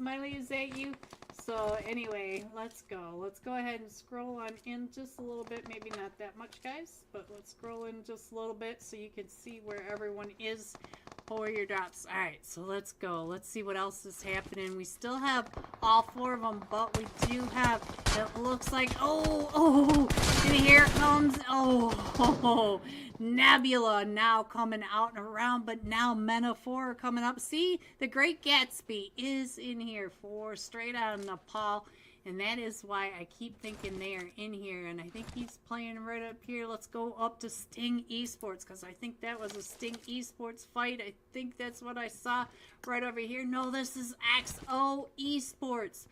Smiley, is that you? So anyway, let's go. Let's go ahead and scroll on in just a little bit. Maybe not that much, guys, but let's scroll in just a little bit so you can see where everyone is for your drops. All right, so let's go. Let's see what else is happening. We still have all 4 of them, but we do have, it looks like, and here it comes. Nebula now coming out and around, but now Metaphor coming up. See, the Great Gatsby is in here for straight out of Nepal, and that is why I keep thinking they are in here, and I think he's playing right up here. Let's go up to Sting Esports, because I think that was a Sting Esports fight. I think that's what I saw right over here. No, this is XO Esports.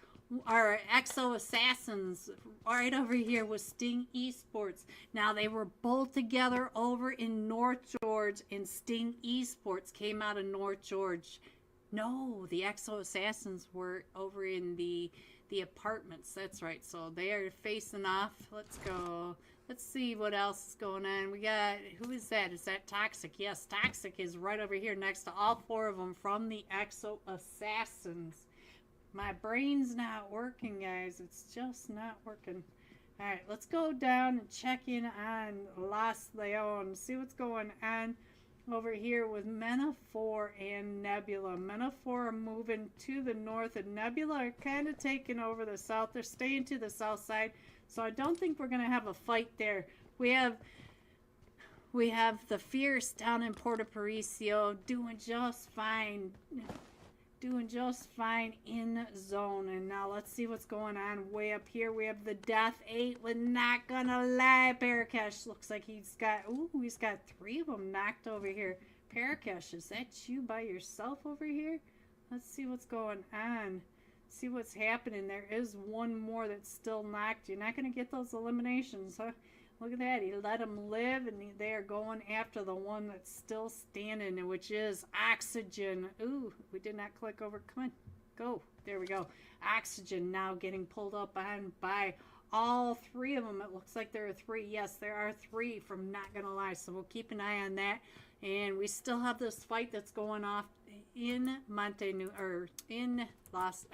Our XO Assassins right over here with Sting Esports. Now they were both together over in North George, and Sting Esports came out of North George. No, the XO Assassins were over in the apartments. That's right. So they are facing off. Let's go. Let's see what else is going on. We got, who is that? Is that Toxic? Yes, Toxic is right over here next to all 4 of them from the XO Assassins. My brain's not working, guys. It's just not working. All right, let's go down and check in on Los Leones. See what's going on over here with Metaphor and Nebula. Metaphor are moving to the north, and Nebula are kind of taking over the south. They're staying to the south side, so I don't think we're going to have a fight there. We have the Fierce down in Puerto Parisio doing just fine. Doing just fine in zone. And now let's see what's going on way up here. We have the Death 8 with Not Gonna Lie. Parakesh looks like he's got 3 of them knocked over here. Parakesh, is that you by yourself over here? Let's see what's going on. See what's happening. There is one more that's still knocked. You're not gonna get those eliminations, huh? Look at that. He let them live, and they are going after the one that's still standing, which is Oxygen. Ooh, we did not click over. Come on. Go. There we go. Oxygen now getting pulled up on by all 3 of them. It looks like there are 3. Yes, there are 3 from Not Gonna Lie, so we'll keep an eye on that. And we still have this fight that's going off in in Los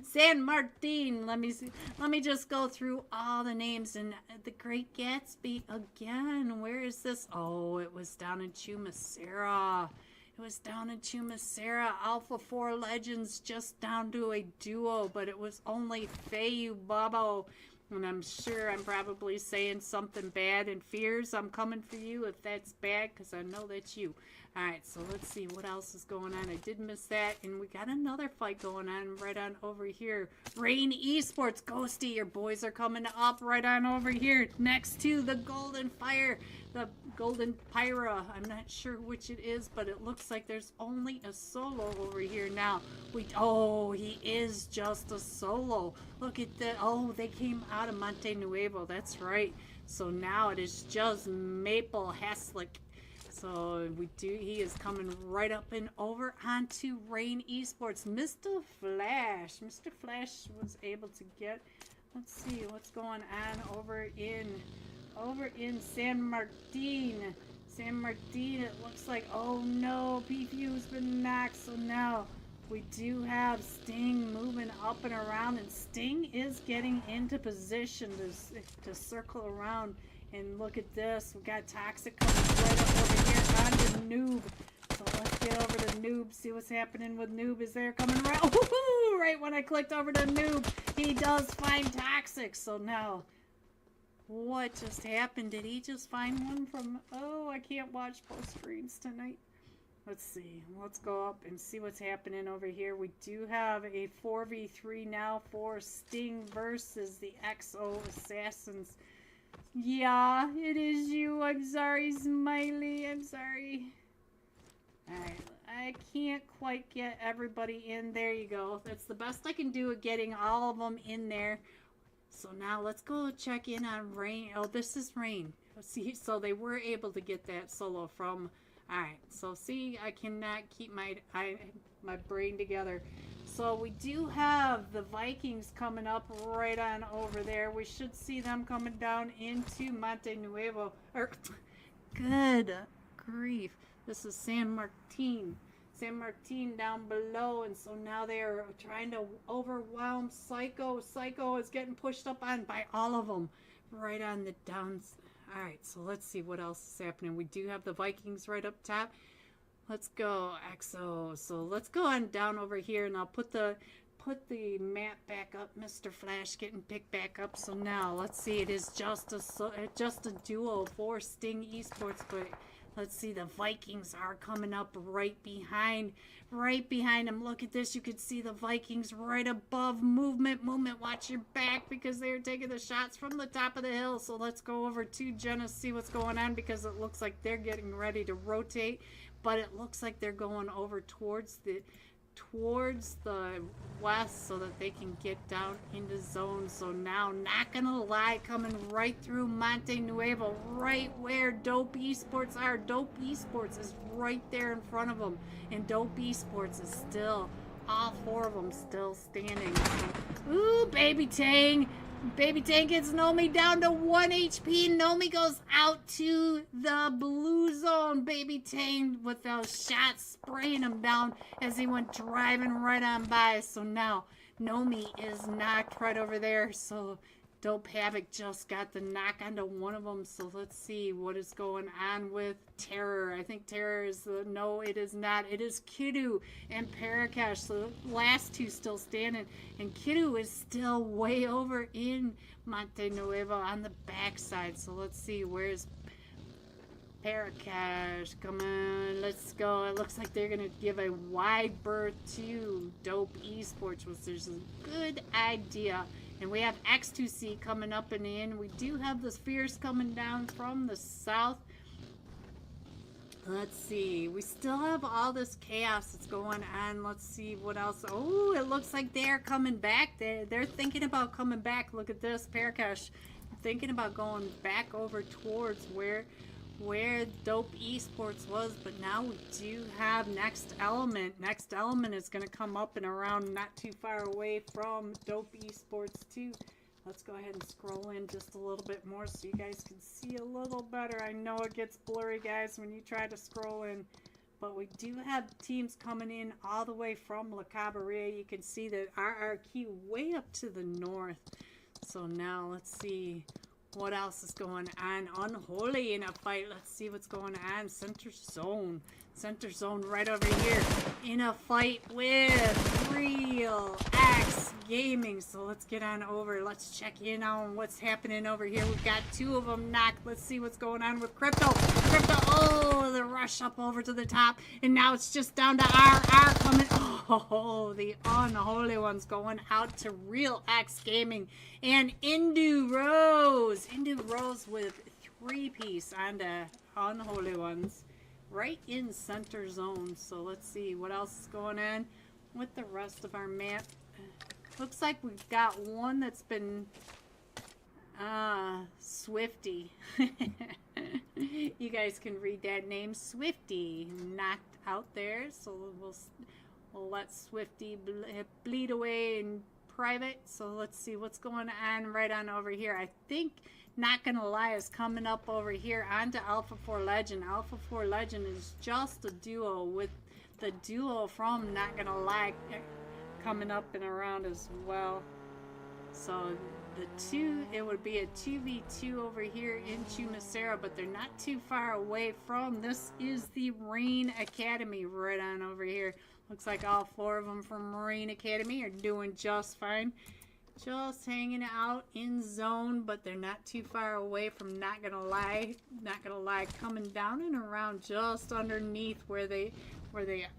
San Martin. Let me just go through all the names. And the Great Gatsby again. Where is this? Oh, it was down in Chumacera. It was down in Chumacera. Alpha 4 Legends just down to a duo, but it was only Fayu Babo. And I'm sure I'm probably saying something bad. And Fears, I'm coming for you if that's bad, because I know that's you. Alright, so let's see what else is going on. I did miss that. And we got another fight going on right on over here. Rain Esports. Ghosty, your boys are coming up right on over here next to the Golden Fire. The Golden Pyra. I'm not sure which it is, but it looks like there's only a solo over here now. He is just a solo. Look at that. Oh, they came out of Monte Nuevo. That's right. So now it is just Maple Haslick. So he is coming right up and over onto Rain Esports. Mr. Flash was able to get, let's see what's going on over in San Martin. San Martin, it looks like, oh no, PPU's been knocked. So now we do have Sting moving up and around, and Sting is getting into position to circle around. And look at this. We got Toxic coming right up over here on the Noob. So let's get over to Noob. See what's happening with Noob. Is there coming around? Woohoo! Right when I clicked over to Noob, he does find Toxic. So now, what just happened? Did he just find one from... Oh, I can't watch both screens tonight. Let's see. Let's go up and see what's happening over here. We do have a 4v3 now for Sting versus the XO Assassins. Yeah, it is you. I'm sorry, Smiley. I'm sorry. Alright, I can't quite get everybody in. There you go. That's the best I can do at getting all of them in there. So now let's go check in on Rain. Oh, this is Rain. See, so they were able to get that solo from... Alright, so see, I cannot keep my brain together. So we do have the Vikings coming up right on over there. We should see them coming down into Monte Nuevo. Good grief. This is San Martin. San Martin down below, and so now they are trying to overwhelm Psycho. Psycho is getting pushed up on by all of them, right on the downs. All right, so let's see what else is happening. We do have the Vikings right up top. Let's go, EXO. So let's go on down over here, and I'll put the map back up. Mr. Flash getting picked back up. So now let's see. It is just a duo for Sting Esports, but let's see. The Vikings are coming up right behind them. Look at this. You can see the Vikings right above. Movement. Watch your back because they are taking the shots from the top of the hill. So let's go over to Jenna, see what's going on, because it looks like they're getting ready to rotate. But it looks like they're going over towards the west so that they can get down into zone. So now, not gonna lie, coming right through Monte Nuevo, right where Dope Esports are. Dope Esports is right there in front of them, and Dope Esports is still, all four of them still standing. So, ooh, Baby Tang gets Nomi down to 1 HP. Nomi goes out to the blue zone. Baby Tang with those shots spraying him down as he went driving right on by. So now Nomi is knocked right over there. So Dope Havoc just got the knock onto one of them. So let's see what is going on with Terror. I think Terror is no, it is not. It is Kiddu and Parakash. So the last two still standing. And Kiddu is still way over in Monte Nuevo on the backside. So let's see, where's Parakash? Come on, let's go. It looks like they're going to give a wide berth to Dope Esports, which is a good idea. And we have X2C coming up and in. We do have the Spheres coming down from the south. Let's see. We still have all this chaos that's going on. Let's see what else. Oh, it looks like they're coming back. They're thinking about coming back. Look at this. Parakash thinking about going back over towards where Dope Esports was, but now we do have Next Element. Next Element is going to come up and around not too far away from Dope Esports too. Let's go ahead and scroll in just a little bit more so you guys can see a little better. I know it gets blurry, guys, when you try to scroll in, but we do have teams coming in all the way from La Cabrera. You can see that RRQ way up to the north. So now let's see what else is going on. Unholy in a fight. Let's see what's going on. Center zone right over here in a fight with Real X Gaming. So let's get on over. Let's check in on what's happening over here. We've got two of them knocked. Let's see what's going on with Crypto. Oh, the rush up over to the top, and now it's just down to RR coming. Oh, the Unholy one's going out to Real X Gaming and Indu Rose. Indu Rose with 3-piece on the Unholy ones right in center zone. So let's see what else is going on with the rest of our map. Looks like we've got one that's been Swifty. You guys can read that name. Swifty knocked out there, so we'll let Swifty bleed away in private. So let's see what's going on right on over here. I think, not gonna lie, is coming up over here onto Alpha 4 Legend. Alpha 4 Legend is just a duo with the duo from Not Gonna Lie coming up and around as well. So the two, it would be a 2v2 over here in Chumacera, but they're not too far away from. This is the Marine Academy right on over here. Looks like all four of them from Marine Academy are doing just fine. Just hanging out in zone, but they're not too far away from Not Gonna Lie. Not Gonna Lie coming down and around just underneath where they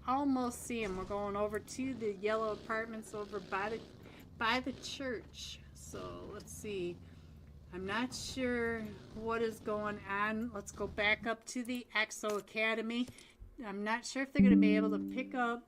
almost see them. We're going over to the yellow apartments over by the church. So let's see. I'm not sure what is going on. Let's go back up to the EXO Academy. I'm not sure if they're going to be able to pick up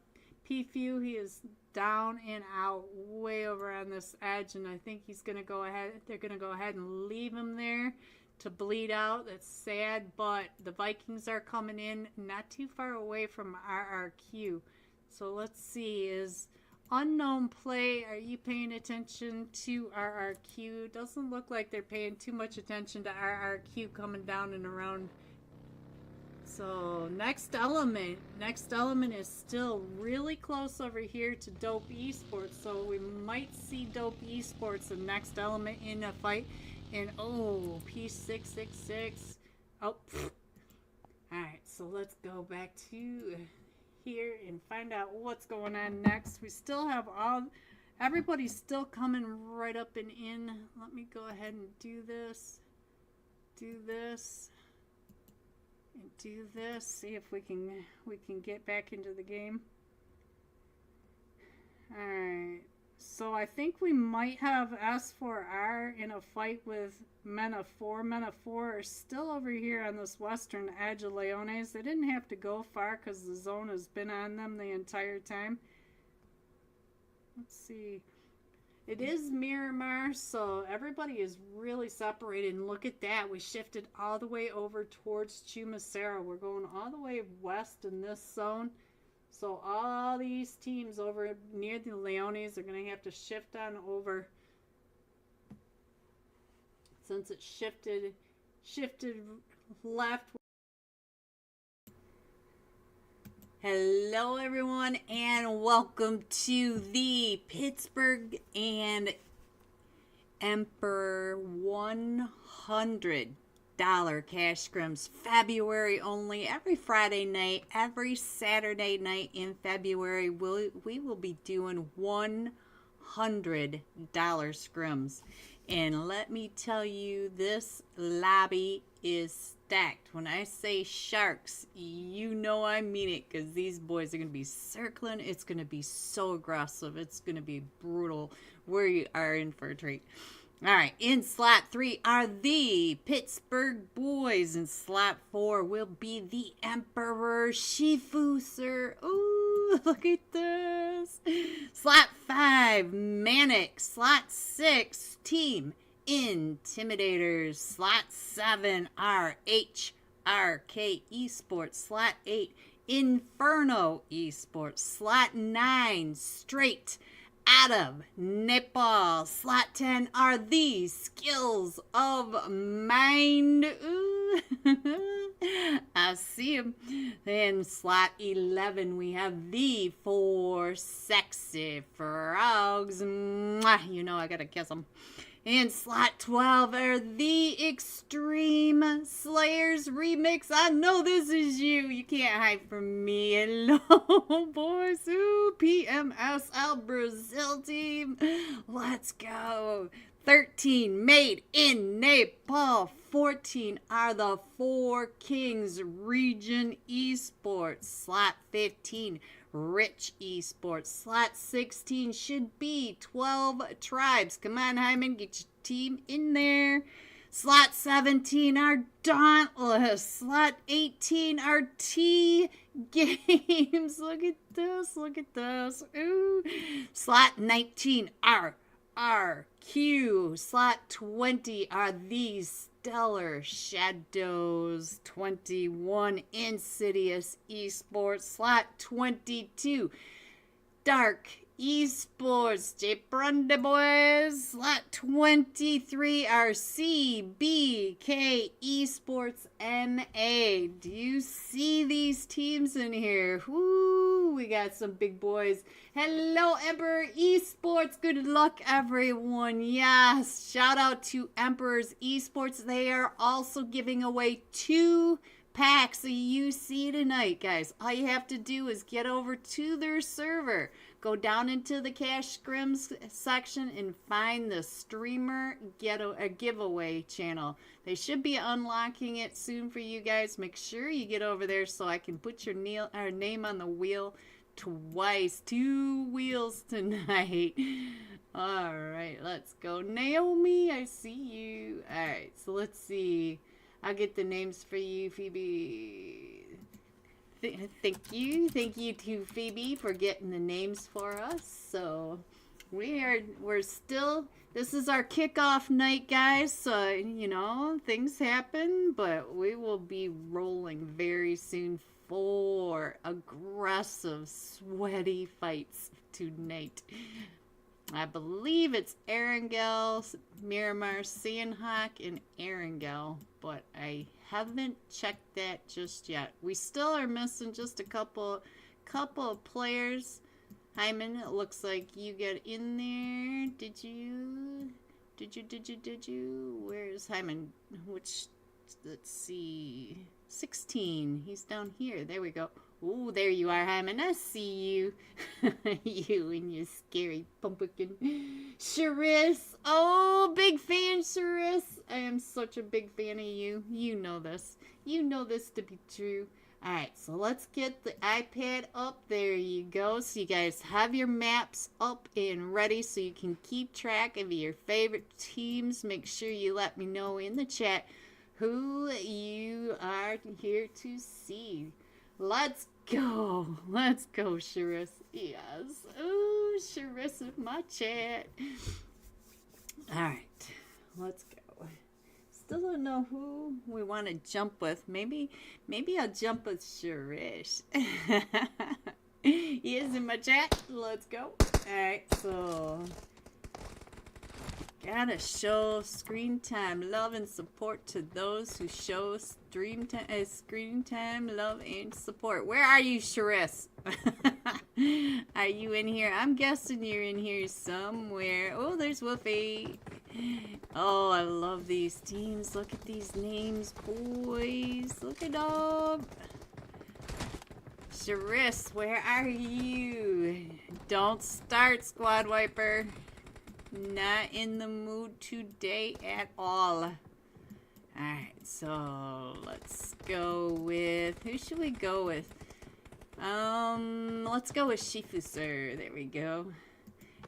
P-Few. He is down and out way over on this edge, and I think he's going to go ahead. They're going to go ahead and leave him there to bleed out. That's sad, but the Vikings are coming in not too far away from RRQ. So let's see, is Unknown Play, are you paying attention to RRQ? Doesn't look like they're paying too much attention to RRQ coming down and around So next element is still really close over here to Dope Esports. So we might see Dope Esports, the next element in a fight. And oh, P666. Oh, pfft. All right. So let's go back to here and find out what's going on next. We still have everybody's still coming right up and in. Let me go ahead and do this. And do this. See if we can get back into the game. Alright. So I think we might have S4R in a fight with Men of 4. Men of 4 are still over here on this western edge of Leones. They didn't have to go far because the zone has been on them the entire time. Let's see. It is Miramar, so everybody is really separated. And look at that. We shifted all the way over towards Chumacero. We're going all the way west in this zone. So all these teams over near the Leones are going to have to shift on over. Since it shifted left. Hello everyone and welcome to the Pittsburgh and Emperor $100 cash scrims, February only. Every Friday night, every Saturday night in February, we will be doing $100 scrims. And let me tell you, this lobby is stacked. When I say sharks, you know I mean it, because these boys are going to be circling. It's going to be so aggressive. It's going to be brutal. We are in for a treat. All right, in slot 3 are the Pittsburgh boys. In slot 4 will be the Emperor Shifu, sir. Ooh, look at this. Slot 5, Manic. Slot 6, Team Intimidators. Slot 7 are HRK Esports. Slot 8, Inferno Esports. Slot 9, Straight out of Nepal. Slot 10 are the Skills of Mind. Ooh. I see them. Then slot 11 we have the 4 Sexy Frogs. Mwah, you know I gotta kiss them. In slot 12 are the Extreme Slayers Remix. I know this is you. You can't hide from me. Hello, boys. Ooh, PMSL Brazil team. Let's go. 13, Made in Nepal. 14 are the 4 Kings Region Esports. Slot 15, Rich Esports. Slot 16 should be 12 Tribes. Come on, Hyman, get your team in there. Slot 17 are Dauntless. Slot 18 are T Games. Look at this. Look at this. Ooh. Slot 19 are RQ. Slot 20 are these Stellar Shadows. 21, Insidious Esports. Slot 22, Dark Esports. J. Brunde boys. Slot 23 are CBK Esports NA. Do you see these teams in here? Woo, we got some big boys. Hello, Emperor Esports. Good luck, everyone. Yes, shout out to Emperor's Esports. They are also giving away 2 packs of UC tonight, guys. All you have to do is get over to their server. Go down into the Cash Scrims section and find the streamer giveaway channel. They should be unlocking it soon for you guys. Make sure you get over there so I can put your name on the wheel twice. 2 wheels tonight. All right, let's go. Naomi, I see you. All right, so let's see. I'll get the names for you, Phoebe. Thank you to Phoebe for getting the names for us. So we're still, this is our kickoff night, guys. So, you know, things happen, but we will be rolling very soon for aggressive, sweaty fights tonight. I believe it's Erangel, Miramar, Sandhawk, and Erangel, but I haven't checked that just yet. We still are missing just a couple of players. Hyman, it looks like you get in there. Did you? Did you? Where's Hyman? Which, let's see. 16. He's down here. There we go. Ooh, there you are, Hyman. I see you. You and your scary pumpkin. Charis. Oh, big fan, Charis. I am such a big fan of you. You know this. You know this to be true. Alright, so let's get the iPad up. There you go. So you guys have your maps up and ready so you can keep track of your favorite teams. Make sure you let me know in the chat who you are here to see. Let's go. Let's go, Charis. Yes. Oh, Charis in my chat. Alright, let's go. Still don't know who we want to jump with. Maybe I'll jump with Charis. He is in my chat. Let's go. Alright, so gotta show screen time love and support to those who show screen time love and support. Where are you, Charis? Are you in here? I'm guessing you're in here somewhere. Oh, there's Wolfie. Oh, I love these teams. Look at these names, boys. Look at them. Charis, where are you? Don't start, Squad Wiper. Not in the mood today at all. Alright, so let's go with... Who should we go with? Let's go with Shifu Sir. There we go.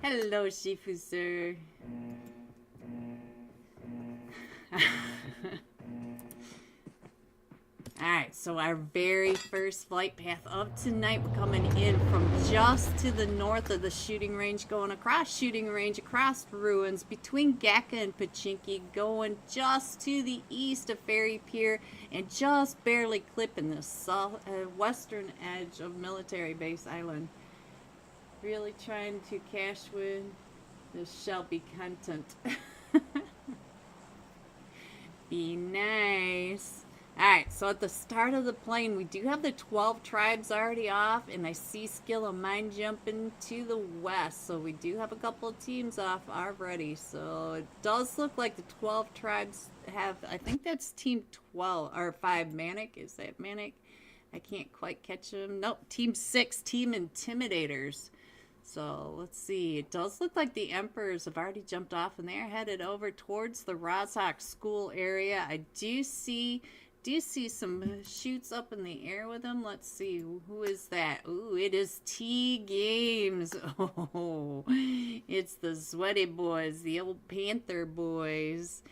Hello, Shifu Sir. Alright, so our very first flight path of tonight, we're coming in from just to the north of the shooting range, going across shooting range, across ruins, between Gaka and Pachinki, going just to the east of Ferry Pier, and just barely clipping the western edge of Military Base Island. Really trying to cash with the Shelby content. Be nice. Alright, so at the start of the plane, we do have the 12 tribes already off, and I see Skill of Mine jumping to the west, so we do have a couple of teams off already. So it does look like the 12 tribes have, I think that's Team 12, or 5 Manic. Is that Manic? I can't quite catch them. Nope, Team 6, Team Intimidators. So let's see. It does look like the Emperors have already jumped off, and they're headed over towards the Rozhok school area. I do see some shoots up in the air with them. Let's see, who is that? Ooh, it is T Games. Oh, it's the Sweaty Boys, the old Panther Boys.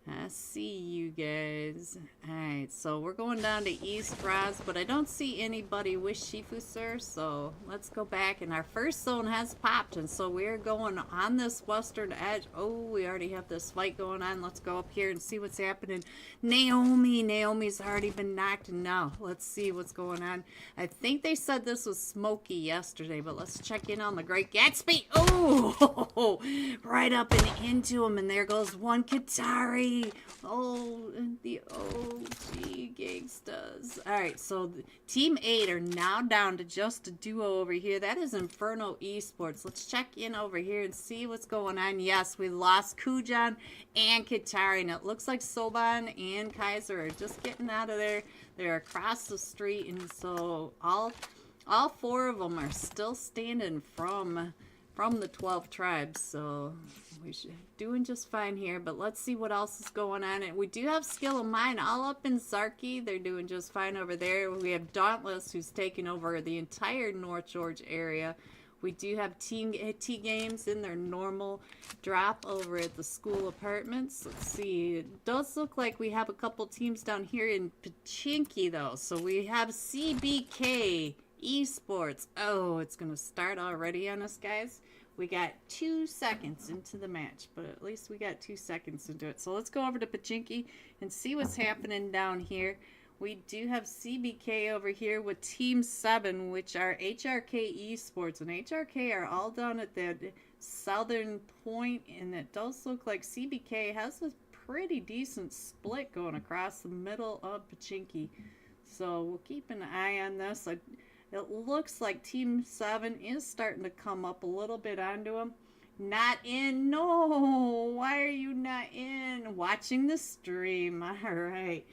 I see you guys. Alright, so we're going down to East Roz, but I don't see anybody with Shifu Sir, so let's go back. And our first zone has popped, and so we're going on this western edge. Oh, we already have this fight going on. Let's go up here and see what's happening. Naomi's already been knocked, and now let's see what's going on. I think they said this was Smokey yesterday, but let's check in on the Great Gatsby. Oh, right up and into him, and there goes one Katari. Oh, the OG gangstas. Alright, so Team 8 are now down to just a duo over here. That is Inferno Esports. Let's check in over here and see what's going on. Yes, we lost Kujan and Katari, and it looks like Soban and Kaiser are just getting out of there. They're across the street, and so all 4 of them are still standing from the 12 tribes, so we should doing just fine here. But let's see what else is going on. And we do have Skill of Mine all up in Zarki. They're doing just fine over there. We have Dauntless, who's taking over the entire North George area. We do have T Games in their normal drop over at the school apartments. Let's see. It does look like we have a couple teams down here in Pachinki, though. So we have CBK Esports. Oh, it's going to start already on us, guys. We got 2 seconds into the match, but at least we got 2 seconds into it. So let's go over to Pachinki and see what's happening down here. we do have CBK over here with Team 7, which are HRK Esports. And HRK are all down at that southern point, and it does look like CBK has a pretty decent split going across the middle of Pachinki. So we'll keep an eye on this. It looks like Team 7 is starting to come up a little bit onto them. Not in. No, why are you not in? Watching the stream. All right.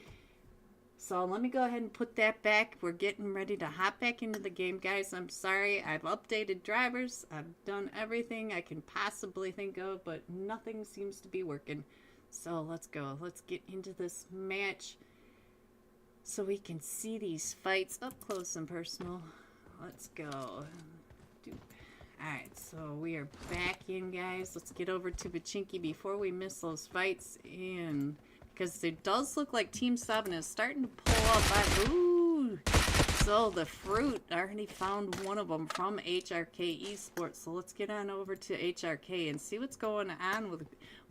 So let me go ahead and put that back. We're getting ready to hop back into the game, guys. I'm sorry. I've updated drivers. I've done everything I can possibly think of, but nothing seems to be working. So let's go. Let's get into this match so we can see these fights up close and personal. Let's go. Alright, so we are back in, guys. Let's get over to Pachinki before we miss those fights in. Because it does look like Team 7 is starting to pull up. Ooh! So the fruit, I already found one of them from HRK Esports. So let's get on over to HRK and see what's going on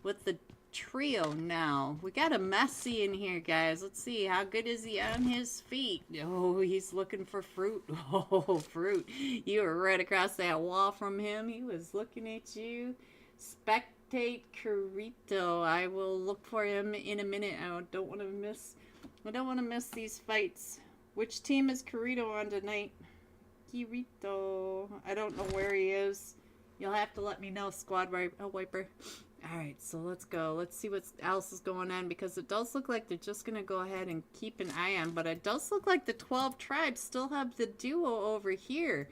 with the trio now. We got a Messi in here, guys. Let's see, how good is he on his feet? Oh, he's looking for fruit. Oh, fruit. You were right across that wall from him. He was looking at you. Spectate Carito. I will look for him in a minute. I don't want to miss these fights. Which team is Carito on tonight? Kirito. I don't know where he is. You'll have to let me know, squad wiper. Alright, so let's go. Let's see what else is going on, because it does look like they're just going to go ahead and keep an eye on. But it does look like the 12 tribes still have the duo over here.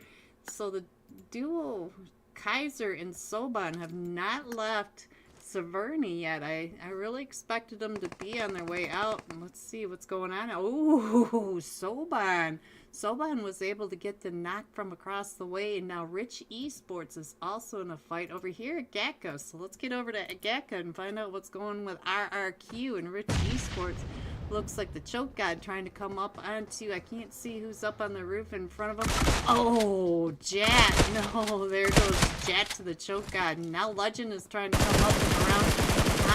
So the duo, Kaiser and Soban, have not left Severny yet. I really expected them to be on their way out. And let's see what's going on. Oh, Soban. Soban was able to get the knock from across the way, and now Rich Esports is also in a fight over here at Gakka. So let's get over to Gakka and find out what's going with RRQ and Rich Esports. Looks like the choke god trying to come up onto, I can't see who's up on the roof in front of him. Oh, Jat. No, there goes Jat to the choke god. Now Legend is trying to come up and around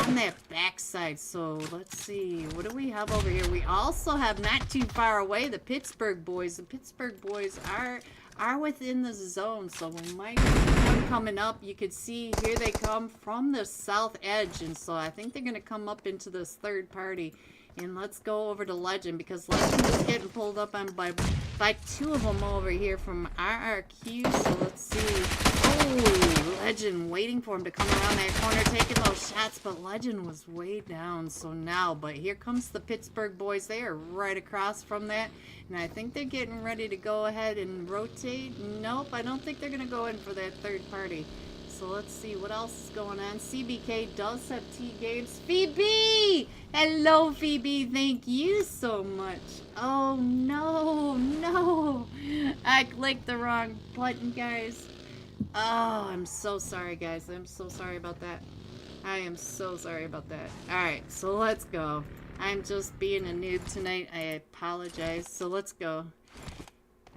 on that backside. So let's see, what do we have over here? We also have, not too far away, the Pittsburgh boys. The Pittsburgh boys are within the zone, so we might have them coming up. You could see here they come from the south edge, and so I think they're going to come up into this third party. And let's go over to Legend, because Legend is getting pulled up on by two of them over here from RRQ. So let's see. Oh, Legend waiting for him to come around that corner, taking those shots, but Legend was way down. So now, but here comes the Pittsburgh boys. They are right across from that, and I think they're getting ready to go ahead and rotate. Nope, I don't think they're going to go in for that third party. So let's see what else is going on. CBK does have T-Games. Phoebe! Hello, Phoebe. Thank you so much. Oh, no. I clicked the wrong button, guys. Oh, I'm so sorry, guys. I'm so sorry about that. I am so sorry about that. Alright, so let's go. I'm just being a noob tonight. I apologize. So let's go.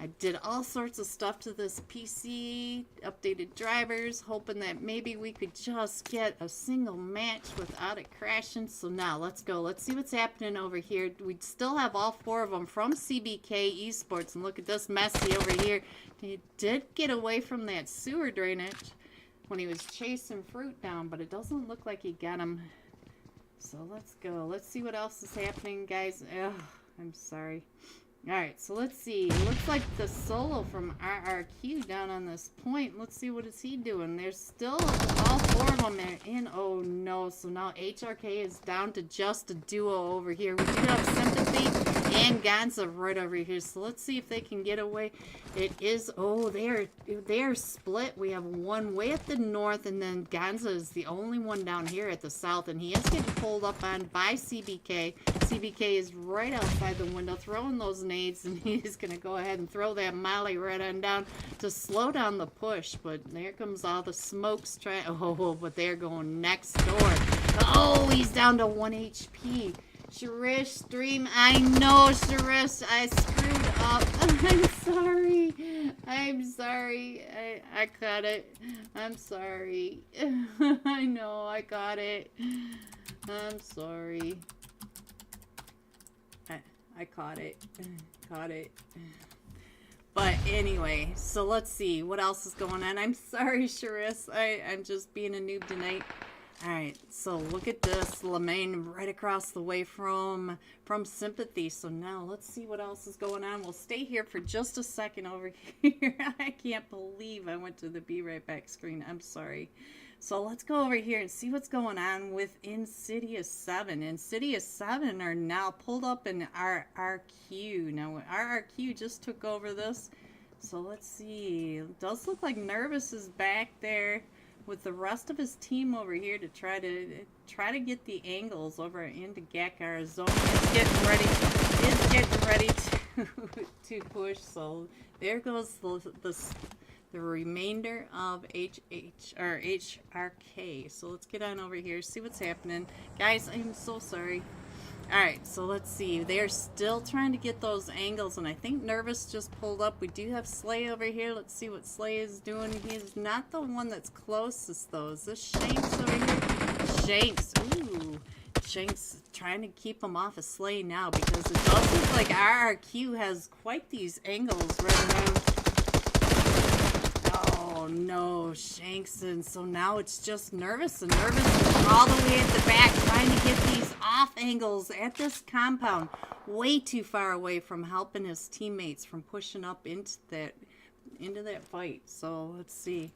I did all sorts of stuff to this PC, updated drivers, hoping that maybe we could just get a single match without it crashing. So now, let's go. Let's see what's happening over here. We still have all four of them from CBK Esports. And look at this Messi over here. He did get away from that sewer drainage when he was chasing fruit down, but it doesn't look like he got him. So let's go. Let's see what else is happening, guys. Ugh, I'm sorry. Alright, so let's see. It looks like the solo from RRQ down on this point. Let's see, what is he doing? There's still all four of them in. Oh no, so now HRK is down to just a duo over here. We do have Sympathy and Gonza right over here. So let's see if they can get away. It is, oh, they are split. We have one way at the north, and then Gonza is the only one down here at the south, and he is getting pulled up on by CBK. CBK is right outside the window throwing those nades, and he's going to go ahead and throw that molly right on down to slow down the push. But there comes all the smokes trying. Oh, but they're going next door. Oh, he's down to 1 HP. Sharish stream. I know, Sharish. I screwed up. I'm sorry. I'm sorry. I got it. I'm sorry. I know, I got it. I'm sorry. I caught it. Caught it. But anyway, so let's see what else is going on. I'm sorry, Charis. I'm just being a noob tonight. Alright, so look at this. Lemaine right across the way from Sympathy. So now let's see what else is going on. We'll stay here for just a second over here. I can't believe I went to the Be Right Back screen. I'm sorry. So let's go over here and see what's going on with Insidious 7. Insidious 7 are now pulled up in RRQ. Now, RRQ just took over this. So let's see. It does look like Nervous is back there with the rest of his team over here to try to get the angles over into Gakar's zone. It's getting ready to push. So there goes the remainder of HRK. So let's get on over here, see what's happening. Guys, I'm so sorry. Alright, so let's see. They're still trying to get those angles, and I think Nervous just pulled up. We do have Slay over here. Let's see what Slay is doing. He's not the one that's closest, though. Is this Shanks over here? Shanks. Ooh. Shanks trying to keep him off of Slay now, because it does look like RRQ has quite these angles right around. Oh no, Shanks, and so now it's just Nervous, and Nervous is all the way at the back trying to get these off angles at this compound, way too far away from helping his teammates from pushing up into that fight. So let's see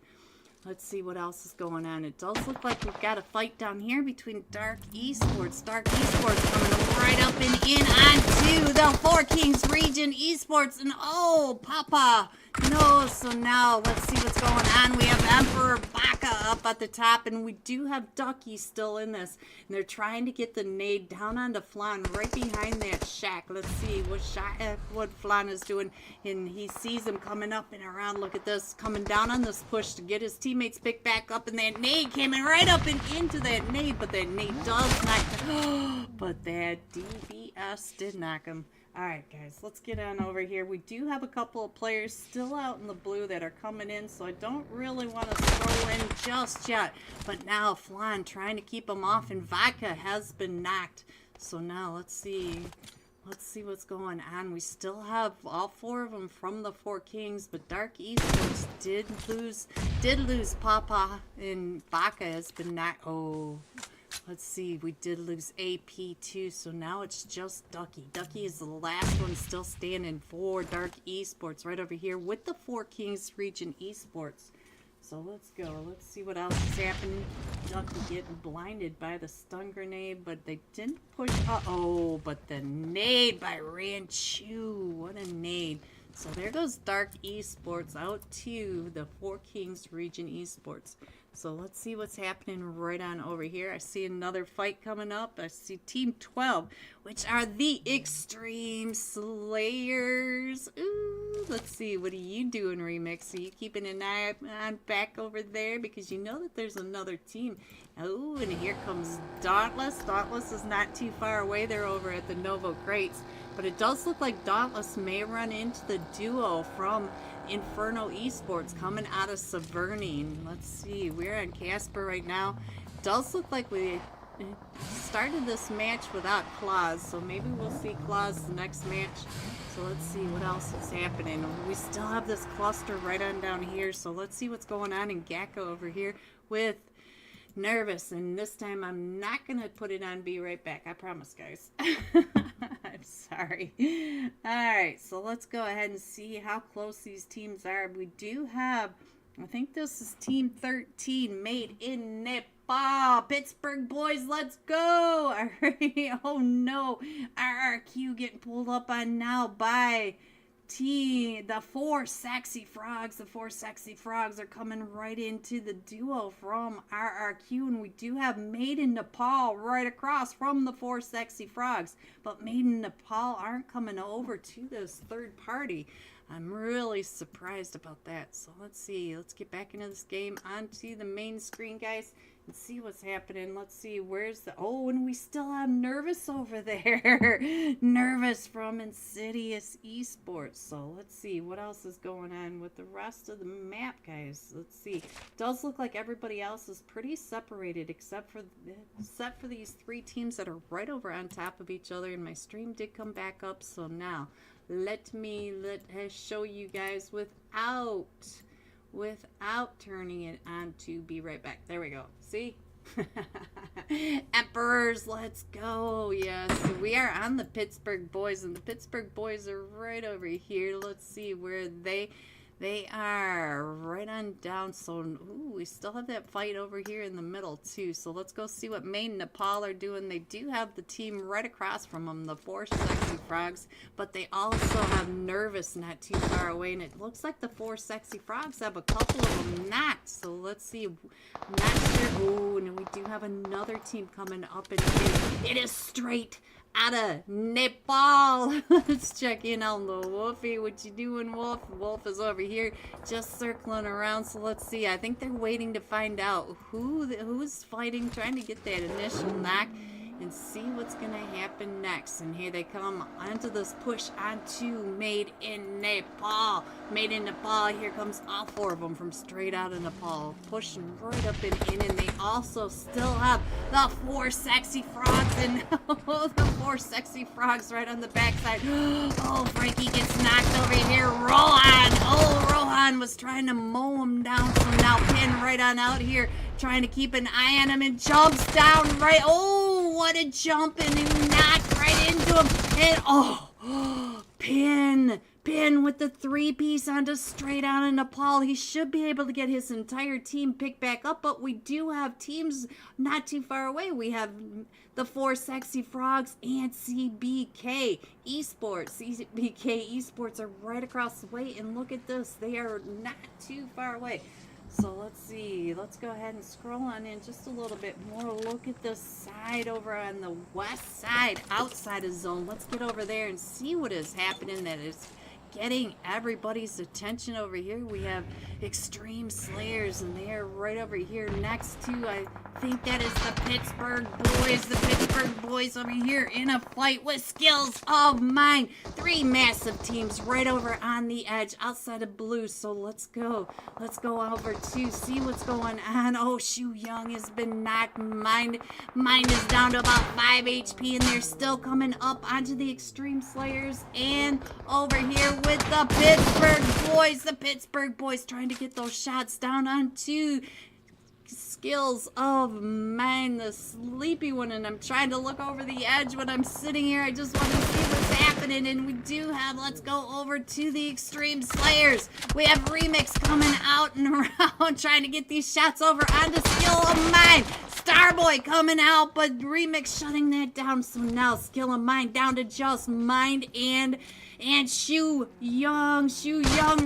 what else is going on. It does look like we've got a fight down here between Dark Esports. Dark Esports coming right up and in onto the Four Kings region Esports, and oh, Papa. No, so now let's see what's going on. We have Emperor Baka up at the top, and we do have Ducky still in this. And they're trying to get the nade down onto Flan right behind that shack. Let's see what Flan is doing. And he sees him coming up and around. Look at this, coming down on this push to get his teammates picked back up. And that nade came in right up and into that nade, but that nade does knock him. But that DBS did knock him. Alright guys, let's get on over here. We do have a couple of players still out in the blue that are coming in, so I don't really want to throw in just yet. But now Flan trying to keep them off, and Vodka has been knocked. So now let's see what's going on. We still have all four of them from the Four Kings, but Dark Esports did lose Papa, and Vodka has been knocked. Oh. Let's see, we did lose AP too, so now it's just Ducky. Ducky is the last one still standing for Dark Esports right over here with the Four Kings region Esports. So let's go. Let's see what else is happening. Ducky getting blinded by the stun grenade, but they didn't push. Uh-oh, but the nade by Ranchu. What a nade. So there goes Dark Esports out to the Four Kings region Esports. So let's see what's happening right on over here. I see another fight coming up. I see Team 12, which are the Extreme Slayers. Ooh, let's see. What are you doing, Remix? Are you keeping an eye on back over there? Because you know that there's another team. Oh, and here comes Dauntless. Dauntless is not too far away. They're over at the Novo Crates. But it does look like Dauntless may run into the duo from Inferno Esports coming out of Severnine. Let's see. We're on Casper right now. Does look like we started this match without Claus, so maybe we'll see Claus the next match. So let's see what else is happening. We still have this cluster right on down here, so let's see what's going on in Gakko over here with Nervous. And this time I'm not gonna put it on Be Right Back, I promise, guys. I'm sorry. Alright, so let's go ahead and see how close these teams are. We do have, I think this is Team 13, made in Nepal. Pittsburgh boys, let's go! Alright, oh no. RRQ getting pulled up on now by the Four Sexy Frogs. The Four Sexy Frogs are coming right into the duo from RRQ, and we do have Made in Nepal right across from the Four Sexy Frogs, but Made in Nepal aren't coming over to this third party. I'm really surprised about that. So let's see. Let's get back into this game onto the main screen, guys, and see what's happening. Let's see, where's the... Oh, and we still have Nervous over there. Nervous from Insidious Esports. So let's see what else is going on with the rest of the map, guys. Let's see. Does look like everybody else is pretty separated except for these three teams that are right over on top of each other. And my stream did come back up, so now let show you guys without turning it on to be right back. There we go. See? Emperors, let's go. Yes, we are on the Pittsburgh Boys, and the Pittsburgh Boys are right over here. Let's see where they are right on down. So ooh, we still have that fight over here in the middle too. So let's go see what Maine and Nepal are doing. They do have the team right across from them, the 4 Sexy Frogs, but they also have Nervous not too far away, and it looks like the 4 Sexy Frogs have a couple of them knocked. So let's see. I'm not sure. Oh, and we do have another team coming up, and it is straight out of Nepal. Let's check in on the Wolfie. What you doing, Wolf? Wolf is over here just circling around. So let's see. I think they're waiting to find out who's fighting, trying to get that initial knock and see what's gonna happen next. And here they come onto this push onto Made in Nepal. Made in Nepal. Here comes all 4 of them from straight out of Nepal, pushing right up and in. And they also still have the 4 Sexy Frogs, and the 4 Sexy Frogs right on the backside. Oh, Frankie gets knocked over here. Rohan. Oh, Rohan was trying to mow him down. So now Pin right on out here, trying to keep an eye on him, and jumps down right. Oh, what a jump, and he knocked right into him. And oh, Pin with the 3-piece onto straight out of Nepal. He should be able to get his entire team picked back up, but we do have teams not too far away. We have the 4 Sexy Frogs and CBK Esports. CBK Esports are right across the way, and look at this. They are not too far away. So let's see. Let's go ahead and scroll on in just a little bit more. Look at the side over on the west side, outside of zone. Let's get over there and see what is happening that is getting everybody's attention over here. We have Extreme Slayers, and they are right over here next to, I think that is the Pittsburgh Boys. The Pittsburgh Boys over here in a fight with Skills of Mine. 3 massive teams right over on the edge outside of blue. So let's go over to see what's going on. Oh, Shu Young has been knocked. Mine is down to about 5 HP, and they're still coming up onto the Extreme Slayers. And over here with the Pittsburgh Boys. The Pittsburgh Boys trying to get those shots down onto Skills of Mine, the sleepy one. And I'm trying to look over the edge when I'm sitting here. I just want to see what's happening. And we do have, let's go over to the Extreme Slayers. We have Remix coming out and around trying to get these shots over onto Skill of Mine. Starboy coming out, but Remix shutting that down. So now Skill of Mine down to just Mind and Shu Young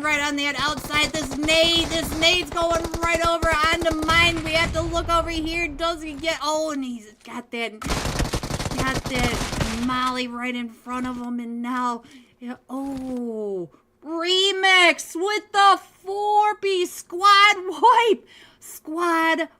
right on that outside. This nade's going right over onto Mine. We have to look over here. Does he get, oh, and he's got that Molly right in front of him. And now, oh, Remix with the 4-piece squad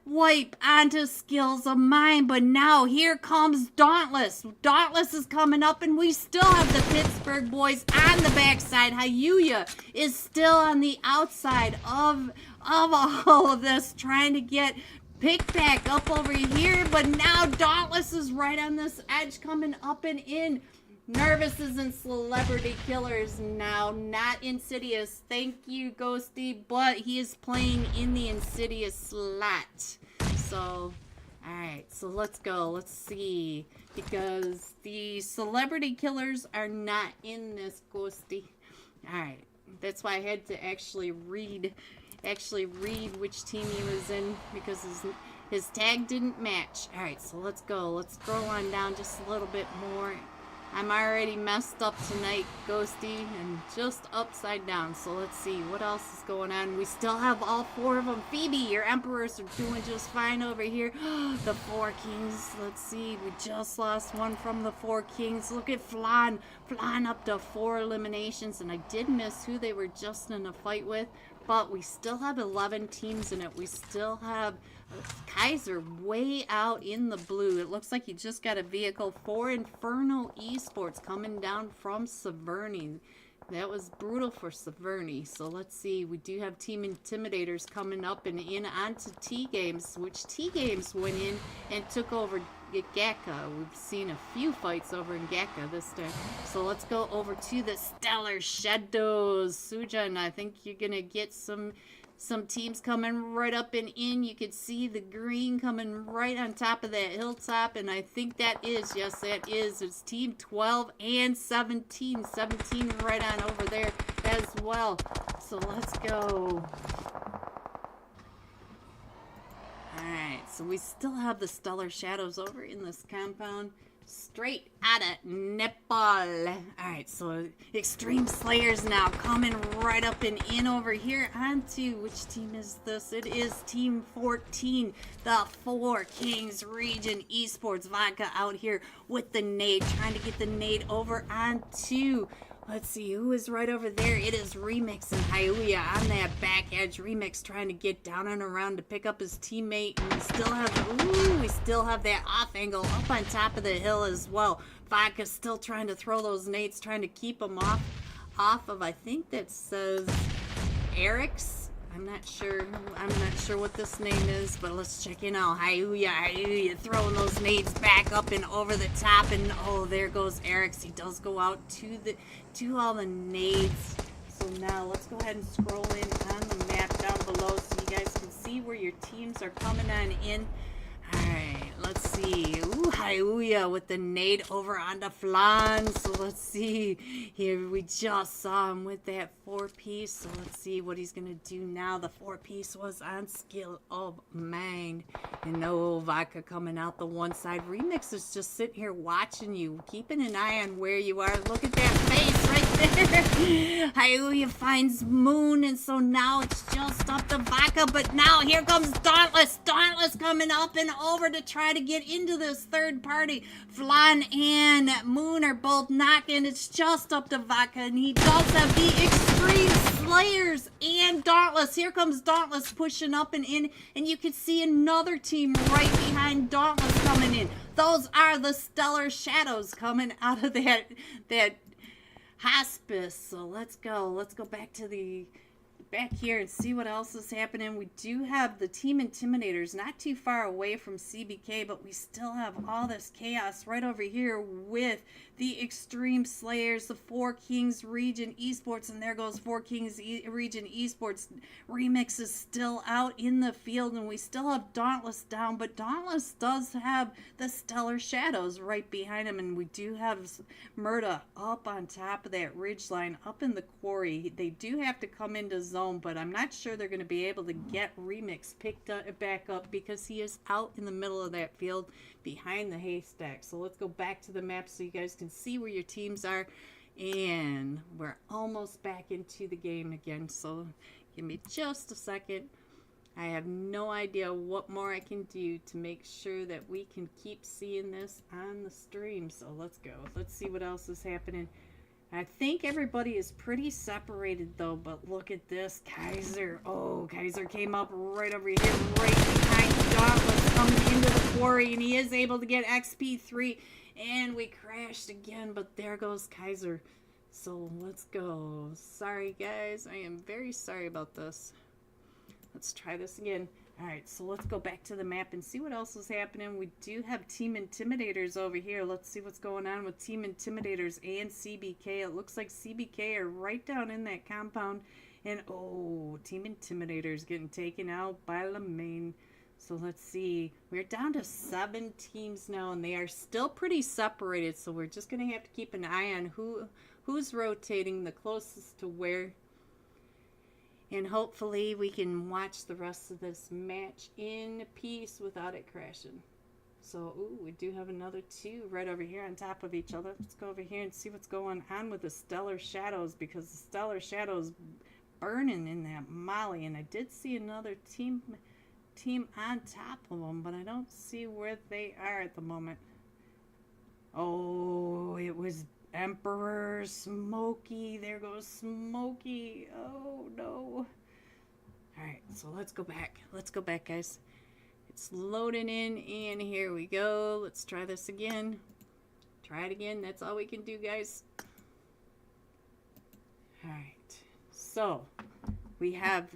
wipe onto Skills of Mine. But now here comes Dauntless. Dauntless is coming up, and we still have the Pittsburgh Boys on the backside. Hayuya is still on the outside of all of this, trying to get picked back up over here. But now Dauntless is right on this edge, coming up and in. Nervous is in Celebrity Killers now, not Insidious. Thank you, Ghosty, but he is playing in the Insidious slot. So, alright, so let's go. Let's see. Because the Celebrity Killers are not in this, Ghosty. Alright, that's why I had to actually read which team he was in, because his tag didn't match. Alright, so let's go. Let's scroll on down just a little bit more. I'm already messed up tonight, Ghosty, and just upside down. So let's see what else is going on. We still have all 4 of them. Phoebe, your Emperors are doing just fine over here. The 4 Kings. Let's see. We just lost one from the 4 Kings. Look at Flan. Flan up to 4 eliminations, and I did miss who they were just in a fight with. but we still have 11 teams in it. We still have Kaiser way out in the blue. It looks like he just got a vehicle for Inferno Esports coming down from Severny. That was brutal for Severny. So let's see. We do have Team Intimidators coming up and in onto T-Games, which T-Games went in and took over Gaka. We've seen a few fights over in Gaka this time. So let's go over to the Stellar Shadows. Sujan, I think you're going to get some teams coming right up and in. You can see the green coming right on top of that hilltop, and I think that is, yes, that is. It's Team 12 and 17. 17 right on over there as well. So let's go. Alright, so we still have the Stellar Shadows over in this compound. Straight out of Nepal. Alright, so Extreme Slayers now coming right up and in over here onto, which team is this? It is Team 14, the Four Kings Region Esports. Vodka out here with the nade, trying to get the nade over onto, let's see, who is right over there? It is Remix and Hyuya on that back edge. Remix trying to get down and around to pick up his teammate. And we still have that off angle up on top of the hill as well. Vodka's still trying to throw those nades, trying to keep them off of, I think that says Eric's. I'm not sure what this name is, but let's check in out. Hyuya, throwing those nades back up and over the top, and oh, there goes Eric's. He does go out to all the nades. So now let's go ahead and scroll in on the map down below so you guys can see where your teams are coming on in. Alright, let's see. Ooh, Hyuya with the nade over on the flan. So let's see. Here we just saw him with that 4-piece. So let's see what he's going to do now. The 4-piece was on Skill of Mind. And no Vodka coming out the one side. Remix is just sitting here watching you, keeping an eye on where you are. Look at that face right there. Hyuya finds Moon, and so now it's just up to Vodka. But now here comes Dauntless. Dauntless coming up and over to try to get into this third party. Flan and Moon are both knocking. It's just up to Vodka, and he does have the Extreme Slayers and Dauntless. Here comes Dauntless pushing up and in, and you can see another team right behind Dauntless coming in. Those are the Stellar Shadows coming out of that hospice. So let's go back to the back here and see what else is happening. We do have the Team Intimidators not too far away from CBK, but we still have all this chaos right over here with the Extreme Slayers, the Four Kings Region Esports, and there goes Four Kings Region Esports. Remix is still out in the field, and we still have Dauntless down, but Dauntless does have the Stellar Shadows right behind him, and we do have Murda up on top of that ridge line, up in the quarry. They do have to come into zone, but I'm not sure they're going to be able to get Remix picked back up because he is out in the middle of that field behind the haystack. So let's go back to the map so you guys can see where your teams are, and we're almost back into the game again. So give me just a second. I have no idea what more I can do to make sure that we can keep seeing this on the stream. So let's go. Let's see what else is happening. I think everybody is pretty separated though, but look at this. Kaiser. Oh, Kaiser came up right over here, right behind Dauntless, coming into the quarry, and he is able to get XP3, and we crashed again, but there goes Kaiser. So let's go. Sorry guys, I am very sorry about this. Let's try this again. Alright, so let's go back to the map and see what else is happening. We do have Team Intimidators over here. Let's see what's going on with Team Intimidators and CBK. It looks like CBK are right down in that compound. And, oh, Team Intimidators getting taken out by Lemaine. So let's see. We're down to 7 teams now, and they are still pretty separated. So we're just going to have to keep an eye on who's rotating the closest to where. And hopefully we can watch the rest of this match in peace without it crashing. So, ooh, we do have another 2 right over here on top of each other. Let's go over here and see what's going on with the Stellar Shadows, because the Stellar Shadows burning in that molly. And I did see another team on top of them, but I don't see where they are at the moment. Oh, it was Emperor Smokey. There goes Smokey. Oh no. Alright, so let's go back. Let's go back, guys. It's loading in, and here we go. Let's try this again. Try it again. That's all we can do, guys. Alright, so we have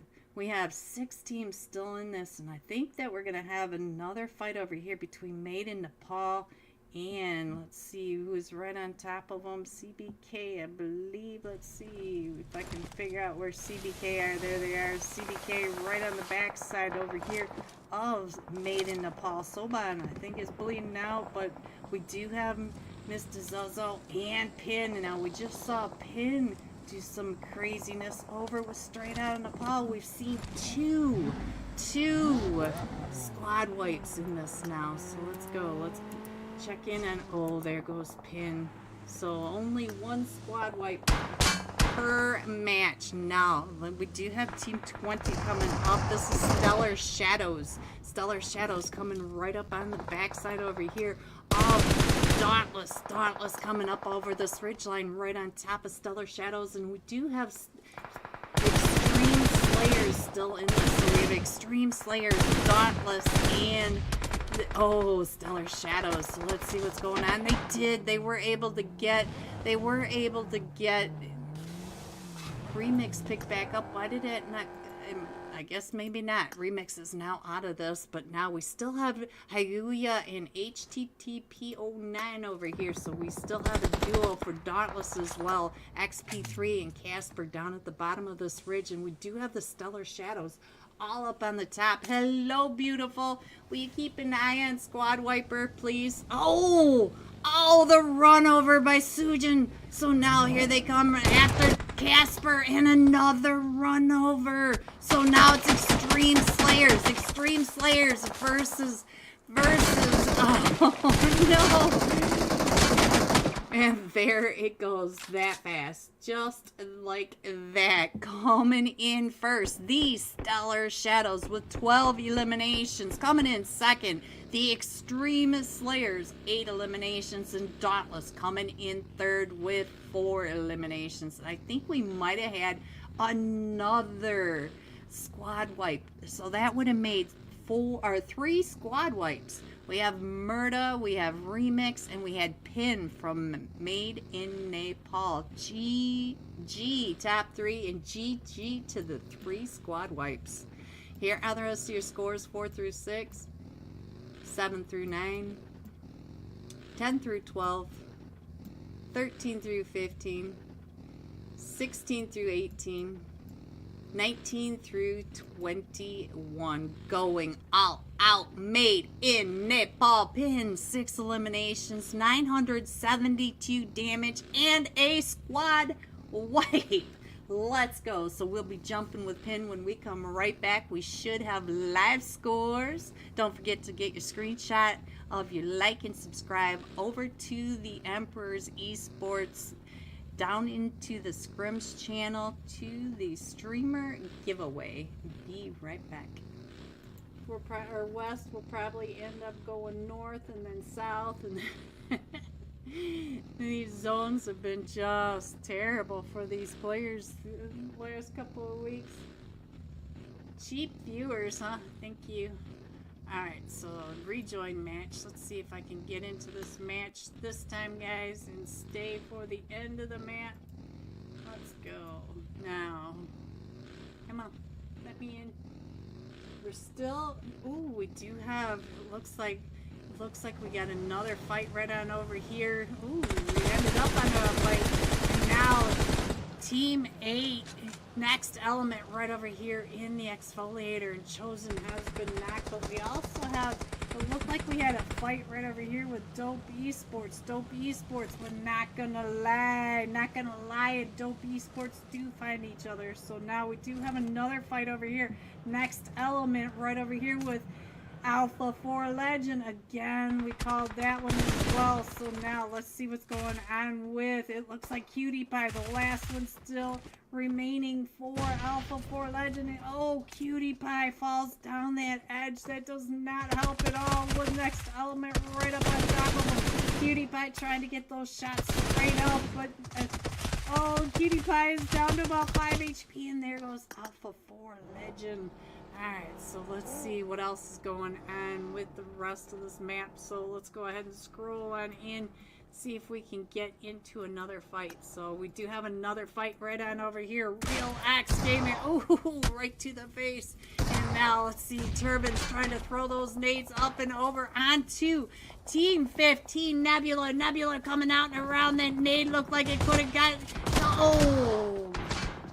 6 teams still in this, and I think that we're gonna have another fight over here between Maid and Nepal, and let's see who's right on top of them. CBK, I believe. Let's see if I can figure out where CBK are. There they are. CBK right on the back side over here of Maid and Nepal. Soban, I think, is bleeding out, but we do have Mr. Zozo and Pin. Now we just saw Pin do some craziness over with Straight Out of Nepal. We've seen two squad wipes in this now. So let's go. Let's check in on, oh, there goes Pin. So only one squad wipe per match. Now we do have Team 20 coming up. This is Stellar Shadows. Stellar Shadows coming right up on the backside over here of Dauntless. Dauntless coming up over this ridgeline right on top of Stellar Shadows. And we do have Extreme Slayers still in this. So we have Extreme Slayers, Dauntless, and oh, Stellar Shadows. So let's see what's going on. They were able to get Remix picked back up. Why did it not? I guess maybe not. Remix is now out of this, but now we still have Hayuya and HTTP09 over here, so we still have a duo for Dauntless as well. XP3 and Casper down at the bottom of this ridge, and we do have the Stellar Shadows all up on the top. Hello, beautiful. Will you keep an eye on Squad Wiper, please? Oh, the run over by Sujin. So now here they come after Casper, and another run over. So now it's Extreme Slayers. Extreme Slayers versus oh no. And there it goes, that fast. Just like that. Coming in first, the Stellar Shadows with 12 eliminations. Coming in second, the Extreme Slayers, 8 eliminations. And Dauntless coming in third with 4 eliminations. I think we might have had another squad wipe. So that would have made 3 squad wipes. We have Murda, we have Remix, and we had Pin from Made in Nepal. GG, top 3, and GG to the 3 squad wipes. Here are the rest of your scores: 4 through 6, 7 through 9, 10 through 12, 13 through 15, 16 through 18, 19 through 21. Going all out. Made in Nepal. Pin, 6 eliminations, 972 damage, and a squad wipe. Let's go. So we'll be jumping with Pin when we come right back. We should have live scores. Don't forget to get your screenshot of your like and subscribe over to the Emperor's Esports, down into the Scrim's channel, to the streamer giveaway. Be right back. Or west, we'll probably end up going north and then south, and these zones have been just terrible for these players the last couple of weeks. Cheap viewers, huh? Thank you. Alright, so rejoin match. Let's see if I can get into this match this time, guys, and stay for the end of the match. Let's go. Now, come on, let me in. We're still, ooh, we do have, looks like we got another fight right on over here. Ooh, we ended up on a fight, and now Team 8, next element right over here in the exfoliator, and Chosen has been knocked, but we also have, it looked like we had a fight right over here with Dope Esports. Dope Esports, we're not gonna lie, Dope Esports do find each other. So now we do have another fight over here. Next element right over here with Alpha 4 Legend. Again, we called that one as well. So now let's see what's going on with, it looks like Cutie Pie, the last one still remaining for Alpha 4 Legend. And oh, Cutie Pie falls down that edge. That does not help at all. With next element right up on top of him. Cutie Pie trying to get those shots straight up, but Oh, Cutie Pie is down to about 5 HP, and there goes Alpha 4 Legend. Alright, so let's see what else is going on with the rest of this map. So let's go ahead and scroll on in, see if we can get into another fight. So we do have another fight right on over here. Real Axe Gamer. Oh, right to the face. And now let's see, Turban's trying to throw those nades up and over onto Team 15. Nebula. Nebula coming out and around. That nade looked like it could have got... Oh!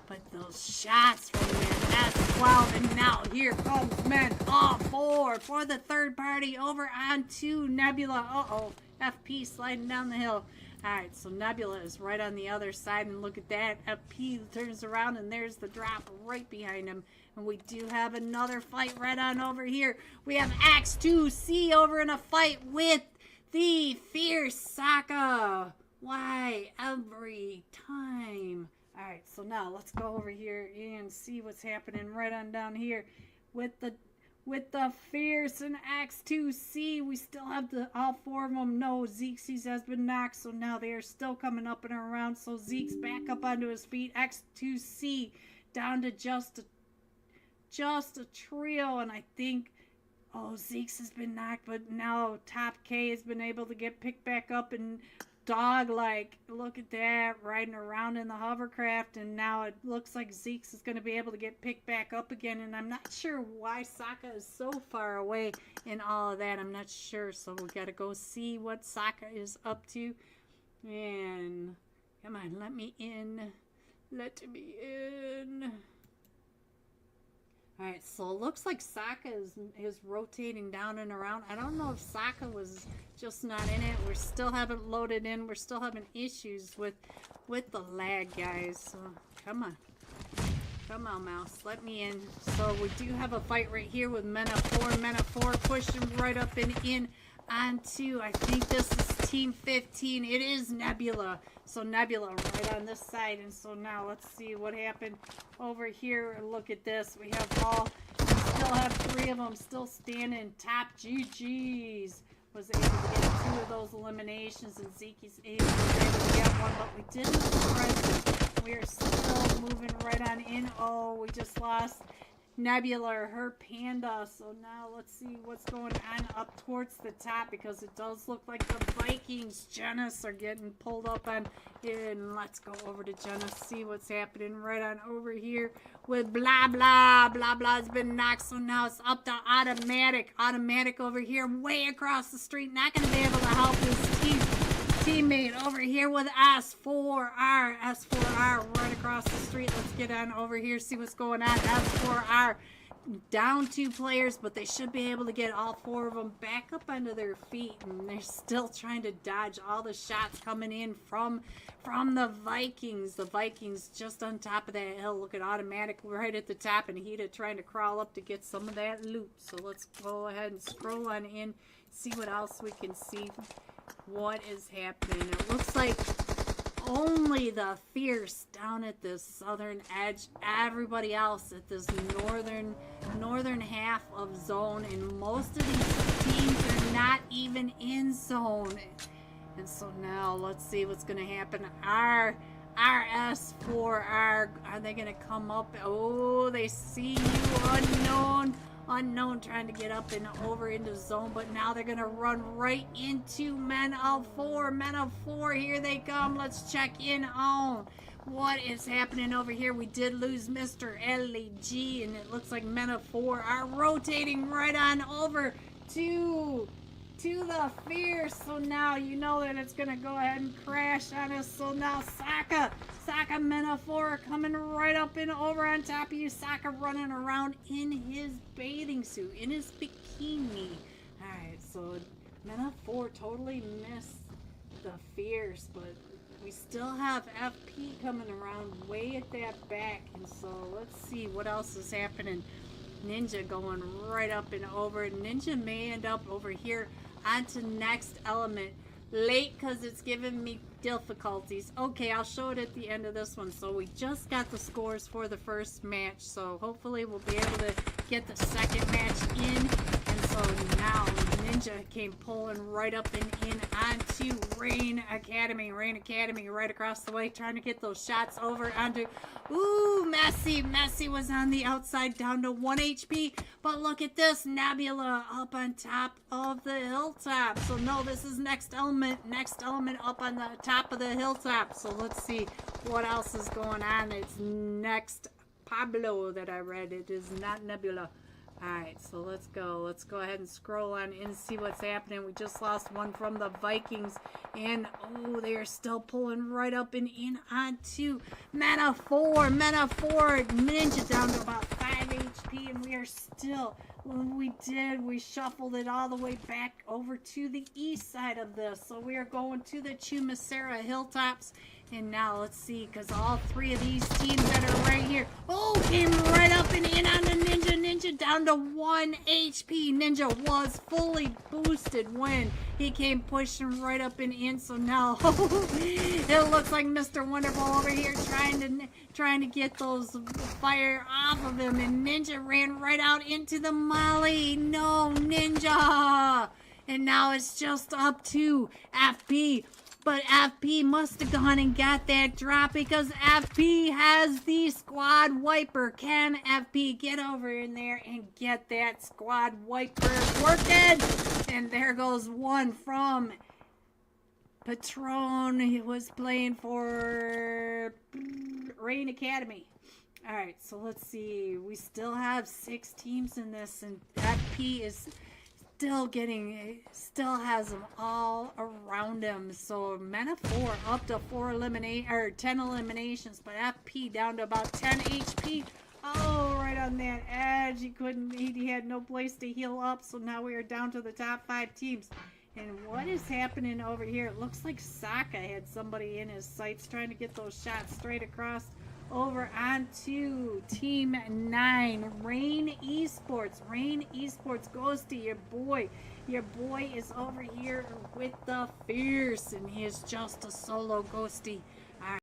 But those shots from there, that's 12. And now here comes men all four for the third party over onto Nebula. Uh-oh. FP sliding down the hill. Alright, so Nebula is right on the other side, and look at that. FP turns around, and there's the drop right behind him. And we do have another fight right on over here. We have Axe 2C over in a fight with the Fierce Sokka. Why? Every time. Alright, so now let's go over here and see what's happening right on down here with the Fierce and Axe 2C. We still have all four of them. No, Xerxes has been knocked, so now they are still coming up and around. So Zeke's back up onto his feet. Axe 2C down to just a trio, and I think, oh, Zeke's has been knocked, but now Top K has been able to get picked back up and dog-like. Look at that, riding around in the hovercraft, and now it looks like Zeke's is going to be able to get picked back up again, and I'm not sure why Sokka is so far away in all of that. I'm not sure, so we got to go see what Sokka is up to. And come on, let me in. Let me in. Alright, so it looks like Sokka is rotating down and around. I don't know if Sokka was just not in it. We still haven't loaded in. We're still having issues with the lag, guys. So come on. Come on, mouse. Let me in. So we do have a fight right here with Men of 4. Men of 4 pushing right up and in onto, I think this is Team 15. It is Nebula. So Nebula right on this side. And so now let's see what happened over here. Look at this. We still have 3 of them still standing. Top GG's was able to get 2 of those eliminations, and Zeke was able to get 1, but we didn't surprise. We are still moving right on in. Oh, we just lost Nebula, her panda. So now let's see what's going on up towards the top, because it does look like the Vikings, Genis, are getting pulled up on. And let's go over to Genis, see what's happening right on over here with Blah Blah. Blah Blah's been knocked, so now it's up to Automatic. Automatic over here way across the street, not going to be able to help his teammate over here with S4R. S4R right across the street. Let's get on over here, see what's going on. S4R down 2 players, but they should be able to get all 4 of them back up onto their feet, and they're still trying to dodge all the shots coming in from the Vikings. The Vikings just on top of that hill. Look at Automatic right at the top, and Hida trying to crawl up to get some of that loot. So let's go ahead and scroll on in, see what else we can see. What is happening? It looks like only the Fierce down at the southern edge. Everybody else at this northern half of zone, and most of these teams are not even in zone. And so now let's see what's going to happen. Our S4R, are they going to come up? Oh, they see you, unknown trying to get up and over into zone, but now they're gonna run right into Men of 4. Men of 4, here they come. Let's check in on what is happening over here. We did lose Mr. LG, and it looks like Men of 4 are rotating right on over to the Fierce. So now you know that it's gonna go ahead and crash on us. So now Sokka Men of 4 are coming right up and over on top of you. Sokka running around in his bathing suit, in his bikini. Alright, so Men of 4 totally missed the Fierce, but we still have FP coming around way at that back. And so let's see what else is happening. Ninja going right up and over. Ninja may end up over here onto next element late because it's giving me difficulties. Okay, I'll show it at the end of this one. So we just got the scores for the first match, so hopefully we'll be able to get the second match in. And so now Ninja came pulling right up and in onto Rain Academy. Rain Academy right across the way, trying to get those shots over onto, ooh, Messi. Messi was on the outside, down to 1 HP. But look at this, Nebula up on top of the hilltop. So no, this is next element up on the top of the hilltop. So let's see what else is going on. It's next Pablo that I read. It is not Nebula. Alright, so let's go. Let's go ahead and scroll on in and see what's happening. We just lost one from the Vikings. And, oh, they are still pulling right up and in onto Mana 4. Mana 4. Ninja down to about 5 HP. And we are still, we shuffled it all the way back over to the east side of this. So we are going to the Chumacera Hilltops. And now let's see, because all three of these teams that are right here, oh, came right up and in on the Ninja. Ninja down to 1 HP. Ninja was fully boosted when he came pushing right up and in. So now it looks like Mr. Wonderful over here trying to get those fire off of him. And Ninja ran right out into the Molly. No, Ninja. And now it's just up to FP. But FP must have gone and got that drop because FP has the squad wiper. Can FP get over in there and get that squad wiper working? And there goes one from Patron. He was playing for Rain Academy. Alright, so let's see. We still have 6 teams in this, and FP is still has them all around him. So Mana 4 up to 10 eliminations, but FP down to about 10 HP. Oh, right on that edge. He had no place to heal up, so now we are down to the top 5 teams. And what is happening over here? It looks like Sokka had somebody in his sights trying to get those shots straight across over onto Team 9, Rain Esports. Rain Esports goes to your boy. Your boy is over here with the Fierce, and he is just a solo ghosty. All right.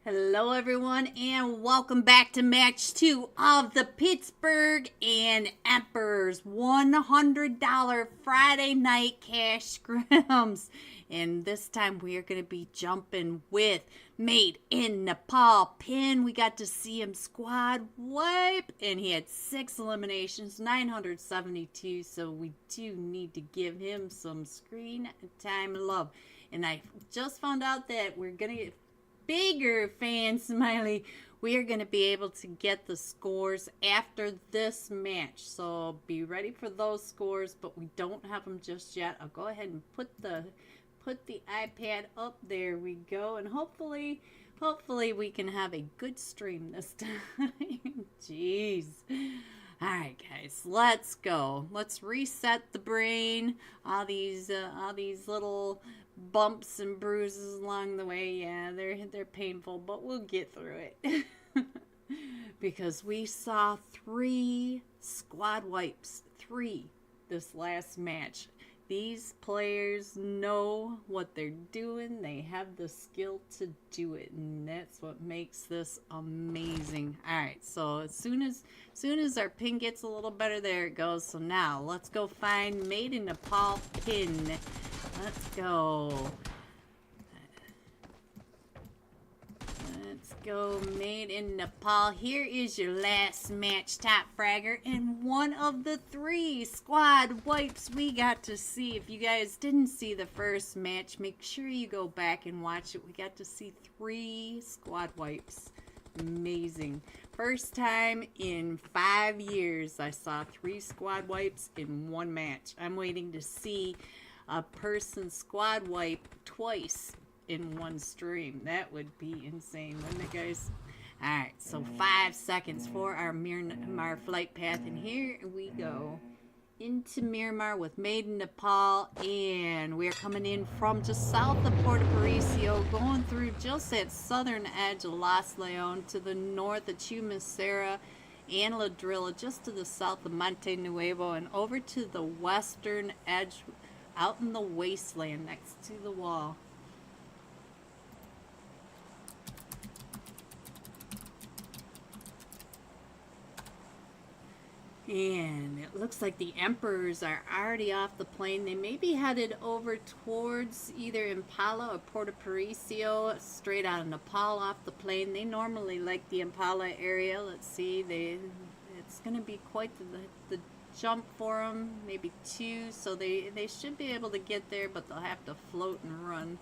Hello, everyone, and welcome back to Match 2 of the Pittsburgh and Emperors $100 Friday Night Cash Scrims. And this time we are going to be jumping with Made in Nepal Pin. We got to see him squad wipe, and he had 6 eliminations, 972. So we do need to give him some screen time love. And I just found out that we're going to get bigger fan smiley. We are going to be able to get the scores after this match. So be ready for those scores, but we don't have them just yet. I'll go ahead and put the iPad up. There we go, and hopefully we can have a good stream this time. Jeez. All right, guys, let's go. Let's reset the brain. All these little bumps and bruises along the way, yeah, they're painful, but we'll get through it. Because we saw 3 squad wipes, 3 this last match. These players know what they're doing. They have the skill to do it, and that's what makes this amazing. All right, so as soon as our pin gets a little better, there it goes. So now let's go find Made in Nepal Pin. Let's go. Let's go, Made in Nepal. Here is your last match, Top Fragger, and one of the 3 squad wipes we got to see. If you guys didn't see the first match, make sure you go back and watch it. We got to see 3 squad wipes. Amazing. First time in 5 years I saw 3 squad wipes in one match. I'm waiting to see a person squad wipe twice in one stream. That would be insane, wouldn't it, guys? Alright, so 5 seconds for our Myanmar flight path, and here we go into Myanmar with Made in Nepal, and we're coming in from just south of Puerto Parisio, going through just that southern edge of Los Leon to the north of Chumacera and Ladrilla, just to the south of Monte Nuevo, and over to the western edge out in the wasteland next to the wall. And it looks like the Emperors are already off the plane. They may be headed over towards either Impala or Puerto Parisio, straight out of Nepal off the plane. They normally like the Impala area. Let's see, it's going to be quite the jump for them, maybe 2. So they should be able to get there, but they'll have to float and run.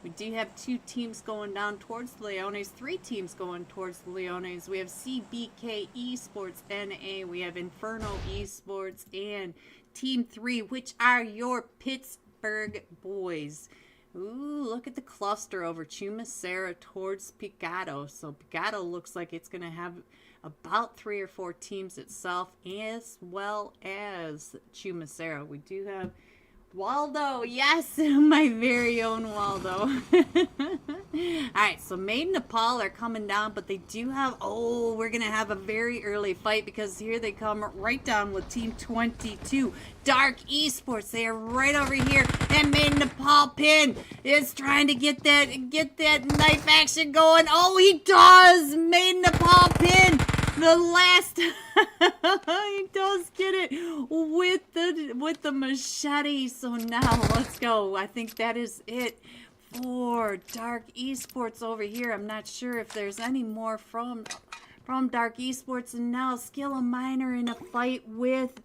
We do have 2 teams going down towards the Leones, 3 teams going towards the Leones. We have CBK Esports NA, we have Inferno Esports, and Team 3, which are your Pittsburgh boys. Ooh, look at the cluster over Chumacera towards Picado. So Picado looks like it's going to have about 3 or 4 teams itself, as well as Chumacera. We do have Waldo, yes, my very own Waldo. Alright, so Maid and Nepal are coming down, but they do have, we're going to have a very early fight because here they come right down with Team 22. Dark Esports, they are right over here, and Maid and Nepal Pin is trying to get that knife action going. Oh, he does! Maid and Nepal Pin! The last he does get it with the machete. So now let's go. I think that is it for Dark Esports over here. I'm not sure if there's any more from Dark Esports. And now Skill a Miner in a fight with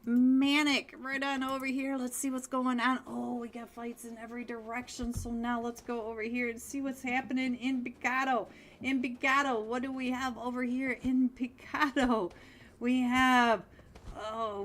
Manic right on over here. Let's see what's going on. Oh, we got fights in every direction. So now let's go over here and see what's happening in Picado. In Picado, what do we have over here in Picado? We have,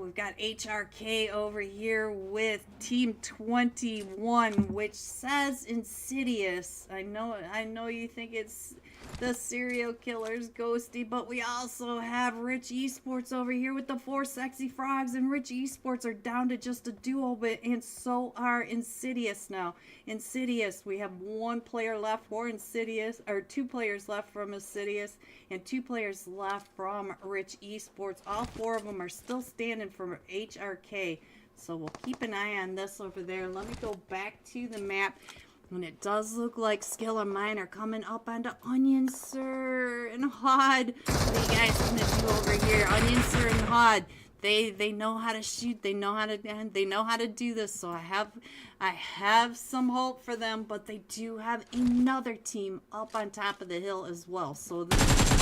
we've got HRK over here with Team 21, which says Insidious. I know you think it's the serial killer's Ghosty, but we also have Rich Esports over here with the 4 sexy frogs, and Rich Esports are down to just a duo, and so are Insidious now. Insidious, we have 1 player left for Insidious, or 2 players left from Insidious, and 2 players left from Rich Esports. All 4 of them are still standing for HRK, so we'll keep an eye on this over there. Let me go back to the map. And it does look like Skill and Mine are coming up onto Onion Sir and Hod. What are you guys gonna do over here? Onion Sir and Hod. They know how to shoot. They know how to do this. So I have some hope for them, but they do have another team up on top of the hill as well. So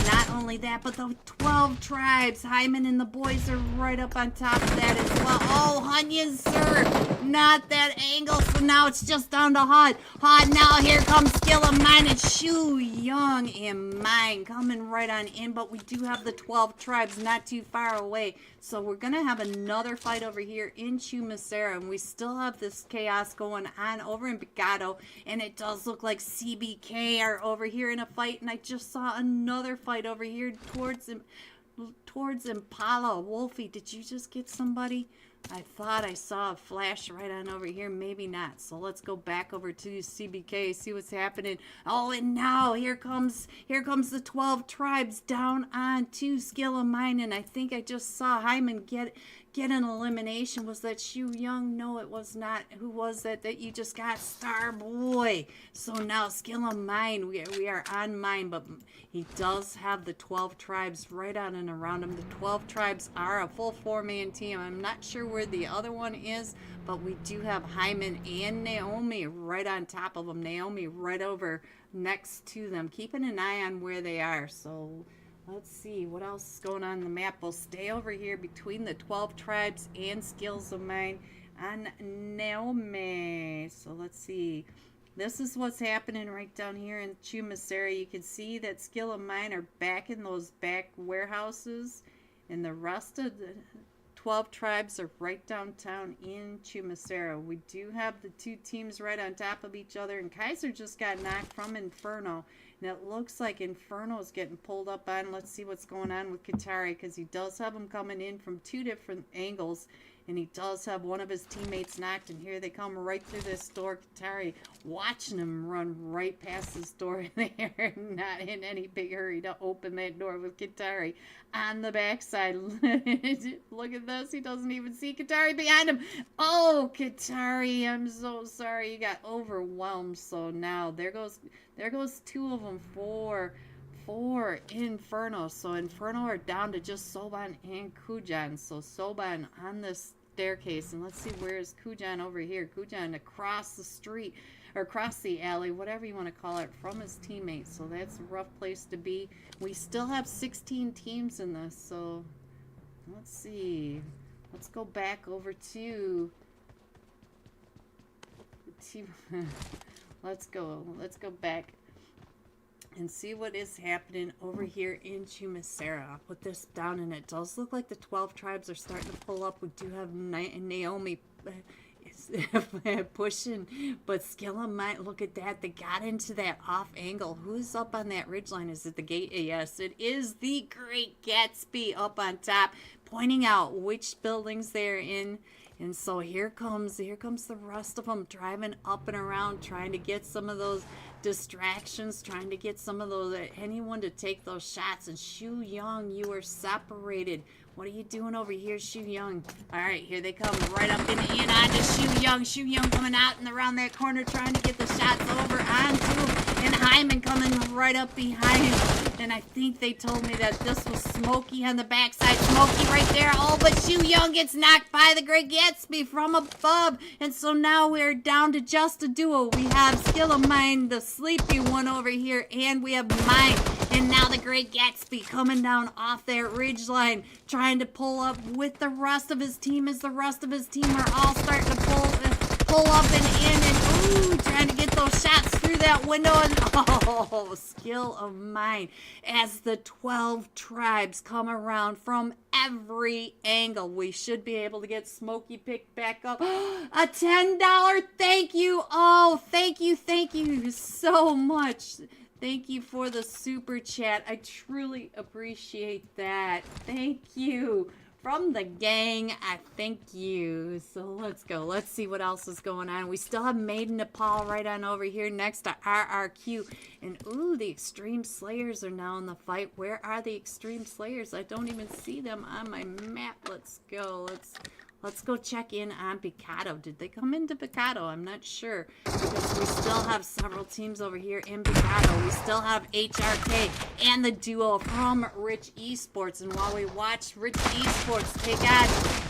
not only that, but the 12 tribes, Hyman and the boys are right up on top of that as well. Oh, Onion Sir, not that angle. So now it's just down to Hod. Hod, now here comes Skill of Mine and Shu Young and Mine coming right on in. But we do have the 12 tribes not too far away. So we're going to have another fight over here in Chumacera, and we still have this chaos going on over in Picado, and it does look like CBK are over here in a fight, and I just saw another fight over here towards Impala. Wolfie, did you just get somebody? I thought I saw a flash right on over here. Maybe not. So let's go back over to CBK, see what's happening. Oh, and now here comes the 12 tribes down on to Skill of Mine, and I think I just saw Hyman get an elimination. Was that Shu Young? No, it was not. Who was that you just got? Starboy. So now Skill of Mine, we are on Mine, but he does have the 12 tribes right on and around him. The 12 tribes are a full 4-man team. I'm not sure where the other one is, but we do have Hyman and Naomi right on top of them. Naomi right over next to them, keeping an eye on where they are. So let's see what else is going on the map. We'll stay over here between the 12 tribes and Skills of Mine on Naomi. So let's see. This is what's happening right down here in Chumacera. You can see that Skill of Mine are back in those back warehouses, and the rest of the 12 tribes are right downtown in Chumacera. We do have the 2 teams right on top of each other, and Kaiser just got knocked from Inferno, and it looks like Inferno is getting pulled up on. Let's see what's going on with Katari, because he does have him coming in from 2 different angles, and he does have one of his teammates knocked, and here they come right through this door. Katari watching him run right past this door there, not in any big hurry to open that door with Katari on the backside. Look at this. He doesn't even see Katari behind him. Oh, Katari, I'm so sorry. You got overwhelmed. So now there goes 2 of them for 4 Inferno. So Inferno are down to just Soban and Kujan. So Soban on this staircase. And let's see, where is Kujan over here? Kujan across the street, or across the alley, whatever you want to call it, from his teammates. So that's a rough place to be. We still have 16 teams in this. So let's see. Let's go back over to let's go back and see what is happening over here in Chumacera. I'll put this down, and it does look like the 12 tribes are starting to pull up. We do have Naomi pushing, but Skilla might look at that. They got into that off angle. Who's up on that ridgeline? Is it the gate? Yes, it is the Great Gatsby up on top, pointing out which buildings they're in. And so here comes the rest of them driving up and around, trying to get some of those distractions, trying to get some of those, anyone to take those shots. And Shu Young, you are separated. What are you doing over here, Shu Young? All right, here they come, right up and in onto Shu Young. Shu Young coming out and around that corner, trying to get the shots over onto, and Hyman coming right up behind. And I think they told me that this was Smokey on the backside. Smokey right there. Oh, but Shu Young gets knocked by the Great Gatsby from above. And so now we're down to just a duo. We have Skill of Mine, the sleepy one over here, and we have Mine. And now the Great Gatsby coming down off that ridge line, trying to pull up with the rest of his team, as the rest of his team are all starting to pull up and in, and ooh, trying to get those shots through that window. And oh, Skill of Mine, as the 12 tribes come around from every angle. We should be able to get Smokey picked back up. A $10 thank you. Oh, thank you so much. Thank you for the super chat. I truly appreciate that. Thank you. From the gang, I thank you. So let's go. Let's see what else is going on. We still have Maiden Nepal right on over here next to RRQ. And ooh, the Extreme Slayers are now in the fight. Where are the Extreme Slayers? I don't even see them on my map. Let's go. Let's go check in on Picado. Did they come into Picado? I'm not sure, because we still have several teams over here in Picado. We still have HRK and the duo from Rich Esports. And while we watch Rich Esports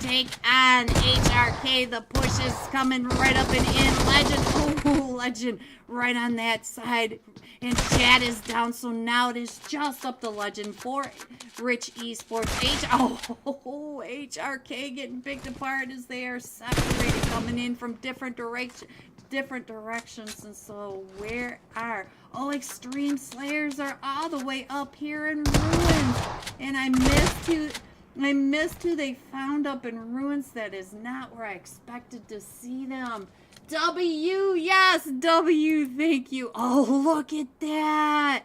take on HRK, the push is coming right up and in. Legend, ooh, Legend right on that side. And Chad is down, so now it is just up to Legend for Rich Esports. HRK getting picked apart as they are separated, coming in from different directions. And so where are... Oh, Extreme Slayers are all the way up here in Ruins. And I missed who they found up in Ruins. That is not where I expected to see them. W, yes, W, thank you. Oh, look at that.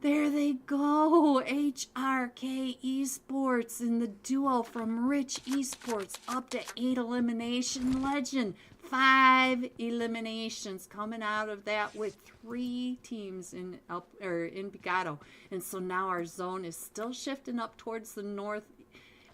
There they go. HRK Esports and the duo from Rich Esports up to 8 elimination. Legend, 5 eliminations coming out of that with 3 teams in Picado. And so now our zone is still shifting up towards the north.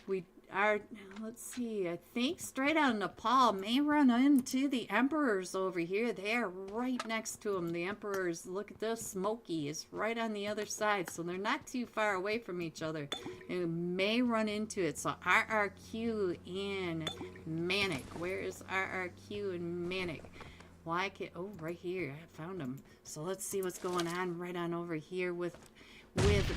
We are, let's see, I think straight out of Nepal may run into the Emperors over here. They are right next to them. The Emperors, look at this, Smokey is right on the other side, so they're not too far away from each other. They may run into it. So RRQ and Manic. Where is RRQ and Manic? Why can't, oh, right here, I found them. So let's see what's going on right on over here with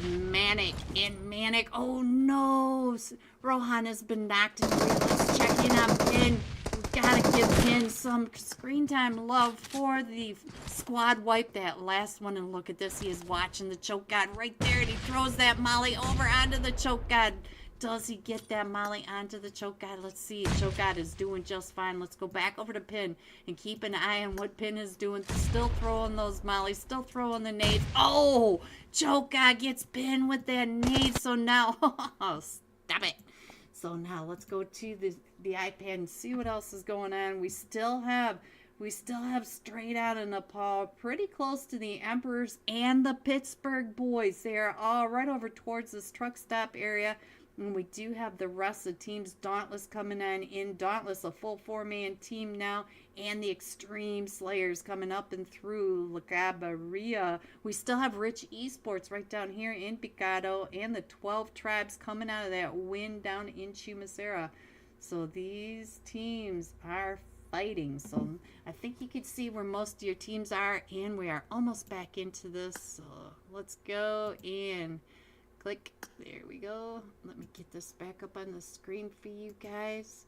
Manic. And Manic, oh no, Rohan has been knocked in. Let's check in on Pin. We've got to give Pin some screen time love for the squad wipe, that last one. And look at this, he is watching the choke god right there, and he throws that molly over onto the choke god. Does he get that molly onto the choke god? Let's see. Choke god is doing just fine. Let's go back over to Pin and keep an eye on what Pin is doing. Still throwing those mollies. Still throwing the nades. Oh! Choke god gets Pin with that nade. So now... Oh, stop it. So now let's go to the iPad and see what else is going on. We still have straight out of Nepal, pretty close to the Emperors and the Pittsburgh boys. They are all right over towards this truck stop area. And we do have the rest of the teams. Dauntless coming on in. Dauntless, a full 4-man team now. And the Extreme Slayers coming up and through La Cabarilla. We still have Rich Esports right down here in Picado. And the 12 tribes coming out of that win down in Chumacera. So these teams are fighting. So I think you could see where most of your teams are. And we are almost back into this. So let's go and click. There we go. Let me get this back up on the screen for you guys.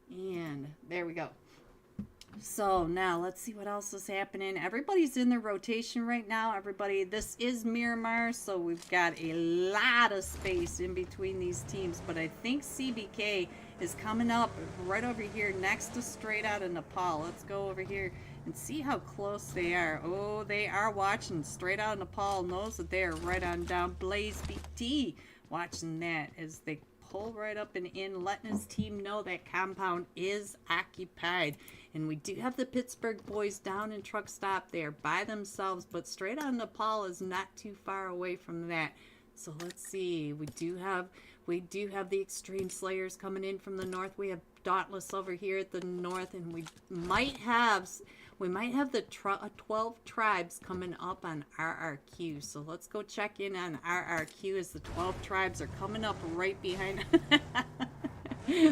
And there we go. So now let's see what else is happening. Everybody's in their rotation right now. Everybody, this is Miramar, so we've got a lot of space in between these teams. But I think CBK is coming up right over here next to Straight Out of Nepal. Let's go over here and see how close they are. Oh, they are watching. Straight Out of Nepal knows that they are right on down. Blaze BT watching that as they pull right up and in, letting his team know that compound is occupied. And we do have the Pittsburgh boys down in truck stop there by themselves, but Straight Out of Nepal is not too far away from that. So let's see. We do have the Extreme Slayers coming in from the north. We have Dauntless over here at the north, and we might have the 12 tribes coming up on RRQ. So let's go check in on RRQ as the 12 tribes are coming up right behind.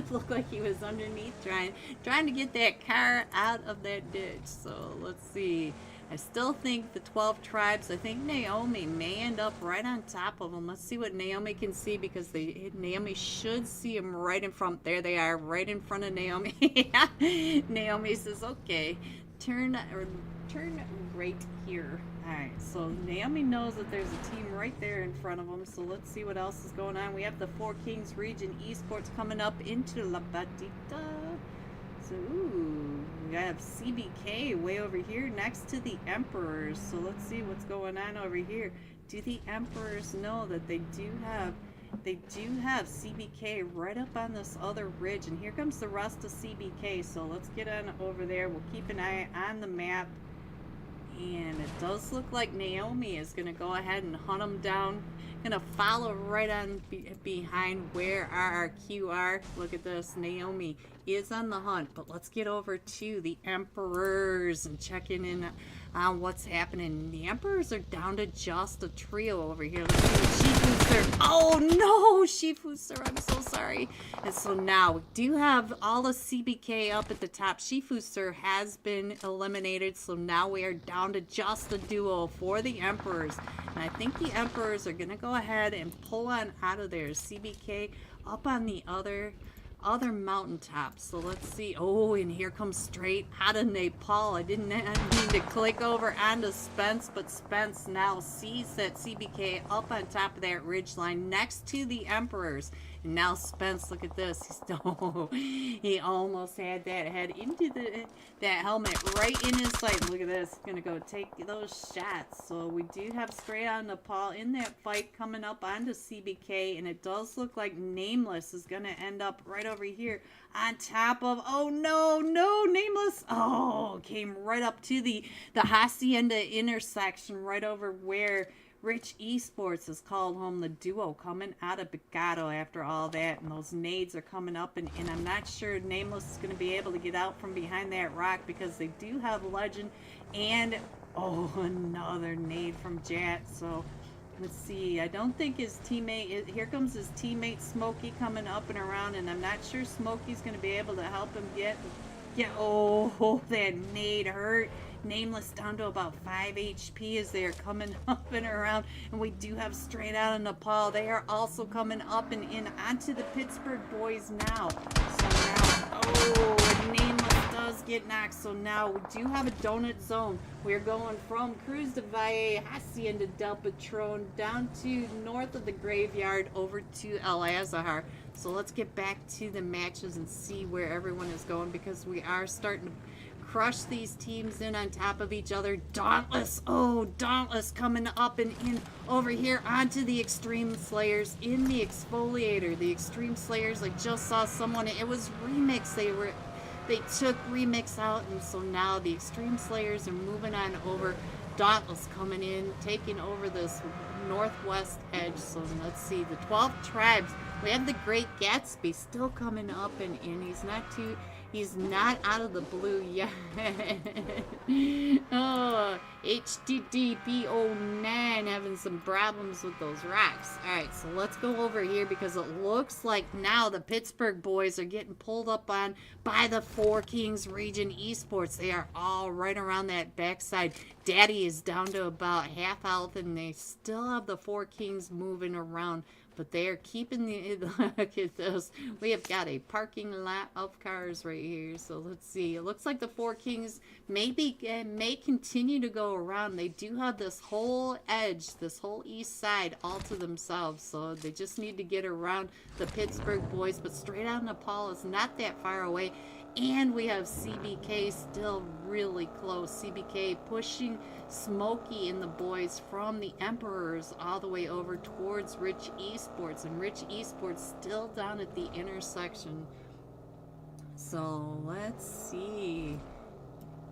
Looked like he was underneath trying to get that car out of that ditch. So let's see. I still think the 12 tribes, I think Naomi may end up right on top of them. Let's see what Naomi can see, because Naomi should see them right in front. There they are, right in front of Naomi. Naomi says, okay, turn right here. Alright, so Naomi knows that there's a team right there in front of them. So let's see what else is going on. We have the Four Kings Region Esports coming up into La Batita. So, ooh, we have CBK way over here next to the Emperors. So let's see what's going on over here. Do the Emperors know that they do have CBK right up on this other ridge? And here comes the rest of CBK. So let's get on over there. We'll keep an eye on the map. And it does look like Naomi is going to go ahead and hunt them down. Going to follow right on behind where RRQ are. Look at this. Naomi is on the hunt. But let's get over to the Emperors and checking in on what's happening. The Emperors are down to just a trio over here. Let's see what Shifu Sir. Oh no, Shifu Sir, I'm so sorry. And so now we do have all the CBK up at the top. Shifu Sir has been eliminated, so now we are down to just a duo for the Emperors. And I think the Emperors are going to go ahead and pull on out of there. CBK up on the other mountaintop. So let's see. Oh, and here comes Straight Out of Nepal. I didn't need to click over onto Spence, but Spence now sees that CBK up on top of that ridge line next to the Emperors. And now Spence, look at this. He almost had that head into that helmet right in his sight. Look at this. Gonna go take those shots. So we do have Straight Out of Nepal in that fight coming up onto CBK, and it does look like Nameless is gonna end up right over here on top of, oh no, Nameless, oh, came right up to the Hacienda intersection right over where Rich Esports is called home. The duo coming out of Picado after all that, and those nades are coming up, and I'm not sure Nameless is going to be able to get out from behind that rock, because they do have Legend, and oh, another nade from Jat. So let's see. I don't think his teammate, here comes his teammate Smokey coming up and around, and I'm not sure Smokey's going to be able to help him get, oh, that nade hurt. Nameless down to about 5 HP as they are coming up and around. And we do have Straight Out of Nepal. They are also coming up and in onto the Pittsburgh boys now. So now, oh, Nameless does get knocked. So now we do have a donut zone. We're going from Cruz de Valle, Hacienda del Patron, down to north of the graveyard over to El Azahar. So let's get back to the matches and see where everyone is going, because we are starting to crush these teams in on top of each other. Dauntless, oh, Dauntless coming up and in over here onto the Extreme Slayers in the Exfoliator. The Extreme Slayers, I just saw someone, it was Remix, they took Remix out, and so now the Extreme Slayers are moving on over. Dauntless coming in, taking over this northwest edge. So let's see, the 12 tribes We have the Great Gatsby still coming up, and he's not out of the blue yet. Oh, HTTP09 having some problems with those rocks. Alright, so let's go over here because it looks like now the Pittsburgh boys are getting pulled up on by the Four Kings Region Esports. They are all right around that backside. Daddy is down to about half health, and they still have the Four Kings moving around. But they are keeping look at this. We have got a parking lot of cars right here. So let's see. It looks like the Four Kings may continue to go around. They do have this whole edge, this whole east side all to themselves. So they just need to get around the Pittsburgh boys. But straight out Nepal is not that far away. And we have CBK still really close. CBK pushing Smokey and the boys from the Emperors all the way over towards Rich Esports. And Rich Esports still down at the intersection. So let's see.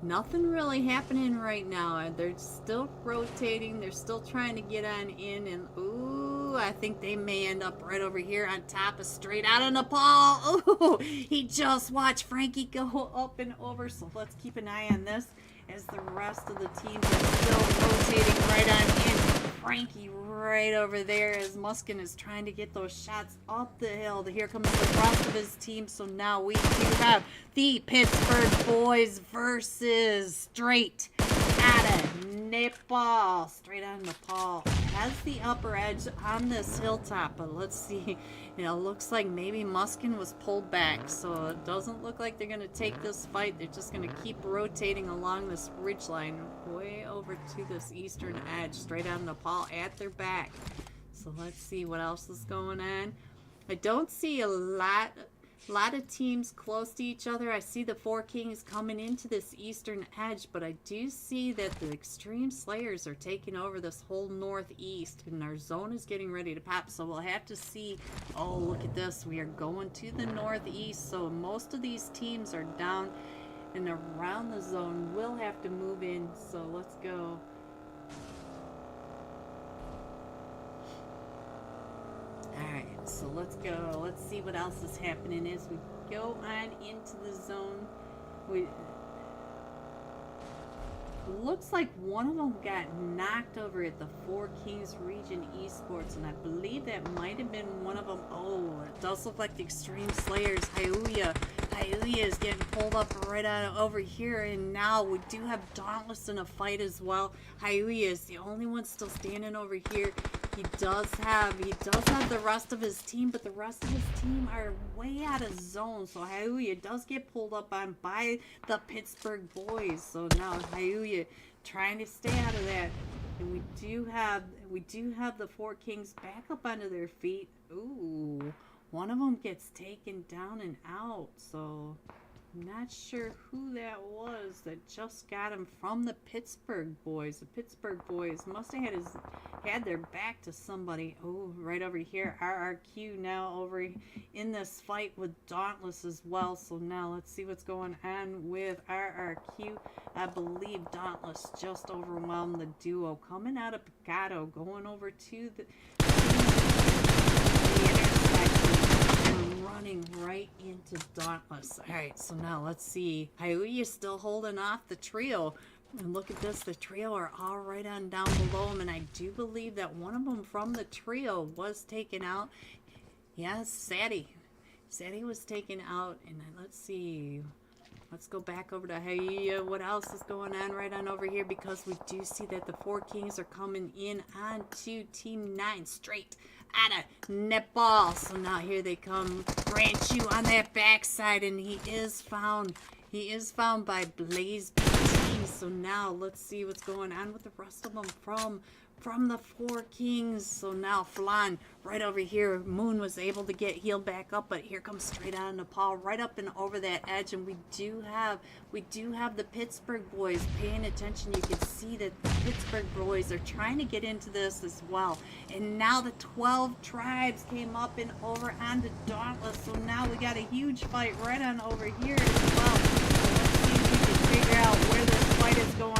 Nothing really happening right now. They're still rotating. They're still trying to get on in. And ooh, I think they may end up right over here on top of straight out of Nepal. Ooh, he just watched Frankie go up and over. So let's keep an eye on this as the rest of the teams are still rotating right on in. Frankie right over there as Muskin is trying to get those shots up the hill. Here comes the rest of his team. So now we do have the Pittsburgh boys versus straight out of Nepal. Straight out of Nepal. Has the upper edge on this hilltop, but let's see. Looks like maybe Muskin was pulled back, so it doesn't look like they're going to take this fight. They're just going to keep rotating along this ridge line way over to this eastern edge, straight out of Nepal at their back. So let's see what else is going on. I don't see a lot of teams close to each other. I see the Four Kings coming into this eastern edge, but I do see that the Extreme Slayers are taking over this whole northeast, and our zone is getting ready to pop, so we'll have to see. Oh, look at this. We are going to the northeast, so most of these teams are down and around the zone. We'll have to move in, so let's go. Alright, so let's go. Let's see what else is happening as we go on into the zone. Looks like one of them got knocked over at the Four Kings Region Esports, and I believe that might have been one of them. Oh, it does look like the Extreme Slayers. Hyuya is getting pulled up right on over here, and now we do have Dauntless in a fight as well. Hyuya is the only one still standing over here. He does have the rest of his team, but the rest of his team are way out of zone. So Hyuya does get pulled up on by the Pittsburgh boys. So now Hyuya trying to stay out of that. And we do have the Four Kings back up onto their feet. Ooh, one of them gets taken down and out. So I'm not sure who that was that just got him from the Pittsburgh boys. The Pittsburgh boys must have had their back to somebody. Oh, right over here. RRQ now over in this fight with Dauntless as well. So now let's see what's going on with RRQ. I believe Dauntless just overwhelmed the duo. Coming out of Picado, going over to the intersection, running right into Dauntless. Alright, so now let's see. Hyuya is still holding off the trio. And look at this, the trio are all right on down below him, and I do believe that one of them from the trio was taken out. Yes, Sadie. Sadie was taken out, and let's see. Let's go back over to Hyuya. What else is going on right on over here? Because we do see that the Four Kings are coming in onto Team 9 straight out of Nepal. So now here they come. Ranchu on that backside, and he is found. He is found by Blaze BT. So now let's see what's going on with the rest of them from the Four Kings. So now Flan right over here. Moon was able to get healed back up, but here comes straight out of Nepal, right up and over that edge. And we do have the Pittsburgh boys paying attention. You can see that the Pittsburgh boys are trying to get into this as well. And now the 12 tribes came up and over onto Dauntless. So now we got a huge fight right on over here as well. So let's see if we can figure out where this fight is going on.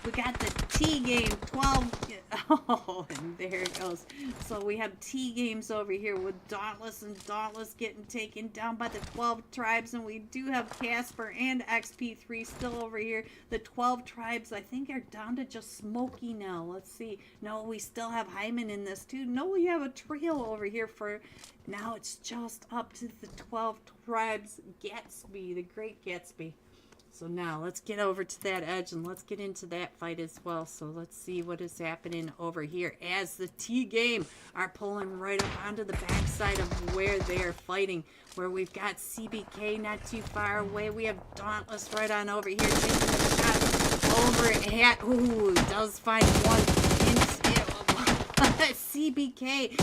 We got the T game 12. Oh, and there it goes. So we have T games over here with Dauntless and Dauntless getting taken down by the 12 tribes. And we do have Casper and XP3 still over here. The 12 tribes, I think, are down to just Smokey now. Let's see. No, we still have Hyman in this too. No, we have a trio over here for... Now it's just up to the 12 tribes. Gatsby, the great Gatsby. So now let's get over to that edge and let's get into that fight as well. So let's see what is happening over here as the T game are pulling right up onto the backside of where they're fighting. Where we've got CBK not too far away. We have Dauntless right on over here taking the shot over at... Ooh, does find one CBK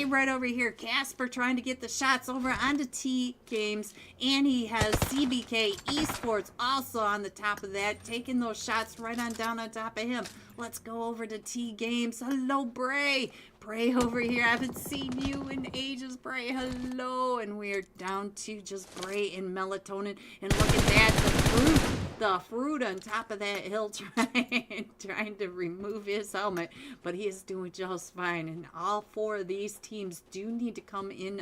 right over here. Casper trying to get the shots over onto T Games, and he has CBK Esports also on the top of that, taking those shots right on down on top of him. Let's go over to T Games. Hello, Bray. Bray over here. I haven't seen you in ages, Bray. Hello. And we are down to just Bray and Melatonin. And look at that, the fruit on top of that hill trying to remove his helmet. But he is doing just fine. And all four of these teams do need to come in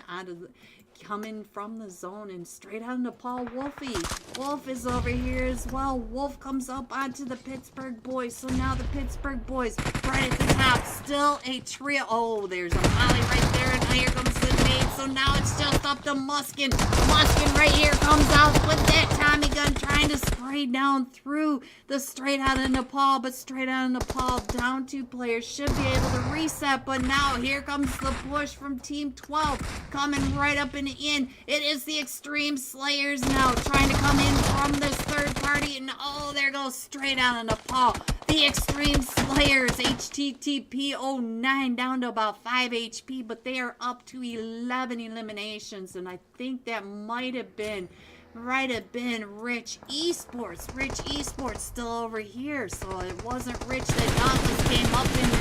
from the zone and straight out into Paul Wolfie. Wolf is over here as well. Wolf comes up onto the Pittsburgh boys. So now the Pittsburgh boys right at the top. Still a trio. Oh, there's a Molly right there. And here comes the nade. So now it's just up to Muskin. Muskin right here comes out with that Tommy gun trying to spray down through the straight out of Nepal. But straight out of Nepal, down two players should be able to reset. But now here comes the push from Team 12 coming right up and in. It is the Extreme Slayers now trying to come in from this third party. And oh, there goes straight out of Nepal. The Extreme Slayers, HTTP 09 down to about 5 HP, but they are up to 11 eliminations. And I think that might have been Rich Esports. Rich Esports still over here. So it wasn't Rich that Dauntless came up and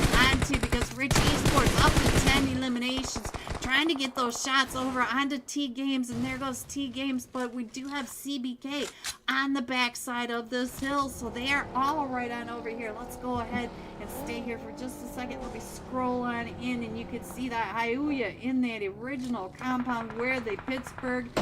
onto, because Rich Esports up to 10 eliminations. Trying to get those shots over onto T Games, and there goes T Games, but we do have CBK on the backside of this hill, so they are all right on over here. Let's go ahead and stay here for just a second. Let me scroll on in, and you can see that Hyuya in that original compound where the Pittsburgh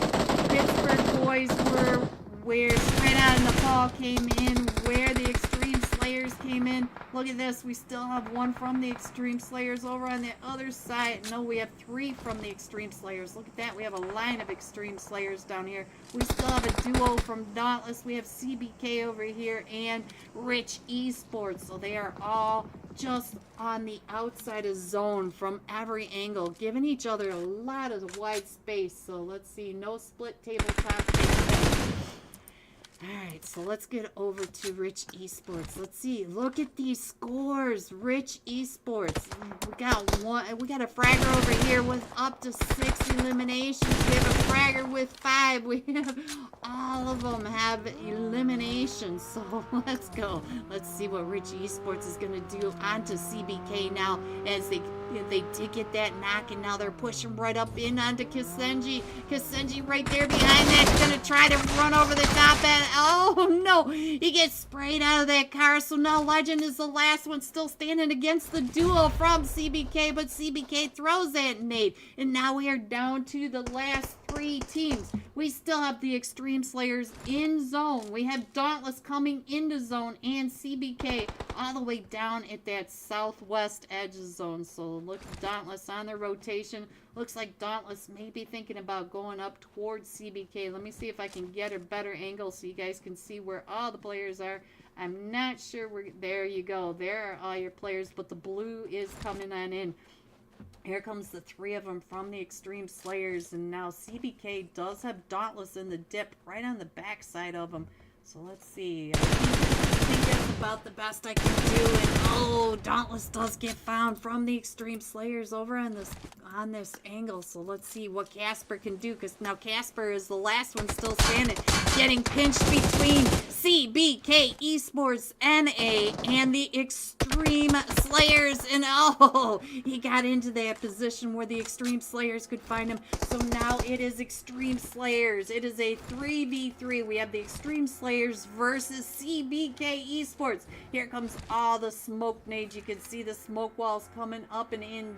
boys were, where straight out of Nepal came in, where the Extreme Slayers came in. Look at this. We still have one from the Extreme Slayers over on the other side. No, we have three from the Extreme Slayers. Look at that. We have a line of Extreme Slayers down here. We still have a duo from Dauntless. We have CBK over here and Rich Esports. So they are all just on the outside of zone from every angle, giving each other a lot of wide space. So let's see. No split tabletop space. Alright, so let's get over to Rich Esports. Let's see. Look at these scores. Rich Esports. We got a fragger over here with up to 6 eliminations. We have a fragger with 5. We have all of them have eliminations. So let's go. Let's see what Rich Esports is going to do onto CBK now, as they did get that knock, and now they're pushing right up in onto Kisenji. Kisenji right there behind that, gonna try to run over the top end. Oh no, he gets sprayed out of that car. So now Legend is the last one still standing against the duo from CBK, but CBK throws that nade, and now we are down to the last 3 teams. We still have the Extreme Slayers in zone. We have Dauntless coming into zone, and CBK all the way down at that southwest edge of zone. So look at Dauntless on their rotation. Looks like Dauntless may be thinking about going up towards CBK. Let me see if I can get a better angle so you guys can see where all the players are. I'm not sure where. There you go. There are all your players, but the blue is coming on in. Here comes the 3 of them from the Extreme Slayers, and now CBK does have Dauntless in the dip right on the backside of them. So let's see. I think that's about the best I can do. And oh, Dauntless does get found from the Extreme Slayers over on this on this angle. So let's see what Casper can do, because now Casper is the last one still standing, getting pinched between CBK Esports NA and the Extreme Slayers. And oh, he got into that position where the Extreme Slayers could find him. So now it is Extreme Slayers. It is a 3v3. We have the Extreme Slayers versus CBK Esports. Here comes all the smoke nades. You can see the smoke walls coming up and in.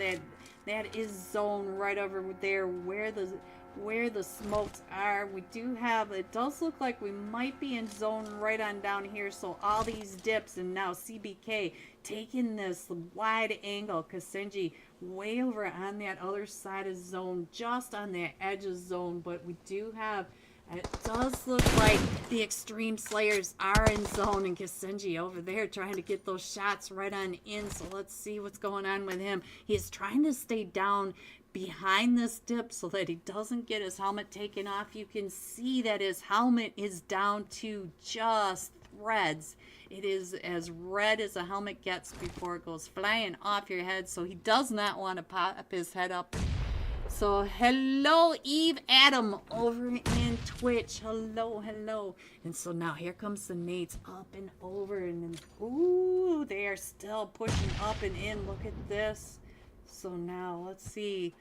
That is zone right over there where the smokes are. We do have, it does look like we might be in zone right on down here. So all these dips, and now CBK taking this wide angle. Kasenji way over on that other side of zone, just on the edge of zone. But we do have, it does look like the Extreme Slayers are in zone, and Kasenji over there trying to get those shots right on in. So let's see what's going on with him. He is trying to stay down behind this dip so that he doesn't get his helmet taken off. You can see that his helmet is down to just threads. It is as red as a helmet gets before it goes flying off your head. So he does not want to pop his head up. So hello Eve Adam over in Twitch. Hello. And so now here comes the nades up and over, and then ooh, they are still pushing up and in. Look at this. So now let's see.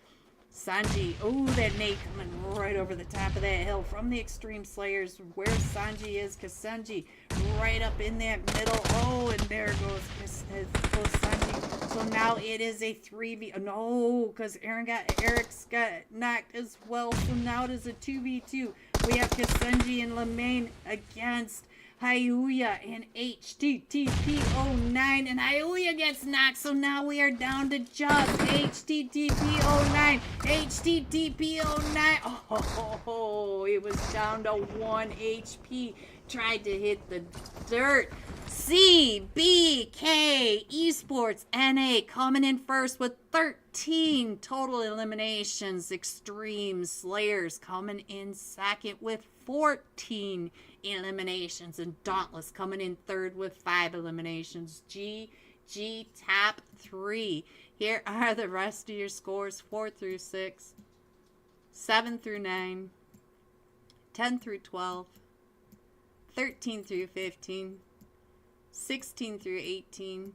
Sanji, oh, that nade coming right over the top of that hill from the Extreme Slayers. Where Sanji is, Kasenji right up in that middle. Oh, and there goes Sanji. So now it is a 3v. No, because Eric's got knocked as well. So now it is a 2v2. We have Kasenji and Lemaine against Hyuya and HTTP09, and Hyuya gets knocked, so now we are down to just HTTP09. HTTP09. Oh, it was down to 1 HP. Tried to hit the dirt. CBK Esports NA coming in first with 13 total eliminations. Extreme Slayers coming in second with 14 eliminations, and Dauntless coming in third with 5 eliminations. GG top 3. Here are the rest of your scores: 4 through 6, 7 through 9, 10 through 12, 13 through 15, 16 through 18,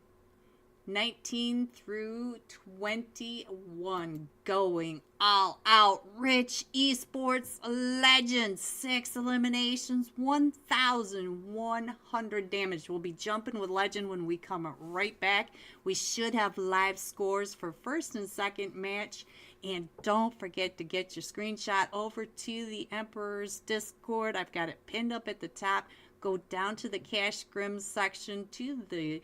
19 through 21. Going all out. Rich Esports Legends, 6 eliminations, 1,100 damage. We'll be jumping with Legend when we come right back. We should have live scores for first and second match. And don't forget to get your screenshot over to the Emperor's Discord. I've got it pinned up at the top. Go down to the Cash Scrim section to the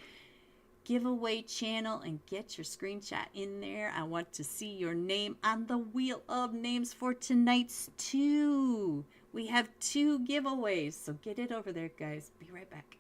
giveaway channel and get your screenshot in there. I want to see your name on the wheel of names for tonight's 2. We have 2 giveaways, so get it over there, guys. Be right back.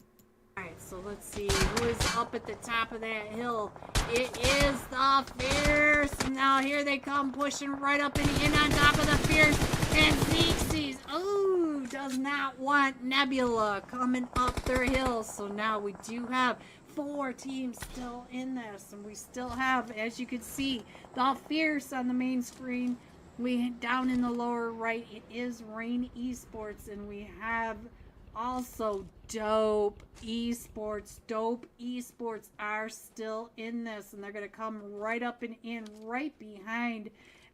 Alright, so let's see who is up at the top of that hill. It is the Fierce. Now here they come, pushing right up and in on top of the Fierce. And Xerxes, oh, does not want Nebula coming up their hill. So now we do have 4 teams still in this, and we still have, as you can see, the Fierce on the main screen. We down in the lower right, it is Rain Esports, and we have also Dope Esports. Dope Esports are still in this, and they're going to come right up and in right behind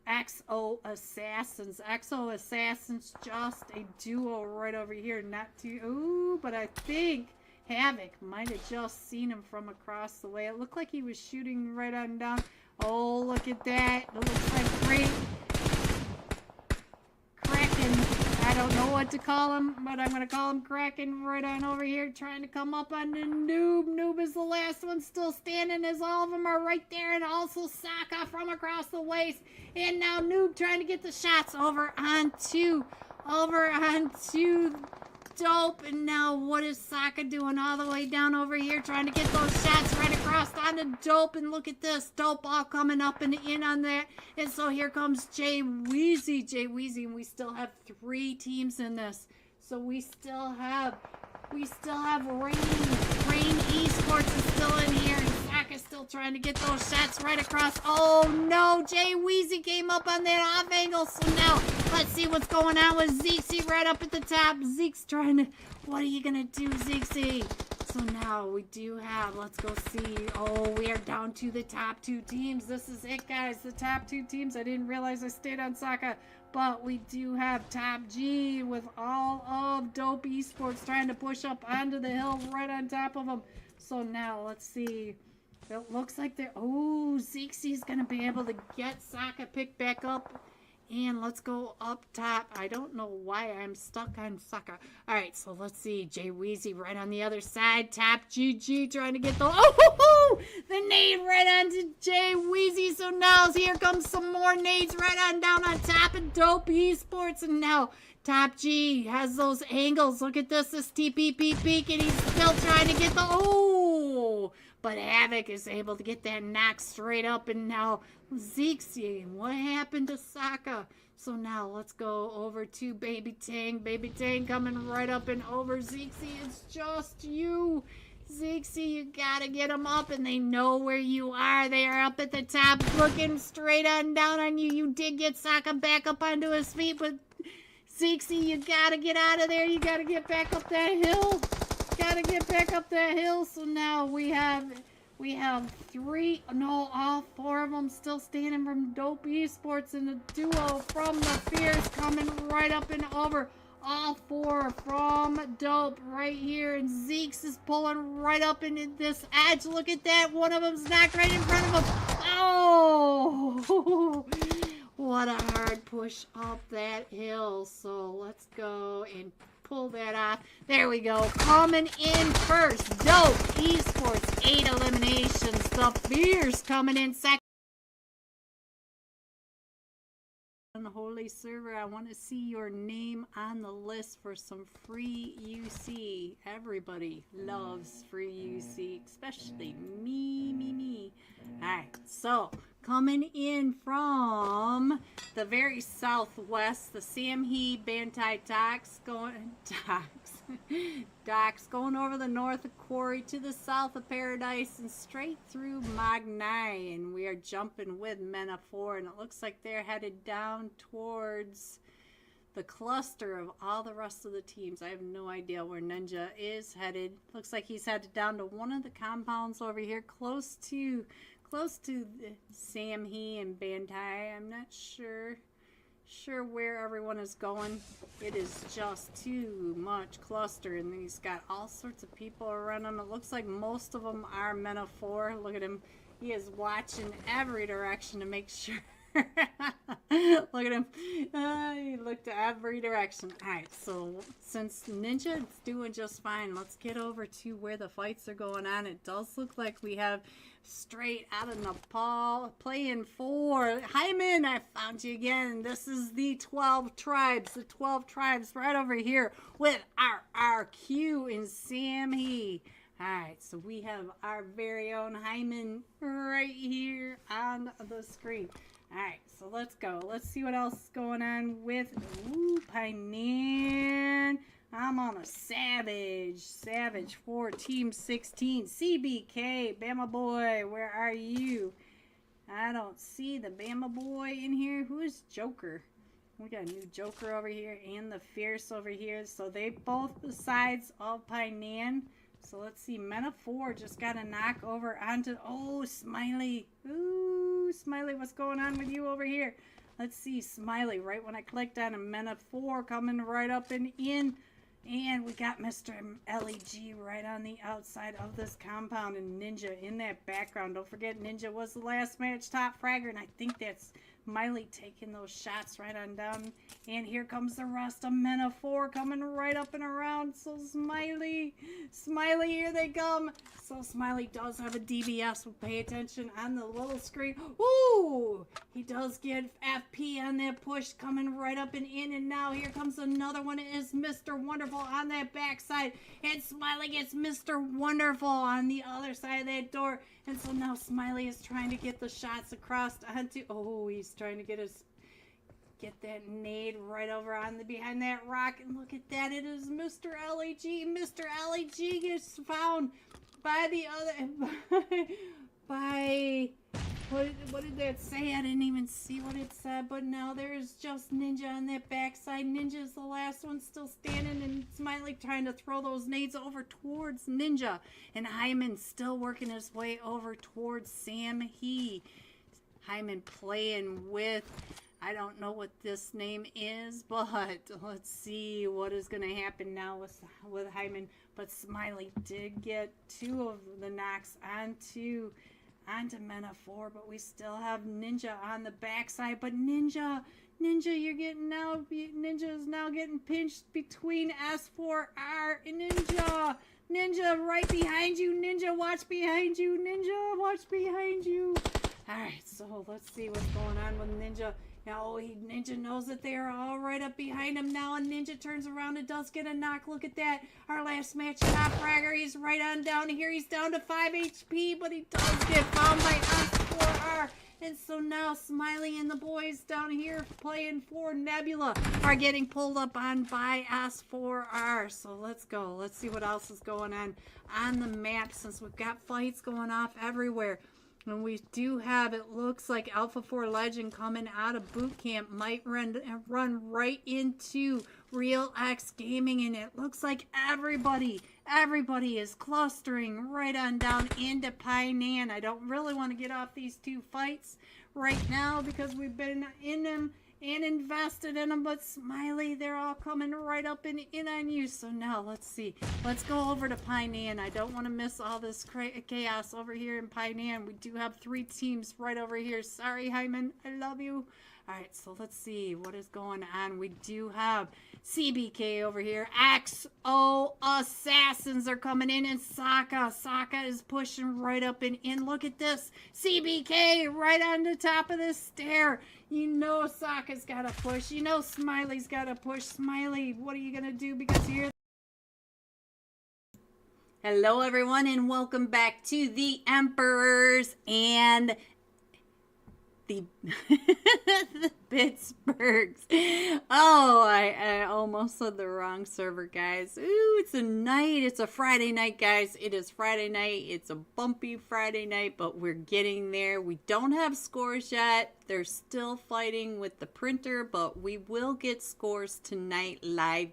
XO Assassins. XO Assassins, just a duo right over here. Not too, ooh, but I think Havoc might have just seen him from across the way. It looked like he was shooting right on down. Oh, look at that. It looks like great Kraken. I don't know what to call him, but I'm going to call him Kraken right on over here, trying to come up on the Noob. Noob is the last one still standing, as all of them are right there, and also Saka from across the waist. And now Noob trying to get the shots over onto Dope. And now what is Saka doing all the way down over here, trying to get those shots right across onto Dope. And look at this, Dope all coming up and in on that. And so here comes Jay Weezy, and we still have 3 teams in this. So we still have Rain Esports is still in here, and Saka Saka's still trying to get those shots right across. Oh, no. Jay Weezy came up on that off angle. So now, let's see what's going on with Zeke's right up at the top. Zeke's trying to... What are you going to do, Zeke's? So now we do have... Let's go see. Oh, we are down to the top 2 teams. This is it, guys. The top 2 teams. I didn't realize I stayed on Saka. But we do have Top G with all of Dope Esports trying to push up onto the hill right on top of them. So now, let's see. It looks like they're... Oh, Zeke's going to be able to get Saka picked back up. And let's go up top. I don't know why I'm stuck on Saka. All right, so let's see. Jay Weezy right on the other side. Top GG trying to get the... Oh, the nade right onto Jay Weezy. So now here comes some more nades right on down on top of Dope Esports. And now Top G has those angles. Look at this. This TPP peek. And he's still trying to get the... Oh! But Havoc is able to get that knock straight up. And now Zeke's, what happened to Saka? So now let's go over to Baby Tang. Baby Tang coming right up and over. Zeke's, it's just you. Zeke's, you gotta get them up. And they know where you are. They are up at the top looking straight on down on you. You did get Saka back up onto his feet. But Zeke's, you gotta get out of there. You gotta get back up that hill. Gotta get back up that hill. So now we have 3, no, all 4 of them still standing from Dope Esports, and the duo from the Fierce coming right up and over. All 4 from Dope right here, and Zeke's is pulling right up into this edge. Look at that. One of them's knocked right in front of him. Oh! What a hard push up that hill. So let's go and pull that off. There we go. Coming in first. Dope Esports, 8 eliminations. The Fierce coming in second. Unholy server, I want to see your name on the list for some free UC. Everybody loves free UC, especially me. Alright, so coming in from the very southwest, the Samhee Bantai Docks going over the north of Quarry to the south of Paradise and straight through Magnai, and we are jumping with Mena 4, and it looks like they're headed down towards the cluster of all the rest of the teams. I have no idea where Ninja is headed. Looks like he's headed down to one of the compounds over here close to Samhee and Bantai. I'm not sure where everyone is going. It is just too much cluster, and he's got all sorts of people around him. It looks like most of them are Mena 4. Look at him. He is watching every direction to make sure. Look at him. He looked every direction. Alright, so since Ninja is doing just fine, let's get over to where the fights are going on. It does look like we have straight out of Nepal playing for Hyman. I found you again. This is the 12 tribes. The 12 tribes right over here with our RQ in Samhee. Alright, so we have our very own Hyman right here on the screen. Alright, so let's go. Let's see what else is going on with Painan. I'm on a Savage for Team 16. CBK, Bama Boy, where are you? I don't see the Bama Boy in here. Who is Joker? We got a new Joker over here and the Fierce over here. So they both the sides of Painan. So let's see. Mena 4 just got a knock over onto... Oh, Smiley. Ooh, Smiley, what's going on with you over here? Let's see. Smiley, right when I clicked on a Mena 4 coming right up and in. And we got Mr. LEG right on the outside of this compound and Ninja in that background. Don't forget, Ninja was the last match top fragger, and I think that's Miley taking those shots right on down. And here comes the rest of Mena 4 coming right up and around. So Smiley, here they come. So Smiley does have a DBS, so pay attention on the little screen. Ooh, he does get FP on that push coming right up and in. And now here comes another one. It is Mr. Wonderful on that backside. And Smiley gets Mr. Wonderful on the other side of that door. And so now Smiley is trying to get the shots across onto... Oh, he's trying to get that nade right over on the behind that rock. And look at that. It is Mr. LEG. Mr. LEG gets found by the other... by, what did that say? I didn't even see what it said, but now there's just Ninja on that backside. Ninja's the last one still standing, and Smiley trying to throw those nades over towards Ninja. And Hyman still working his way over towards Sam He. Hyman playing with, I don't know what this name is, but let's see what is going to happen now with Hyman. But Smiley did get 2 of the knocks onto Mena 4, but we still have Ninja on the backside. But Ninja, you're getting now. Ninja is now getting pinched between S4R and Ninja. Ninja, right behind you. Ninja, watch behind you. Ninja, watch behind you. All right, so let's see what's going on with Ninja. Now, Ninja knows that they are all right up behind him now, and Ninja turns around and does get a knock. Look at that. Our last match, Top Fragger, he's right on down here. He's down to 5 HP, but he does get found by S4R. And so now Smiley and the boys down here playing for Nebula are getting pulled up on by S4R. So let's go. Let's see what else is going on the map, since we've got fights going off everywhere. And we do have, it looks like Alpha 4 Legend coming out of boot camp might run right into Real X Gaming, and it looks like everybody is clustering right on down into Painan. I don't really want to get off these 2 fights right now because we've been in them and invested in them, but Smiley, they're all coming right up and in on you. So now let's see. Let's go over to Painan. I don't want to miss all this chaos over here in Painan. We do have 3 teams right over here. Sorry, Hyman. I love you. All right, so let's see what is going on. We do have CBK over here. XO Assassins are coming in, and Sokka is pushing right up and in. Look at this. CBK right on the top of this stair. You know Sokka's got to push. You know Smiley's got to push. Smiley, what are you going to do? Because here... Hello, everyone, and welcome back to the Emperors and the Pittsburghs. Oh, I almost said the wrong server, guys. Ooh, it's a night. It's a Friday night, guys. It is Friday night. It's a bumpy Friday night, but we're getting there. We don't have scores yet. They're still fighting with the printer, but we will get scores tonight live.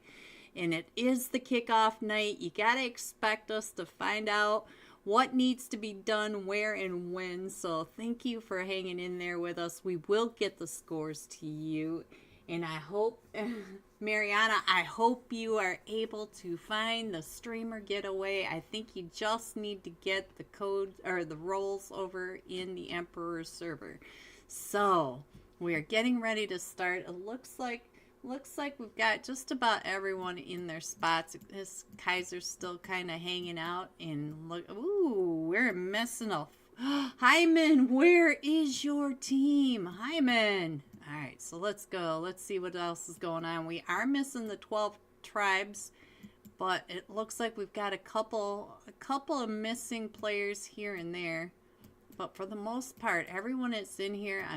And it is the kickoff night. You got to expect us to find out what needs to be done, where, and when. So thank you for hanging in there with us. We will get the scores to you. And I hope, Mariana, I hope you are able to find the streamer getaway. I think you just need to get the code or the roles over in the Emperor server. So we are getting ready to start. It looks like we've got just about everyone in their spots. This Kaiser's still kind of hanging out, and look, ooh, we're missing a Hyman. Where is your team, Hyman? All right, so let's go. Let's see what else is going on. We are missing the 12 tribes, but it looks like we've got a couple of missing players here and there. But for the most part, everyone that's in here,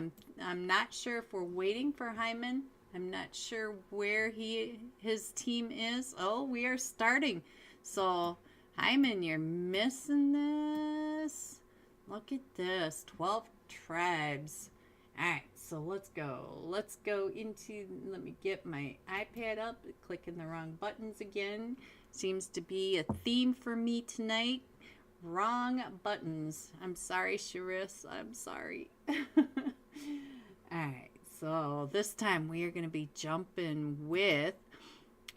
I'm not sure if we're waiting for Hyman. I'm not sure where his team is. Oh, we are starting. So, Hyman, you're missing this. Look at this. 12 tribes. All right, so let's go. Let's go into, let me get my iPad up. Clicking the wrong buttons again. Seems to be a theme for me tonight. Wrong buttons. I'm sorry, Charis. I'm sorry. All right. So this time we are going to be jumping with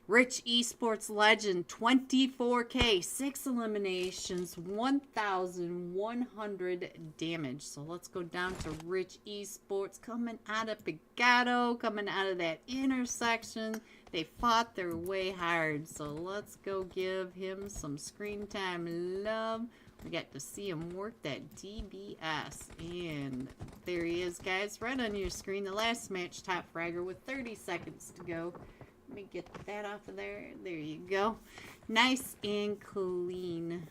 Rich Esports Legend 24K, 6 eliminations, 1,100 damage. So let's go down to Rich Esports coming out of Pigado, coming out of that intersection. They fought their way hard. So let's go give him some screen time love. We got to see him work that DBS. And there he is, guys, right on your screen. The last match, Top Fragger, with 30 seconds to go. Let me get that off of there. There you go. Nice and clean.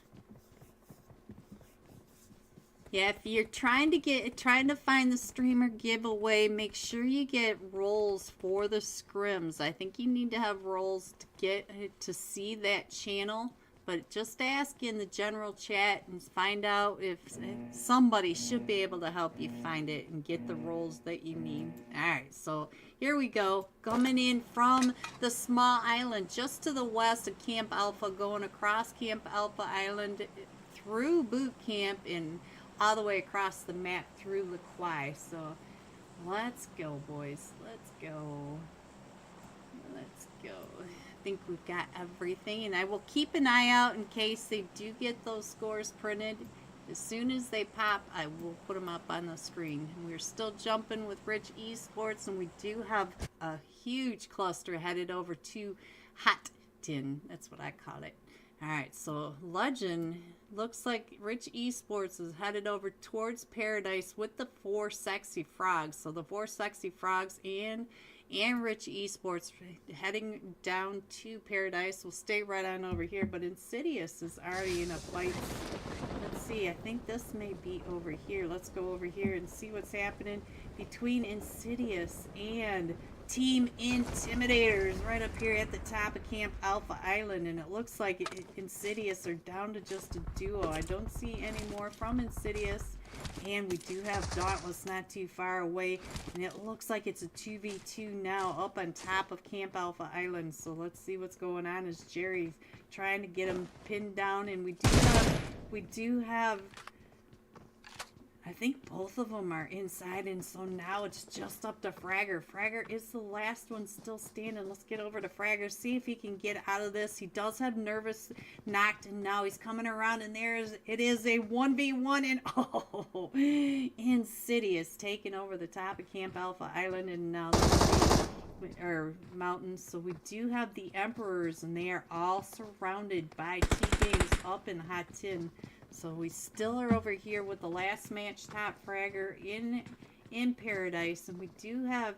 Yeah, if you're trying to find the streamer giveaway, make sure you get roles for the scrims. I think you need to have roles to get to see that channel. but just ask in the general chat and find out if somebody should be able to help you find it and get the roles that you need. Alright, so here we go. Coming in from the small island just to the west of Camp Alpha, going across Camp Alpha Island through boot camp and all the way across the map through Laquai. So let's go, boys. Let's go. Let's go. I think we've got everything, and I will keep an eye out in case they do get those scores printed. As soon as they pop, I will put them up on the screen. We're still jumping with Rich Esports, and we do have a huge cluster headed over to Hot Tin. That's what I call it. Alright, so Legend looks like Rich Esports is headed over towards Paradise with the 4 Sexy Frogs. So the 4 Sexy Frogs and Rich Esports heading down to Paradise. We'll stay right on over here, but Insidious is already in a fight. Let's see, I think this may be over here. Let's go over here and see what's happening between Insidious and Team Intimidators right up here at the top of Camp Alpha Island, and it looks like Insidious are down to just a duo. I don't see any more from Insidious, and we do have Dauntless not too far away, and it looks like it's a 2v2 now up on top of Camp Alpha Island. So let's see what's going on as Jerry's trying to get him pinned down, and we do have I think both of them are inside, and so now it's just up to Fragger. Fragger is the last one still standing. Let's get over to Fragger, see if he can get out of this. He does have Nervous knocked, and now he's coming around, and it is a 1v1, and oh, Insidious taking over the top of Camp Alpha Island, and now mountains. So we do have the Emperors, and they are all surrounded by T-Games up in Hot Tin. So we still are over here with the last match top Fragger in Paradise, and we do have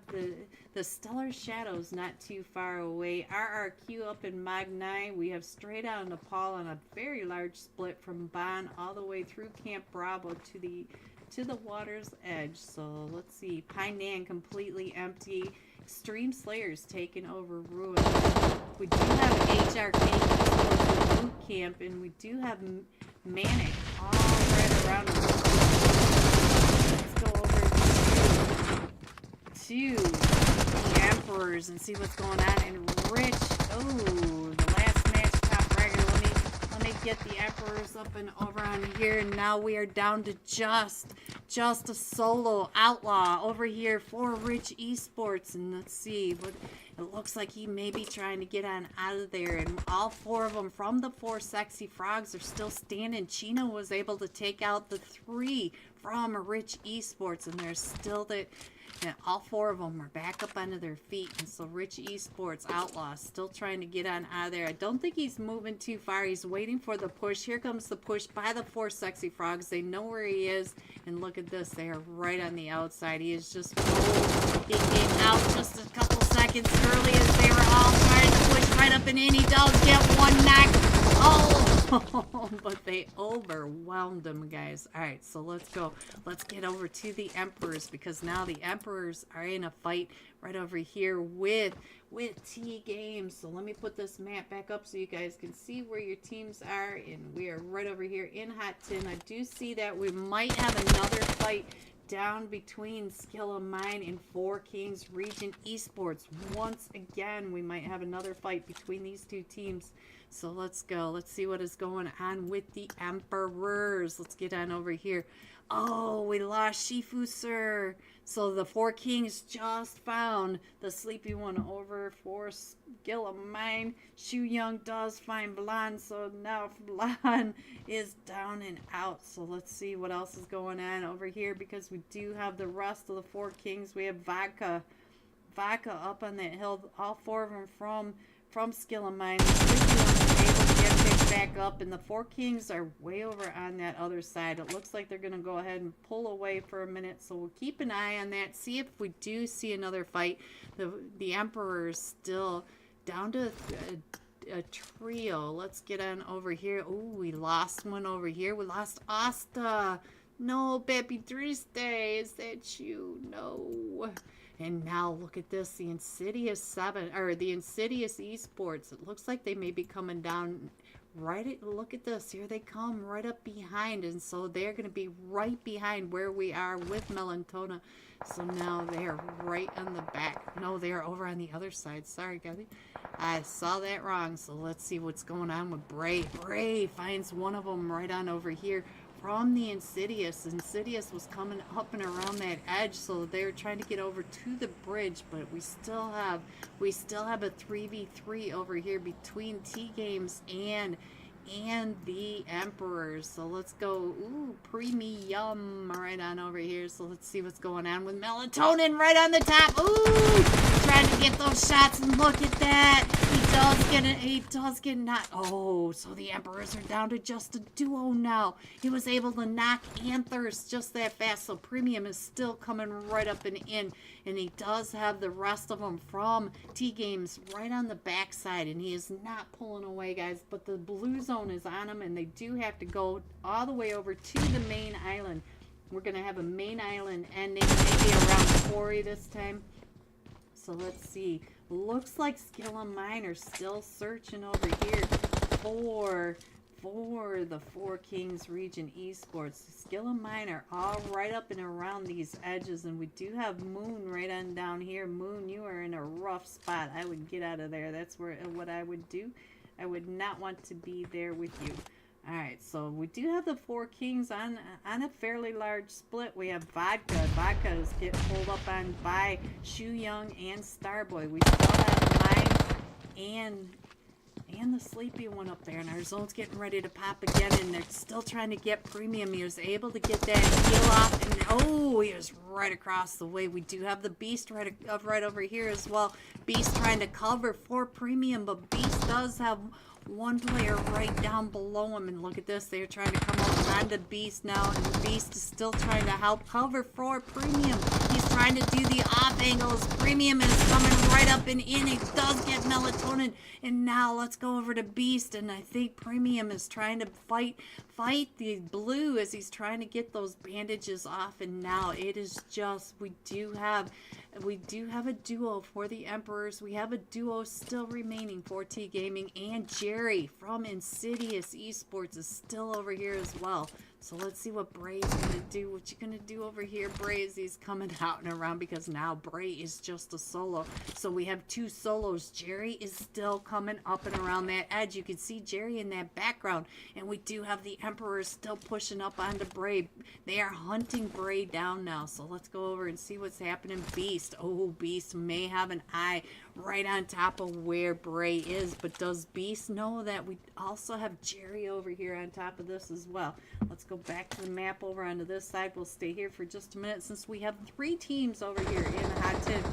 the Stellar Shadows not too far away. RRQ up in Magnai. We have straight out Nepal on a very large split from Bon all the way through Camp Bravo to the water's edge. So let's see, Painan completely empty. Extreme Slayers taking over Ruin. We do have HRK boot camp, and we do have Manic all right around us. Let's go over to the Emperors and see what's going on. And Rich, oh, the last match top Fragger. Let me get the Emperors up and over on here. And now we are down to just a solo outlaw over here for Rich Esports. And let's see what it looks like. He may be trying to get on out of there, and all 4 of them from the 4 Sexy Frogs are still standing. Chino was able to take out the 3 from Rich Esports, and there's still all 4 of them are back up onto their feet. And so Rich Esports Outlaw still trying to get on out of there. I don't think he's moving too far. He's waiting for the push. Here comes the push by the 4 Sexy Frogs. They know where he is, and look at this. They are right on the outside. He is just he came out just a couple seconds early as they were all trying to push right up, and in. He does get one knock. Oh, but they overwhelmed them, guys. All right, so let's go. Let's get over to the Emperors, because now the Emperors are in a fight right over here with T-Games. So let me put this map back up so you guys can see where your teams are, and we are right over here in Hot Tin. I do see that we might have another fight down between Skill of Mine and 4 Kings Region Esports. Once again, we might have another fight between these 2 teams. So let's go. Let's see what is going on with the Emperors. Let's get on over here. Oh, we lost Shifu, sir. So the 4 Kings just found the sleepy one over for Skill of Mine. Shu Young does find Blonde, so now Blonde is down and out. So let's see what else is going on over here, because we do have the rest of the 4 Kings. We have Vodka up on that hill. All 4 of them from Skill of Mine. The sleepy one is able to get picked back up, and the 4 Kings are way over on that other side. It looks like they're going to go ahead and pull away for a minute, so we'll keep an eye on that, see if we do see another fight. The Emperor's still down to a trio. Let's get on over here. Oh, we lost one over here. We lost Asta. No, Baby Triste, is that you? No. And now look at this, the Insidious Esports. It looks like they may be coming down Look at this. Here they come right up behind. And so they're going to be right behind where we are with Melantona. So now they're right on the back. No, they're over on the other side. Sorry, guys. I saw that wrong. So let's see what's going on with Bray. Bray finds one of them right on over here from the Insidious. Insidious was coming up and around that edge, so they're trying to get over to the bridge, but we still have a 3v3 over here between T-Games and the Emperors. So let's go. Ooh, premium right on over here. So let's see what's going on with Melatonin right on the top. Ooh, trying to get those shots, and look at that. He does get knocked. Oh, so the Emperors are down to just a duo now. He was able to knock Anthers just that fast. So premium is still coming right up and in. And he does have the rest of them from T-Games right on the backside. And he is not pulling away, guys. But the blue zone is on him. And they do have to go all the way over to the main island. We're going to have a main island ending maybe around Quarry this time. So let's see. Looks like Skill and Mine are still searching over here for the Four Kings region esports. Skill and Mine are all right up and around these edges, and we do have Moon right on down here. Moon, you are in a rough spot. I would get out of there. That's what I would do. I would not want to be there with you. Alright, so we do have the Four Kings on a fairly large split. We have Vodka. Vodka is getting pulled up on by Shu Young and Starboy. We still have Mine and the Sleepy one up there. And our zone's getting ready to pop again. And they're still trying to get premium. He was able to get that heal off. And oh, he was right across the way. We do have the Beast right over here as well. Beast trying to cover for premium. But Beast does have one player right down below him, and look at this, they're trying to come up onto Beast now, and Beast is still trying to help cover for premium. He's trying to do the off angles. Premium is coming right up and in. He does get Melatonin, and now let's go over to Beast, and I think premium is trying to fight the blue as he's trying to get those bandages off. And now it is just, we do have a duo for the Emperors. We have a duo still remaining for T Gaming, and Jerry from Insidious Esports is still over here as well. So let's see what Bray's gonna do. What you gonna do over here, Bray, is he's coming out and around, because now Bray is just a solo. So we have two solos. Jerry is still coming up and around that edge. You can see Jerry in that background. And we do have the Emperor still pushing up onto Bray. They are hunting Bray down now. So let's go over and see what's happening. Beast. Oh, Beast may have an eye right on top of where Bray is. But does Beast know that we also have Jerry over here on top of this as well? Let's go back to the map over onto this side. We'll stay here for just a minute since we have 3 teams over here in the hot tip.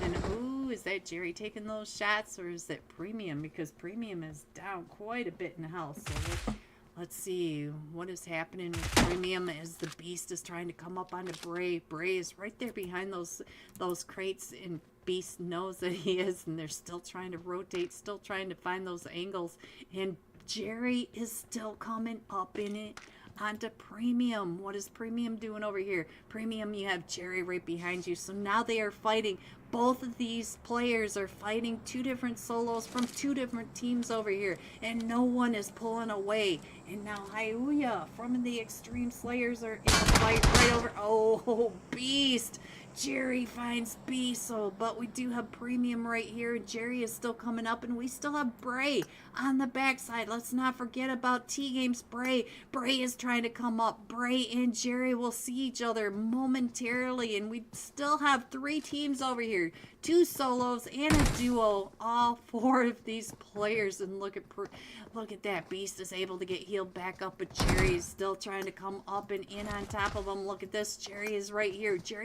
And ooh, is that Jerry taking those shots, or is it premium? Because premium is down quite a bit in health. So let's see what is happening with premium as the Beast is trying to come up onto Bray. Bray is right there behind those crates, and Beast knows that he is, and they're still trying to rotate, still trying to find those angles. And Jerry is still coming up in it onto premium. What is premium doing over here? Premium, you have Jerry right behind you. So now they are fighting. Both of these players are fighting 2 different solos from 2 different teams over here, and no one is pulling away. And now Hyuya from the Extreme Slayers are in a fight right over. Oh, Beast. Jerry finds Beast, but we do have premium right here. Jerry is still coming up, and we still have Bray on the backside. Let's not forget about T-Games Bray. Bray is trying to come up. Bray and Jerry will see each other momentarily, and we still have 3 teams over here. 2 solos and a duo. All 4 of these players, and look at that. Beast is able to get healed back up, but Jerry is still trying to come up and in on top of him. Look at this. Jerry is right here. Jerry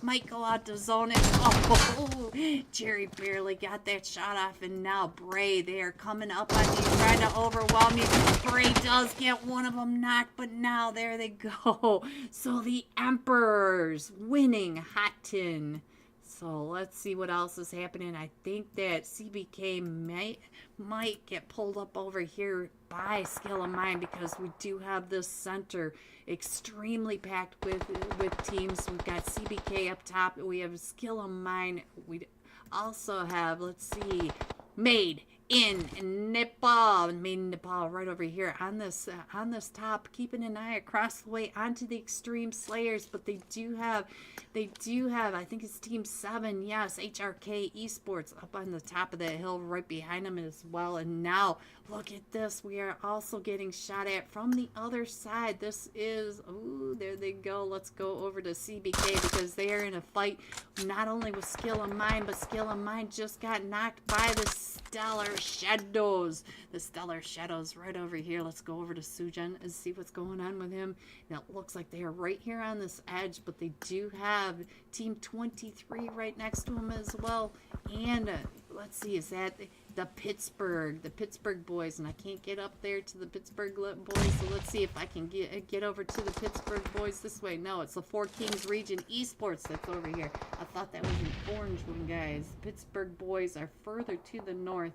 might go out to zone it. Oh, Jerry barely got that shot off, and now Bray, they are coming up on you, trying to overwhelm you. Bray does get one of them knocked, but now there they go. So the Emperors winning Hot Tin. So let's see what else is happening. I think that CBK might get pulled up over here by Skill of Mine, because we do have this center extremely packed with teams. We've got CBK up top. We have Skill of Mine. We also have, let's see, Made in Nepal, made in Nepal, right over here on this top, keeping an eye across the way onto the Extreme Slayers. But they do have, I think it's Team 7, yes, HRK Esports up on the top of that hill right behind them as well. And now look at this, we are also getting shot at from the other side. This is, ooh, there they go. Let's go over to CBK because they are in a fight not only with Skill of Mine, but Skill of Mine just got knocked by the Stellar Shadows. The Stellar Shadows right over here. Let's go over to Sujan and see what's going on with him. Now it looks like they are right here on this edge, but they do have Team 23 right next to him as well. And let's see, is that the Pittsburgh boys? And I can't get up there to the Pittsburgh boys, so let's see if I can get over to the Pittsburgh boys this way. No, it's the Four Kings Region Esports that's over here. I thought that was an orange one, guys. Pittsburgh boys are further to the north.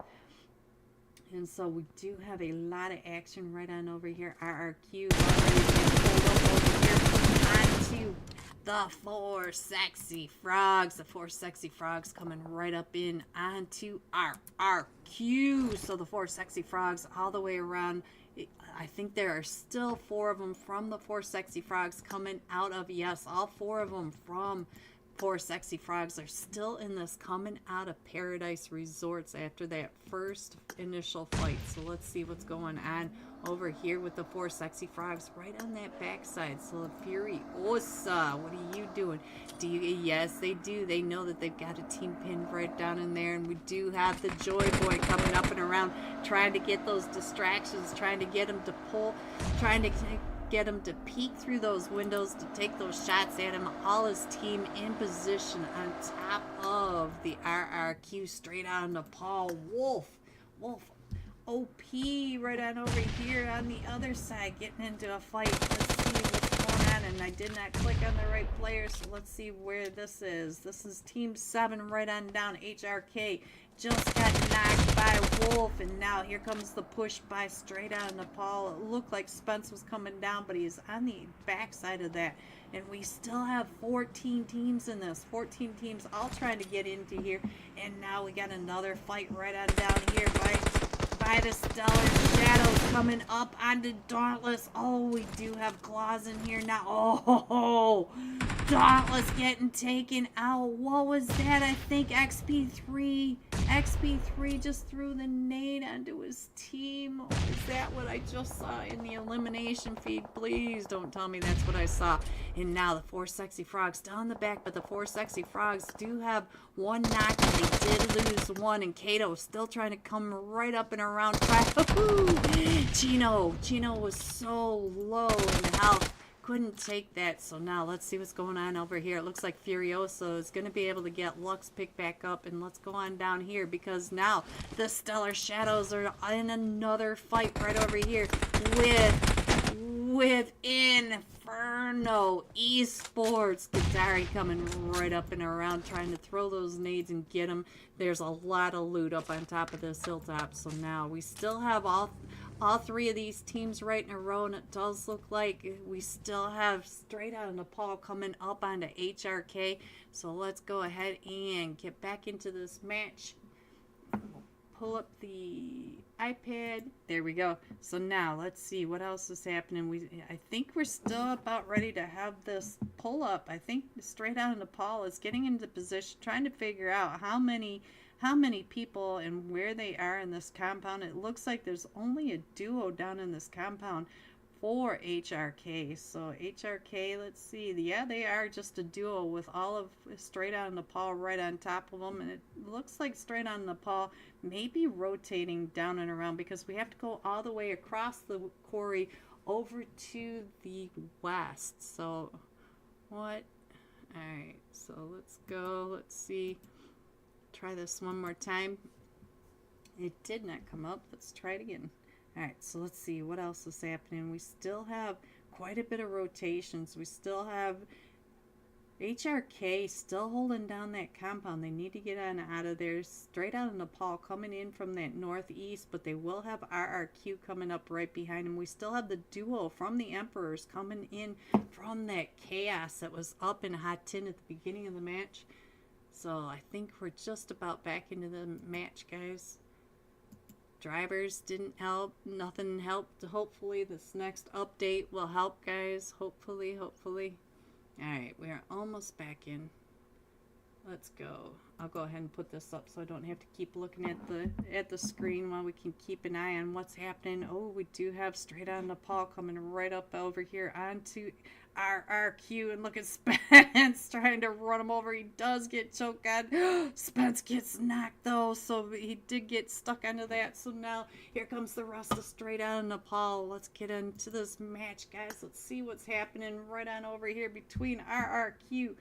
And so we do have a lot of action right on over here. RRQ already been pulled up over here onto the Four Sexy Frogs. The Four Sexy Frogs coming right up in onto RRQ. So the Four Sexy Frogs all the way around. I think there are still 4 of them from the Four Sexy Frogs coming out of, yes, all 4 of them from Four Sexy Frogs are still in this coming out of Paradise Resorts after that first initial fight. So let's see what's going on over here with the Four Sexy Frogs right on that backside. So Furiosa, what are you doing? Yes, they do. They know that they've got a team pinned right down in there, and we do have the Joy Boy coming up and around, trying to get those distractions, trying to get him to pull, trying to get him to peek through those windows to take those shots at him. All his team in position on top of the RRQ straight on Nepal. Wolf OP right on over here on the other side getting into a fight. Let's see what's going on, and I did not click on the right player, so let's see where this is. This is Team 7 right on down. HRK just got knocked by Wolf, and now here comes the push by straight out of Nepal. It looked like Spence was coming down, but he's on the backside of that. And we still have 14 teams in this. 14 teams all trying to get into here. And now we got another fight right on down here by the Stellar Shadows coming up onto Dauntless. Oh, we do have claws in here now. Oh, Dauntless getting taken out. What was that? I think XP3 just threw the nade onto his team. Oh, is that what I just saw in the elimination feed? Please don't tell me that's what I saw. And now the Four Sexy Frogs still in the back, but the Four Sexy Frogs do have one knock, and they did lose one. And Kato still trying to come right up and around. Chino was so low in health. Couldn't take that. So now let's see what's going on over here. It looks like Furioso is going to be able to get Lux picked back up, and let's go on down here because now the Stellar Shadows are in another fight right over here with Inferno Esports. Gadari coming right up and around trying to throw those nades and get them. There's a lot of loot up on top of this hilltop. So now we still have all 3 of these teams right in a row, and it does look like we still have straight out of Nepal coming up onto HRK. So let's go ahead and get back into this match. Pull up the iPad. There we go. So now let's see what else is happening. I think we're still about ready to have this pull up. I think straight out of Nepal is getting into position, trying to figure out how many people and where they are in this compound. It looks like there's only a duo down in this compound for HRK. So HRK, let's see. Yeah, they are just a duo with all of straight out of Nepal right on top of them. And it looks like straight out of Nepal maybe rotating down and around because we have to go all the way across the quarry over to the west. So what? All right, so let's go. Let's see. Try this one more time. It did not come up. Let's try it again. All right, so let's see what else is happening. We still have quite a bit of rotations. We still have HRK still holding down that compound. They need to get on out of there. Straight out of Nepal coming in from that northeast, but they will have RRQ coming up right behind them. We still have the duo from the Emperors coming in from that chaos that was up in Hot Tin at the beginning of the match. So I think we're just about back into the match, guys. Drivers didn't help. Nothing helped. Hopefully this next update will help, guys. Hopefully. Alright, we're almost back in. Let's go. I'll go ahead and put this up so I don't have to keep looking at the screen while we can keep an eye on what's happening. Oh, we do have Straight Out Nepal coming right up over here onto RRQ, and look at Spence trying to run him over. He does get choked on. Spence gets knocked though, so he did get stuck onto that. So now here comes the rest of Straight Out Nepal. Let's get into this match, guys. Let's see what's happening right on over here between RRQ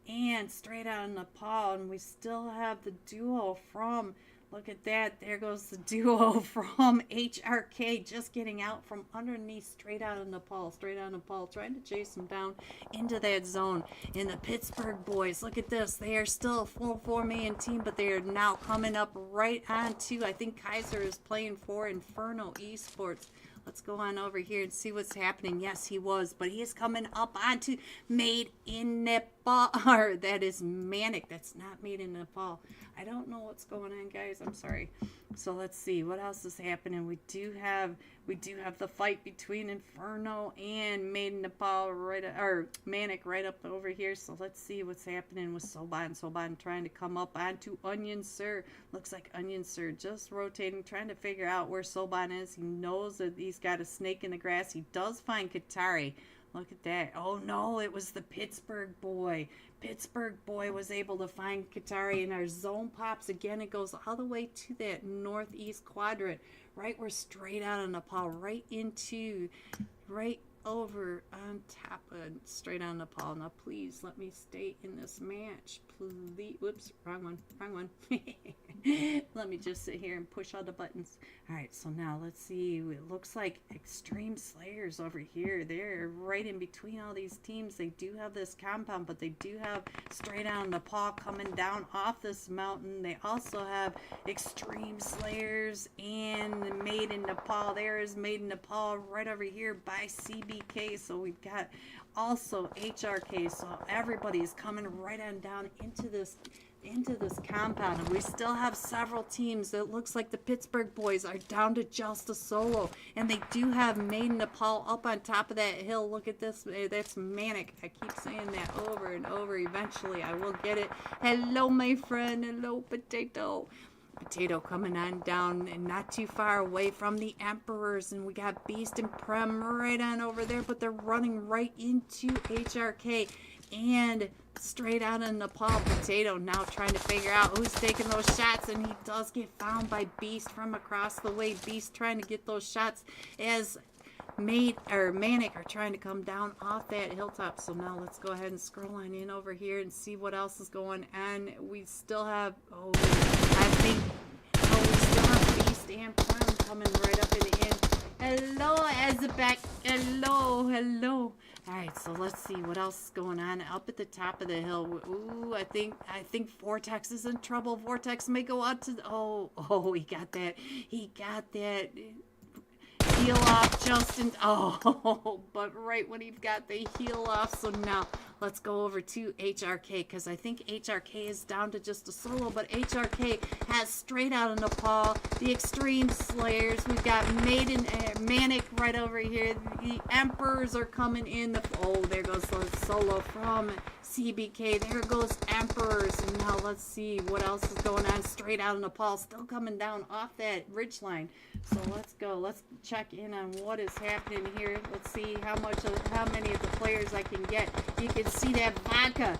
and Straight Out Nepal, and we still have the duo from, look at that, there goes the duo from HRK just getting out from underneath Straight Out Nepal. Straight Out Nepal trying to chase him down into that zone. And the Pittsburgh boys, look at this, they are still a full 4-man team, but they are now coming up right onto, I think Kaiser is playing for Inferno Esports. Let's go on over here and see what's happening. Yes, he was, but he is coming up onto Made in Nepal. That is Manic. That's not Made in Nepal. I don't know what's going on, guys. I'm sorry. So let's see what else is happening. We do have the fight between Inferno and Made in Nepal or Manic right up over here. So let's see what's happening with Soban. Soban trying to come up onto Onion Sir. Looks like Onion Sir just rotating, trying to figure out where Soban is. He knows that he's got a snake in the grass. He does find Katari. Look at that. Oh no, it was the Pittsburgh boy. Pittsburgh boy was able to find Katari, and our zone pops again. It goes all the way to that northeast quadrant, right where Straight Out Nepal, right over on top of Straight Out Nepal. Now please let me stay in this match, please. Whoops, wrong one. Let me just sit here and push all the buttons. Alright, so now let's see. It looks like Extreme Slayers over here. They're right in between all these teams. They do have this compound, but they do have Straight Out Nepal coming down off this mountain. They also have Extreme Slayers and Made in Nepal. There is Made in Nepal right over here by CBK. So we've got also HRK. So everybody is coming right on down into this compound, and we still have several teams. It looks like the Pittsburgh boys are down to just a solo, and they do have Made in Nepal up on top of that hill. Look at this. That's Manic. I keep saying that over and over. Eventually I will get it. Hello, my friend. Hello, Potato. Potato coming on down and not too far away from the Emperors, and we got Beast and Prem right on over there, but they're running right into HRK and Straight Out Nepal. Potato now trying to figure out who's taking those shots, and he does get found by Beast from across the way. Beast trying to get those shots as Manic are trying to come down off that hilltop. So now let's go ahead and scroll on in over here and see what else is going on. We still have we still have Beast and Prem coming right up in the end. Hello, Azabek. Hello. Alright, so let's see what else is going on up at the top of the hill. Ooh, I think Vortex is in trouble. Vortex may go out to he got that. He got that heal off just in but right when he got the heal off. So now let's go over to HRK, because I think HRK is down to just a solo, but HRK has Straight Out Nepal, the Extreme Slayers. We've got Manic right over here. The Emperors are coming in. There goes the solo from CBK. There goes Emperors. And now let's see what else is going on. Straight Out Nepal still coming down off that ridge line. So let's go. Let's check in on what is happening here. Let's see how many of the players I can get. You can see that Vodka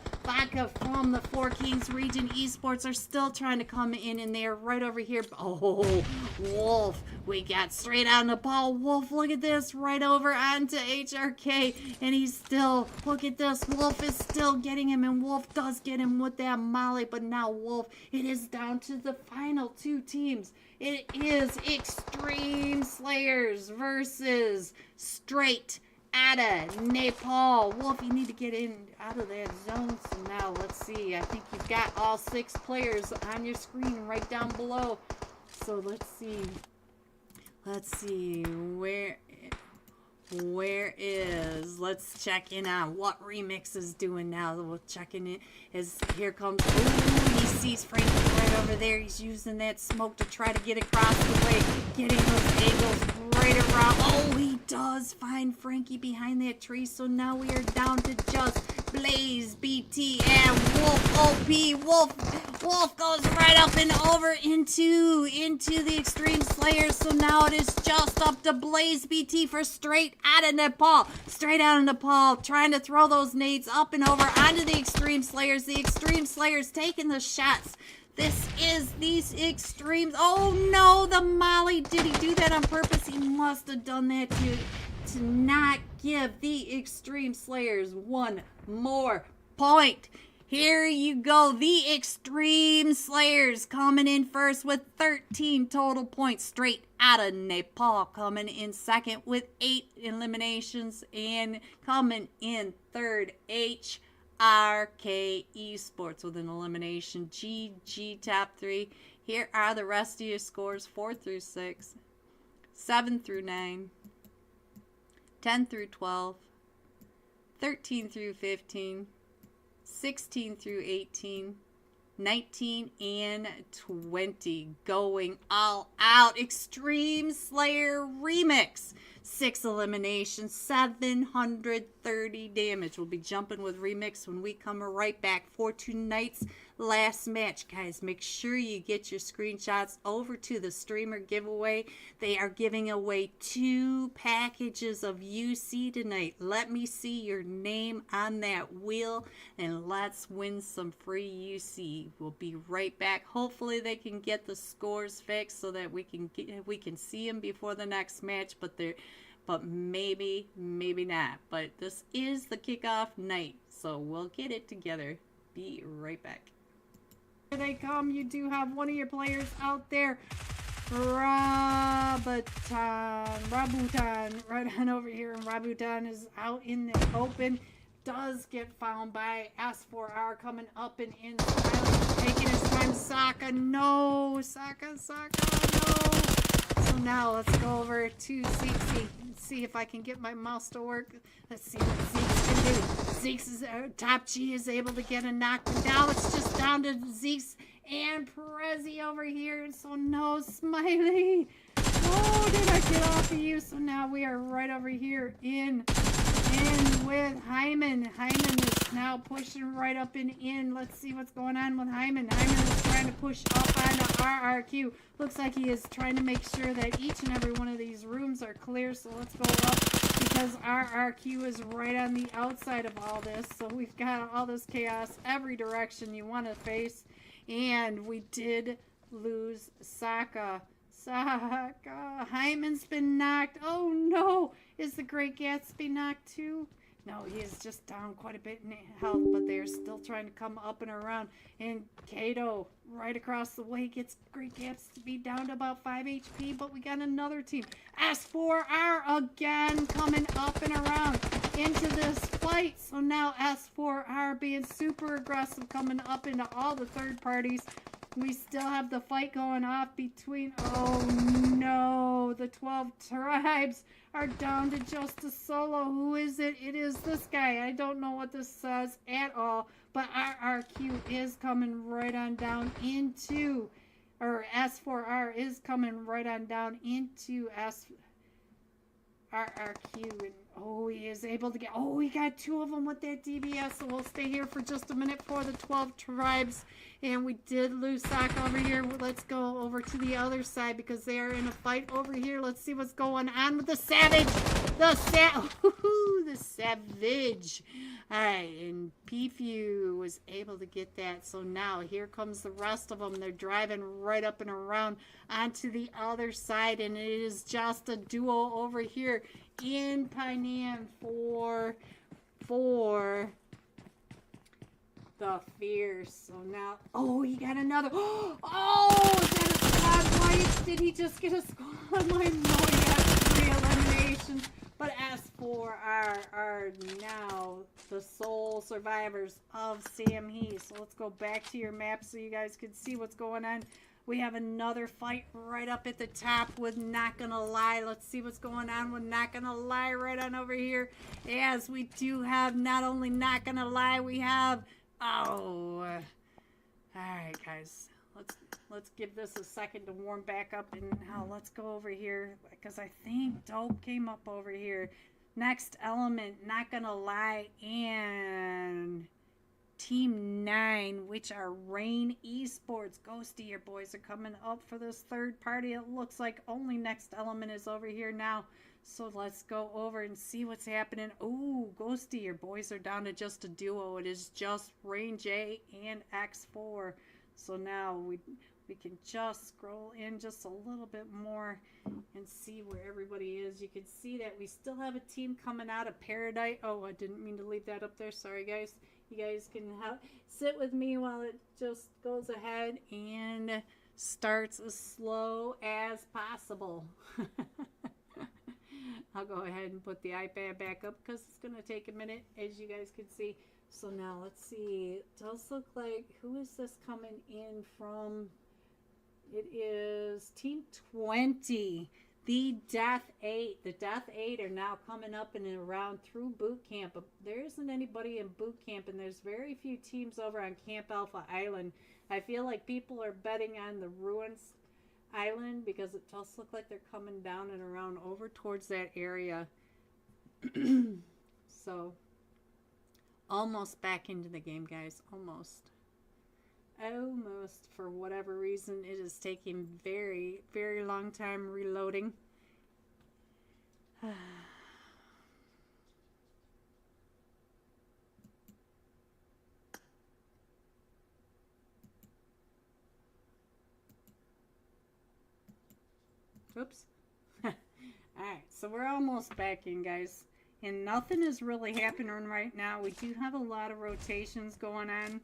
from the Four Kings Region Esports are still trying to come in, and they are right over here. Wolf. We got Straight Out Nepal. Wolf, look at this, right over onto HRK, and he's still, look at this, Wolf is still getting him, and Wolf does get him with that molly. But now Wolf, it is down to the final two teams. It is Extreme Slayers versus Straight Outta Nepal. Wolf, you need to get out of that zone. So now let's see. I think you've got all 6 players on your screen right down below. So let's see. Let's check in on what Remix is doing now. We'll check in. Here comes, he sees Frank right over there. He's using that smoke to try to get across the way, getting those angles right around. Oh, he does find Frankie behind that tree. So now we are down to just Blaze, BT, and Wolf OP. Wolf goes right up and over into the Extreme Slayers. So now it is just up to Blaze BT for straight out of Nepal. Straight out of Nepal, trying to throw those nades up and over onto the Extreme Slayers. The Extreme Slayers taking the shots. This is these Extremes. Oh no, the Molly. Did he do that on purpose? He must have done that to not give the Extreme Slayers one more point. Here you go. The Extreme Slayers coming in first with 13 total points straight out of Nepal. Coming in second with 8 eliminations. And coming in third, HRK Esports with an elimination. GG top 3. Here are the rest of your scores. 4 through 6. 7 through 9. 10 through 12. 13 through 15. 16 through 18, 19, and 20. Going all out. Extreme Slayer Remix. 6 eliminations, 730 damage. We'll be jumping with Remix when we come right back for tonight's last match. Guys, make sure you get your screenshots over to the streamer giveaway. They are giving away 2 packages of UC tonight. Let me see your name on that wheel and let's win some free UC. We'll be right back. Hopefully they can get the scores fixed so that we can see them before the next match, but maybe not. But this is the kickoff night, so we'll get it together. Be right back. Here they come. You do have one of your players out there. Rabutan, right on over here. And Rabutan is out in the open. Does get found by S4R coming up and in. Taking his time. Saka, no. Saka, no. So now let's go over to Zeke. See if I can get my mouse to work. Let's see what Zeke's can do. Zeke's top G is able to get a knockdown. Now it's just down to Zeke's and Prezi over here. So no, Smiley. Oh, did I get off of you? So now we are right over here in with Hyman. Hyman is now pushing right up and in. Let's see what's going on with Hyman. Hyman is trying to push up onto RRQ. Looks like he is trying to make sure that each and every one of these rooms are clear. So let's go up because RRQ is right on the outside of all this. So we've got all this chaos every direction you want to face. And we did lose Saka. Hyman's been knocked. Oh no! Is the Great Gatsby knocked too? No, he is just down quite a bit in health, but they're still trying to come up and around. And Kato, right across the way, gets Great Gatsby down to about 5 HP, but we got another team. S4R again coming up and around into this fight. So now S4R being super aggressive, coming up into all the third parties. We still have the fight going off between, oh no, the 12 tribes are down to just a solo. Who is it? It is this guy. I don't know what this says at all, but RRQ is coming right on down into, or S4R is coming right on down into RRQ, and oh, he is able to get, oh, we got 2 of them with that DBS, so we'll stay here for just a minute for the 12 tribes. And we did lose Saka over here. Let's go over to the other side because they are in a fight over here. Let's see what's going on with the Savage. The Savage. All right, and Pfu was able to get that. So now here comes the rest of them. They're driving right up and around onto the other side, and it is just a duo over here in Painan for the Fierce. So now, oh, he got another. Oh, is that a squad wipe? Did he just get a squad wipe? No, he got 3 eliminations. But S4R are now the sole survivors of Sam He. So let's go back to your map so you guys can see what's going on. We have another fight right up at the top with Not Gonna Lie. Let's see what's going on with Not Gonna Lie right on over here. As we do have not only Not Gonna Lie, we have, oh, all right, guys. let's give this a second to warm back up, and now let's go over here because I think Dope came up over here. Next element, not gonna lie, and Team 9, which are Rain Esports. Ghosty, your boys are coming up for this third party. It looks like only next element is over here now. So let's go over and see what's happening. Ooh, Ghosty, your boys are down to just a duo. It is just Rain J and X4. So now we can just scroll in just a little bit more and see where everybody is. You can see that we still have a team coming out of Paradise. Oh, I didn't mean to leave that up there. Sorry, guys. You guys can sit with me while it just goes ahead and starts as slow as possible. I'll go ahead and put the iPad back up because it's going to take a minute, as you guys can see. So now let's see. It does look like, who is this coming in from? It is Team 20. The Death 8. The Death 8 are now coming up and around through boot camp. There isn't anybody in boot camp, and there's very few teams over on Camp Alpha Island. I feel like people are betting on the Ruins Island because it does look like they're coming down and around over towards that area. So, almost back into the game, guys. Almost. For whatever reason, it is taking very, very long time reloading. Oops. Alright, so we're almost back in, guys. And nothing is really happening right now. We do have a lot of rotations going on.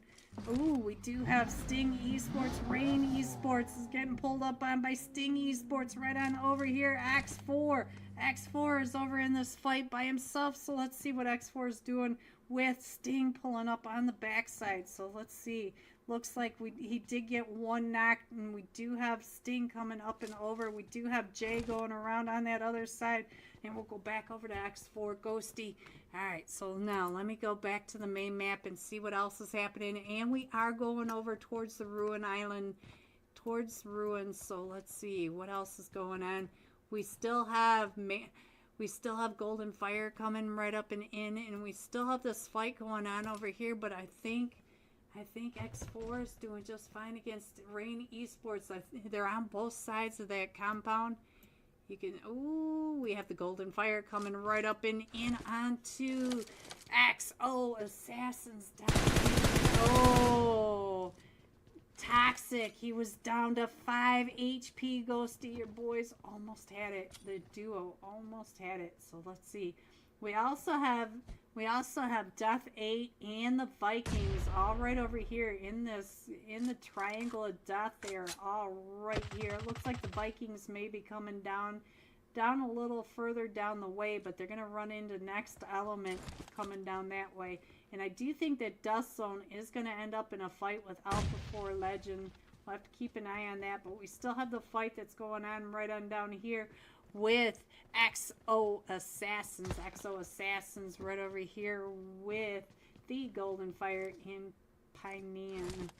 Ooh, we do have Sting Esports. Rain Esports is getting pulled up on by Sting Esports right on over here. X4. X4 is over in this fight by himself. So let's see what X4 is doing with Sting pulling up on the backside. So let's see. Looks like he did get one knock, and we do have Sting coming up and over. We do have Jay going around on that other side, and we'll go back over to X4 Ghosty. Alright, so now let me go back to the main map and see what else is happening. And we are going over towards the Ruin Island, towards Ruins. So let's see what else is going on. We still have Golden Fire coming right up and in, and we still have this fight going on over here, but I think X4 is doing just fine against Rain Esports. They're on both sides of that compound. You can, ooh, we have the Golden Fire coming right up and in onto XO Assassins down here. Oh, Toxic. He was down to 5 HP. Ghosty, your boys almost had it. The duo almost had it. So let's see. We also have Death 8 and the Vikings all right over here in the triangle of death. They are all right here. It looks like the Vikings may be coming down a little further down the way, but they're going to run into next element coming down that way. And I do think that Dust Zone is going to end up in a fight with Alpha 4 Legend. We'll have to keep an eye on that, but we still have the fight that's going on right on down here with XO Assassins. XO Assassins right over here with the Golden Fire in Painan.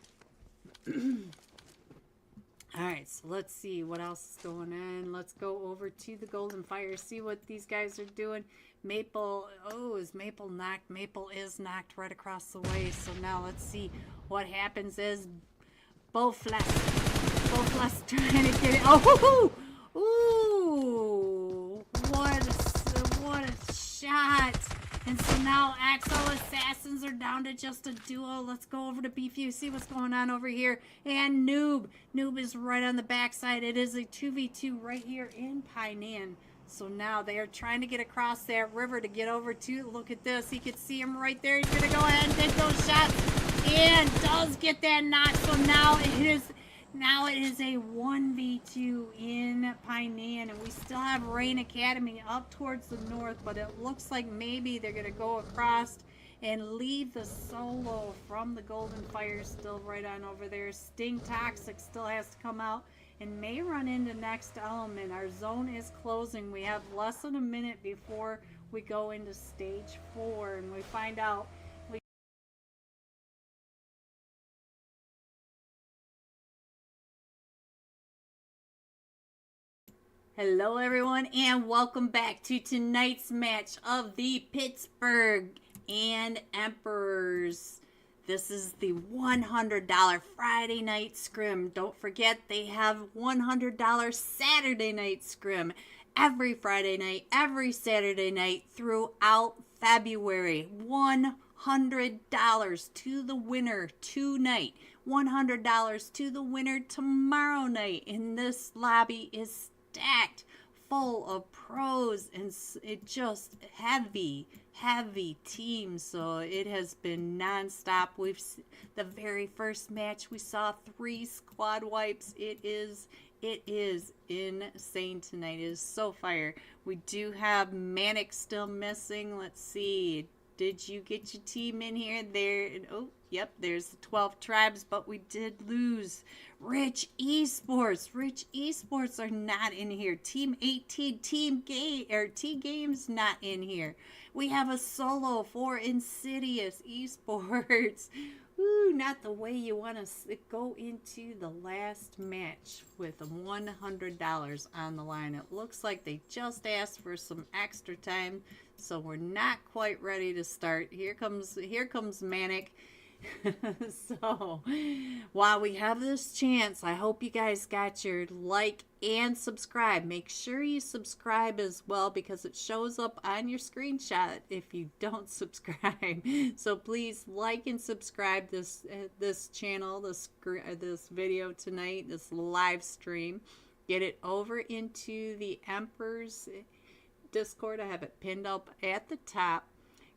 Alright, so let's see what else is going on. Let's go over to the Golden Fire, see what these guys are doing. Maple, oh, is Maple knocked? Maple is knocked right across the way. So now let's see what happens is Bowflex trying to get it. Oh, ooh, what a shot. And so now XO Assassins are down to just a duo. Let's go over to BFU, see what's going on over here. And Noob is right on the backside. It is a 2v2 right here in Painan. So now they are trying to get across that river to get over to, look at this. You can see him right there. He's going to go ahead and take those shots. And does get that knock. So now it is a 1v2 in Painan, and we still have Rain Academy up towards the north, but it looks like maybe they're going to go across and leave the solo from the Golden Fire still right on over there. Sting Toxic still has to come out and may run into next element. Our zone is closing. We have less than a minute before we go into stage 4, and we find out Hello, everyone, and welcome back to tonight's match of the Pittsburgh and Emperors. This is the $100 Friday night scrim. Don't forget, they have $100 Saturday night scrim every Friday night, every Saturday night throughout February. $100 to the winner tonight. $100 to the winner tomorrow night. And this lobby is stacked full of pros, and it just heavy team. So it has been nonstop. The very first match we saw 3 squad wipes. It is insane tonight. It is so fire. We do have Manic still missing. Let's see. Did you get your team in here? There. Oh, yep, there's the 12 tribes, but we did lose. Rich Esports. Rich Esports are not in here. Team 18, T Games not in here. We have a solo for Insidious Esports. Ooh, not the way you want to go into the last match with $100 on the line. It looks like they just asked for some extra time, so we're not quite ready to start. Here comes Manic. So while we have this chance, I hope you guys got your like and subscribe. Make sure you subscribe as well, because it shows up on your screenshot if you don't subscribe. So please like and subscribe this channel, this video tonight, this live stream. Get it over into the Emperor's Discord. I have it pinned up at the top.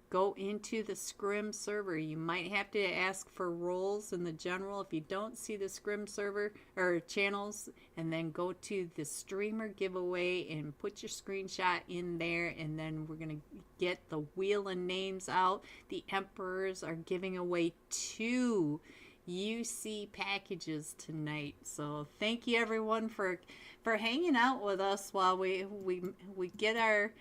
Go into the Scrim server. You might have to ask for roles in the general if you don't see the Scrim server or channels, and then go to the streamer giveaway and put your screenshot in there, and then we're going to get the wheel of names out. The Emperors are giving away 2 UC packages tonight. So thank you everyone for hanging out with us while we get our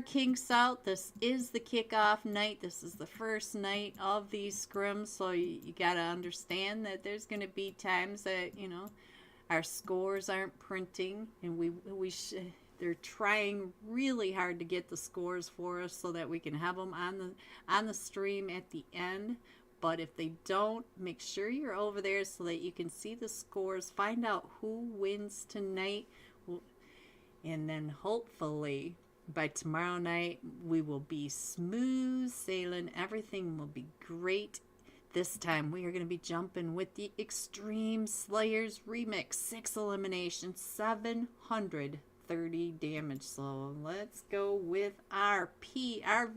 kinks out. This is the kickoff night. This is the first night of these scrims, so you got to understand that there's going to be times that, you know, our scores aren't printing, and they're trying really hard to get the scores for us so that we can have them on the stream at the end. But if they don't, make sure you're over there so that you can see the scores, find out who wins tonight, and then hopefully by tomorrow night we will be smooth sailing. Everything will be great. This time we are going to be jumping with the Extreme Slayers Remix. 6 eliminations, 730 damage. So let's go with our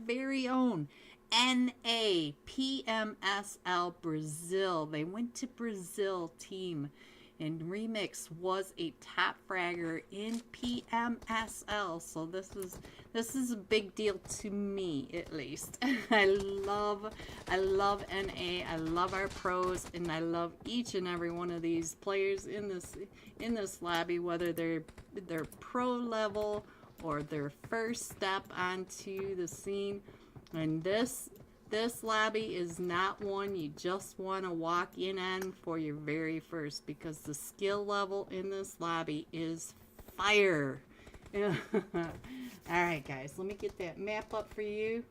very own NA PMSL Brazil. They went to Brazil team, and Remix was a top fragger in PMSL. So this is a big deal to me, at least. I love NA. I love our pros, and I love each and every one of these players in this lobby, whether they're pro level or their first step onto the scene. And this lobby is not one you just want to walk in on for your very first, because the skill level in this lobby is fire. Alright guys, let me get that map up for you.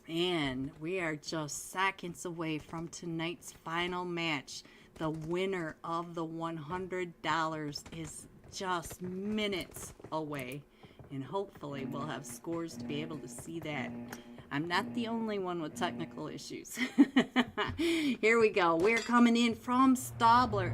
And we are just seconds away from tonight's final match. The winner of the $100 is just minutes away. And hopefully we'll have scores to be able to see that. I'm not the only one with technical issues. Here we go. We're coming in from Stabler,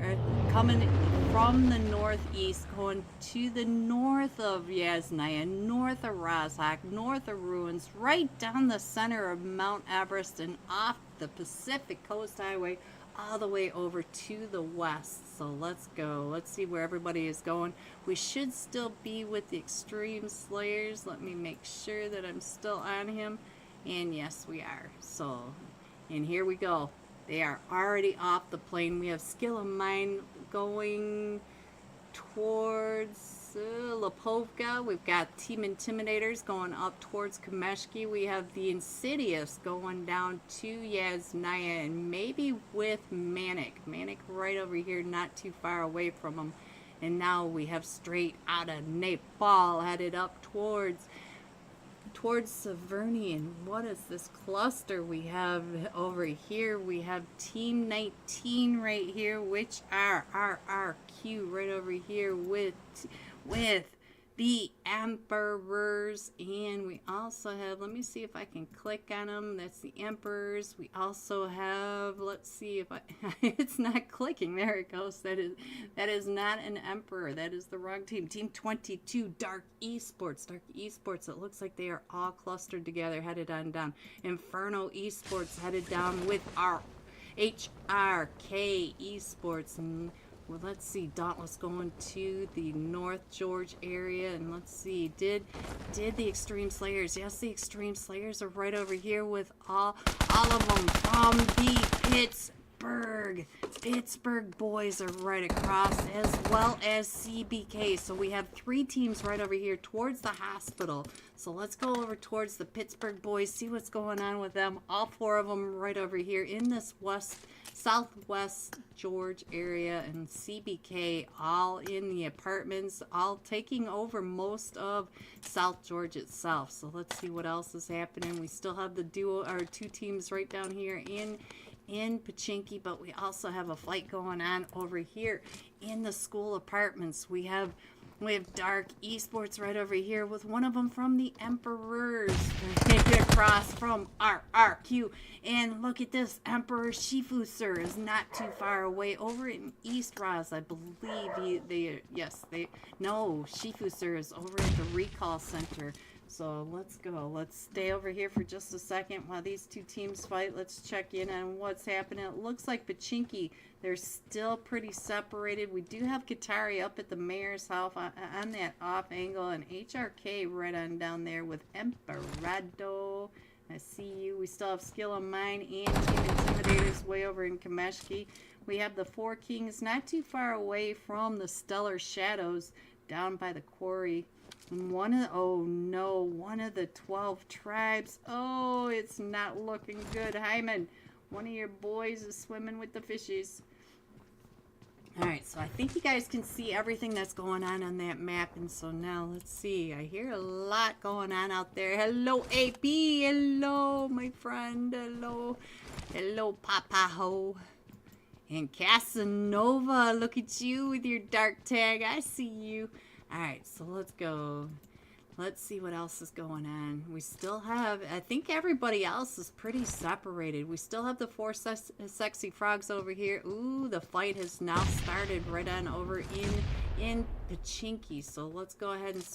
coming from the northeast, going to the north of Yasnaya, north of Rozhak, north of Ruins, right down the center of Mount Everest, and off the Pacific Coast Highway, all the way over to the west. So let's go. Let's see where everybody is going. We should still be with the Extreme Slayers. Let me make sure that I'm still on him. And yes, we are. So, and here we go. They are already off the plane. We have Skill of Mine going towards Lipovka. We've got Team Intimidators going up towards Kameshki. We have the Insidious going down to Yasnaya, and maybe with Manic right over here, not too far away from them. And now we have straight out of Nepal headed up towards Severny. And what is this cluster we have over here? We have Team 19 right here, which are RRQ right over here with the Emperors. And we also have, let me see if I can click on them. That's the Emperors. We also have, let's see if I it's not clicking. There it goes. That is not an Emperor. That is the wrong team. Team 22, Dark Esports. It looks like they are all clustered together, headed on down. Inferno Esports headed down with our HRK Esports. And well, let's see, Dauntless going to the North George area, and let's see, did the Extreme Slayers? Yes, the Extreme Slayers are right over here with all of them from the Pittsburgh boys are right across, as well as CBK. So we have 3 teams right over here towards the hospital. So let's go over towards the Pittsburgh boys, see what's going on with them. All 4 of them right over here in this southwest George area, and CBK all in the apartments, all taking over most of South George itself. So let's see what else is happening. We still have the 2 teams right down here in Pachinki, but we also have a fight going on over here in the school apartments. We have Dark Esports right over here with one of them from the Emperors across from RRQ. And look at this, Emperor Shifu Sir is not too far away over in East Ross. I believe Shifu Sir is over at the Recall Center. So let's go. Let's stay over here for just a second while these 2 teams fight. Let's check in on what's happening. It looks like Pachinki, they're still pretty separated. We do have Katari up at the mayor's house on that off angle, and HRK right on down there with Emperado. I see you. We still have Skill of Mine and Team Intimidators way over in Kameshki. We have the 4 Kings not too far away from the Stellar Shadows down by the quarry. One of the 12 tribes. Oh, it's not looking good. Hyman, one of your boys is swimming with the fishes. Alright, so I think you guys can see everything that's going on that map. And so now let's see. I hear a lot going on out there. Hello, AP. Hello, my friend. Hello. Hello, Papa Ho. And Casanova, look at you with your dark tag. I see you. Alright, so let's go. Let's see what else is going on. We still have, I think everybody else is pretty separated. We still have the 4 sexy frogs over here. Ooh, the fight has now started right on over in Pachinki. So let's go ahead and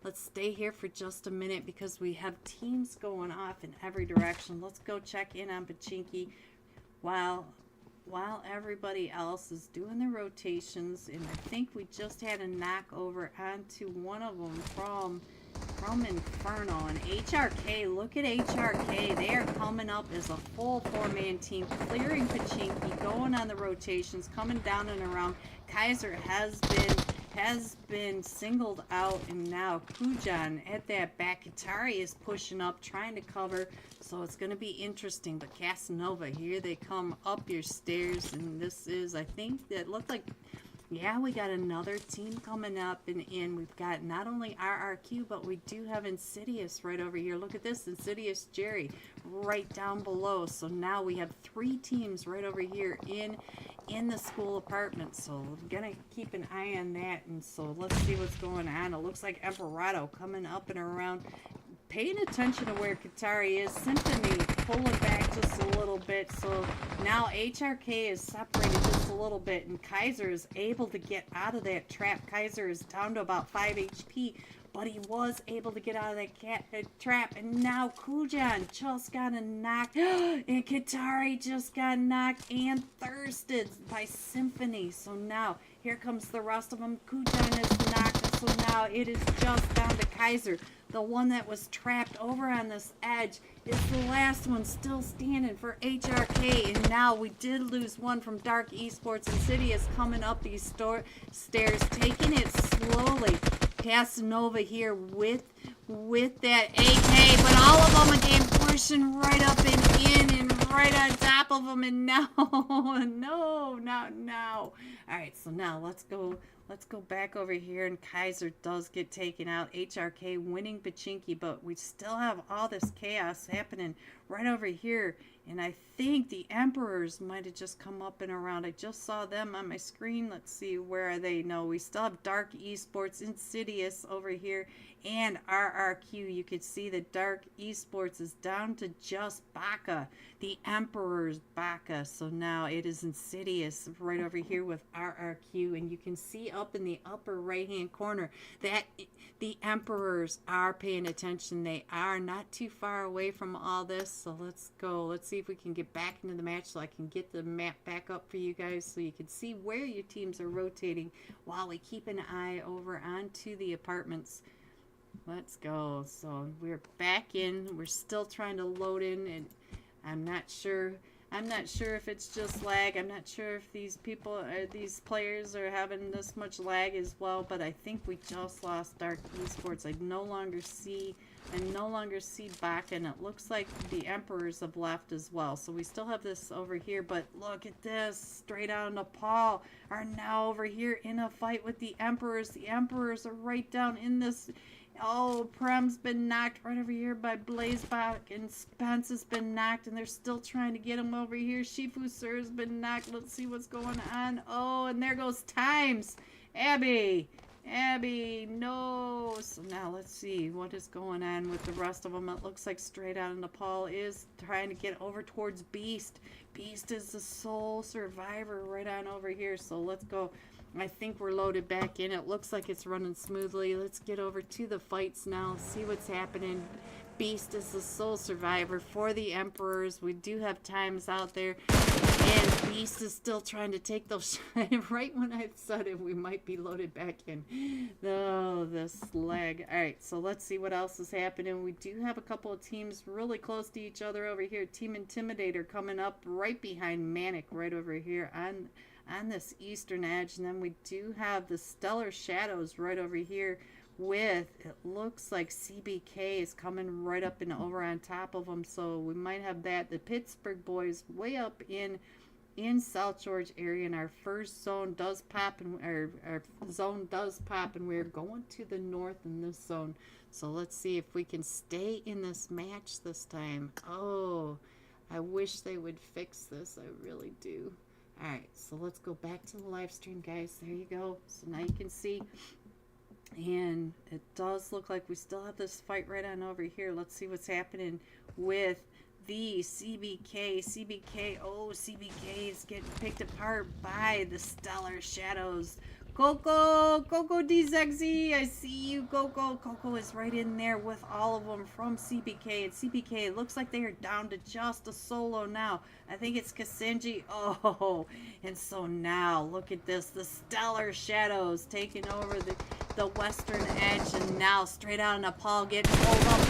let's stay here for just a minute because we have teams going off in every direction. Let's go check in on Pachinki while everybody else is doing their rotations. And I think we just had a knock over onto one of them from Inferno. And HRK, look at HRK. They are coming up as a full 4-man team, clearing Pachinki, going on the rotations, coming down and around. Kaiser has been singled out, and now Kujan at that back. Katari is pushing up, trying to cover, so it's going to be interesting. But Casanova, here they come up your stairs, and this is, I think, that looked like, yeah, we got another team coming up, and we've got not only RRQ, but we do have Insidious right over here. Look at this, Insidious Jerry right down below. So now we have 3 teams right over here in the school apartment. So I'm gonna keep an eye on that, and so let's see what's going on. It looks like Emperado coming up and around, paying attention to where Katari is. Symphony pulling back just a little bit. So now HRK is separated just a little bit, and Kaiser is able to get out of that trap. Kaiser is down to about 5 HP, but he was able to get out of that trap. And now Kujan just got a knock, and Katari just got knocked and thirsted by Symphony. So now here comes the rest of them. Kujan is knocked, so now it is just down to Kaiser. The one that was trapped over on this edge is the last one still standing for HRK. And now we did lose one from Dark Esports. Insidious coming up these stairs, taking it slowly. Casanova here with that AK, but all of them again pushing right up and in and right on top of them. And no, not now. All right, so now let's go Let's go back over here, and Kaiser does get taken out. HRK winning Pachinki, but we still have all this chaos happening right over here. And I think the Emperors might have just come up and around. I just saw them on my screen. Let's see, where are they? No, we still have Dark Esports, Insidious over here, and RRQ. You can see that Dark Esports is down to just Baka, the Emperor's Baka. So now it is Insidious right over here with RRQ, and you can see up in the upper right hand corner that the Emperors are paying attention. They are not too far away from all this. So let's go. Let's see if we can get back into the match so I can get the map back up for you guys so you can see where your teams are rotating while we keep an eye over onto the apartments. Let's go. So we're back in. We're still trying to load in, and I'm not sure if it's just lag. I'm not sure if these players are having this much lag as well, but I think we just lost Dark Esports. I no longer see Baka, and it looks like the Emperors have left as well. So we still have this over here, but look at this. Straight out of Nepal are now over here in a fight with the Emperors. The Emperors are right down in this. Oh, Prem's been knocked right over here by Blazebot, and Spence has been knocked, and they're still trying to get him over here. Shifu Sir has been knocked. Let's see what's going on. Oh, and there goes Times. Abby, no. So now let's see what is going on with the rest of them. It looks like Straight Out of Nepal is trying to get over towards Beast. Beast is the sole survivor right on over here. So let's go. I think we're loaded back in. It looks like it's running smoothly. Let's get over to the fights now, see what's happening. Beast is the sole survivor for the Emperors. We do have Times out there, and Beast is still trying to take those shots. Right when I said it, we might be loaded back in. Oh, this lag. Alright, so let's see what else is happening. We do have a couple of teams really close to each other over here. Team Intimidator coming up right behind Manic right over here on this eastern edge, and then we do have the Stellar Shadows right over here with, it looks like CBK is coming right up and over on top of them, so we might have that. The Pittsburgh boys way up in South George area, and our first zone does pop, and our zone does pop, and we're going to the north in this zone. So let's see if we can stay in this match this time. Oh, I wish they would fix this. I really do. Alright, so let's go back to the live stream, guys. There you go. So now you can see. And it does look like we still have this fight right on over here. Let's see what's happening with the CBK. Oh, CBK is getting picked apart by the Stellar Shadows. Coco DZXZ, I see you, Coco. Coco is right in there with all of them from CBK. And CBK, it looks like they are down to just a solo now. I think it's Kasenji. Oh, and so now, look at this. The Stellar Shadows taking over the western edge. And now, Straight Out of Nepal getting pulled up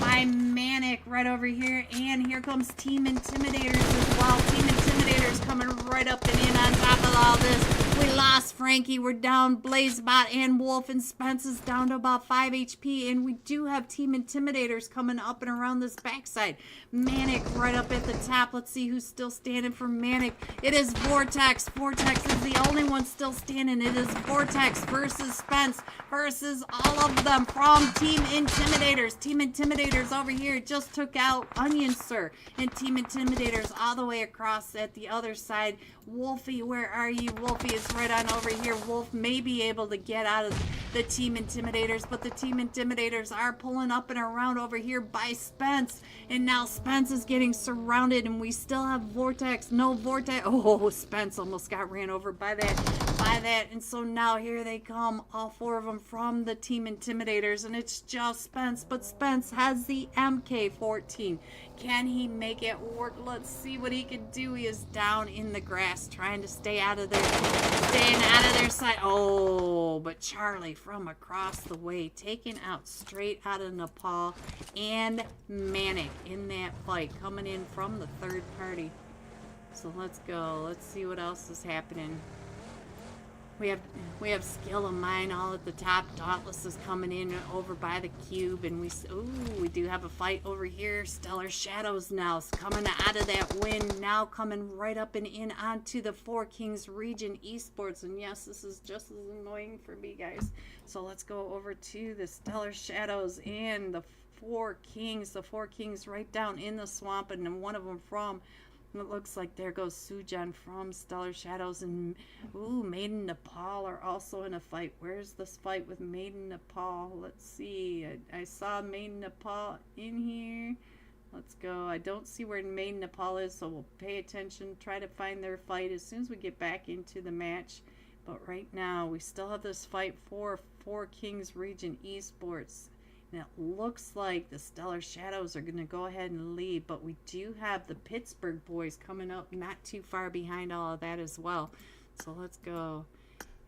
by Manic right over here. And here comes Team Intimidators as well. Team Intimidators coming right up and in on top of all this. We lost Frankie. We're down Blazebot and Wolf, and Spence is down to about 5 HP. And we do have Team Intimidators coming up and around this backside. Manic right up at the top. Let's see who's still standing for Manic. It is Vortex. Vortex is the only one still standing. It is Vortex versus Spence versus all of them from Team Intimidators. Team Intimidators over here just took out Onion Sir. And Team Intimidators all the way across at the other side. Wolfie, where are you? Wolfie is right on over here. Wolf may be able to get out of the Team Intimidators, but the Team Intimidators are pulling up and around over here by Spence. And now Spence is getting surrounded, and we still have Vortex. No Vortex. Oh, Spence almost got ran over by that. And so now here they come, all four of them from the Team Intimidators, and it's just Spence. But Spence has the MK14. Can he make it work? Let's see what he can do. He is down in the grass trying to staying out of their sight. Oh, but Charlie from across the way taken out Straight Out of Nepal, and Manic in that fight coming in from the third party. So let's go. Let's see what else is happening. We have Skill of Mine all at the top. Dauntless is coming in over by the cube, and we do have a fight over here. Stellar Shadows now coming out of that win, now coming right up and in onto the Four Kings region esports. And yes, this is just as annoying for me, guys. So let's go over to the Stellar Shadows and the Four Kings. The Four Kings right down in the swamp, and then one of them from. It looks like there goes Sujan from Stellar Shadows, and Maiden Nepal are also in a fight. Where's this fight with Maiden Nepal? Let's see. I saw Maiden Nepal in here. Let's go. I don't see where Maiden Nepal is, so we'll pay attention, try to find their fight as soon as we get back into the match. But right now, we still have this fight for Four Kings Region Esports. And it looks like the Stellar Shadows are going to go ahead and lead, but we do have the Pittsburgh boys coming up not too far behind all of that as well. So let's go.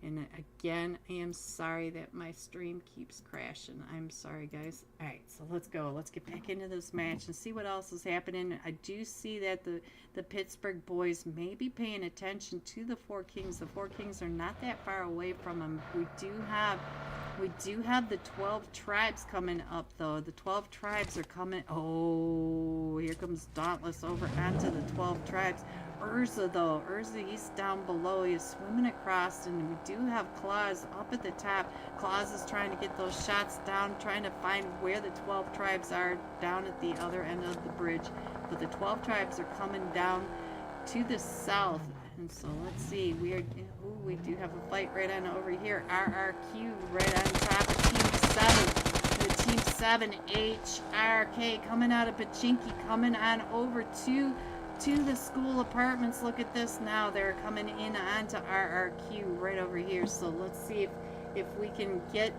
And again, I am sorry that my stream keeps crashing. I'm sorry, guys. All right, so let's go. Let's get back into this match and see what else is happening. I do see that the Pittsburgh boys may be paying attention to the Four Kings. The Four Kings are not that far away from them. We do have the 12 tribes coming up, though. The 12 tribes are coming. Oh, here comes Dauntless over onto the 12 tribes. Urza, though. Urza, he's down below. He's swimming across, and we do have Claus up at the top. Claus is trying to get those shots down, trying to find where the 12 tribes are down at the other end of the bridge. But the 12 tribes are coming down to the south. And so let's see. We do have a fight right on over here. RRQ right on top of Team 7. The Team 7 HRK coming out of Pachinki, coming on over to the school apartments. Look at this now. They're coming in onto RRQ right over here. So let's see if we can get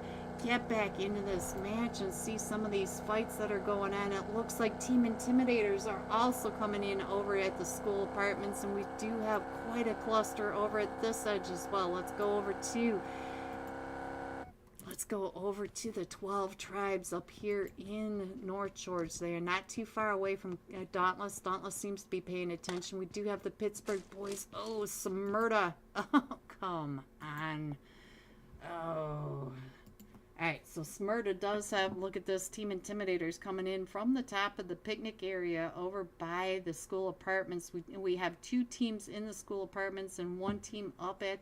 back into this match and see some of these fights that are going on. It looks like Team Intimidators are also coming in over at the school apartments, and we do have quite a cluster over at this edge as well. Let's go over to the 12 tribes up here in North George. They are not too far away from Dauntless. Dauntless seems to be paying attention. We do have the Pittsburgh boys. Oh, Smyrna. Oh, come on. Oh. Alright, so Smyrna does have, look at this, Team Intimidators coming in from the top of the picnic area over by the school apartments. We have two teams in the school apartments and one team up at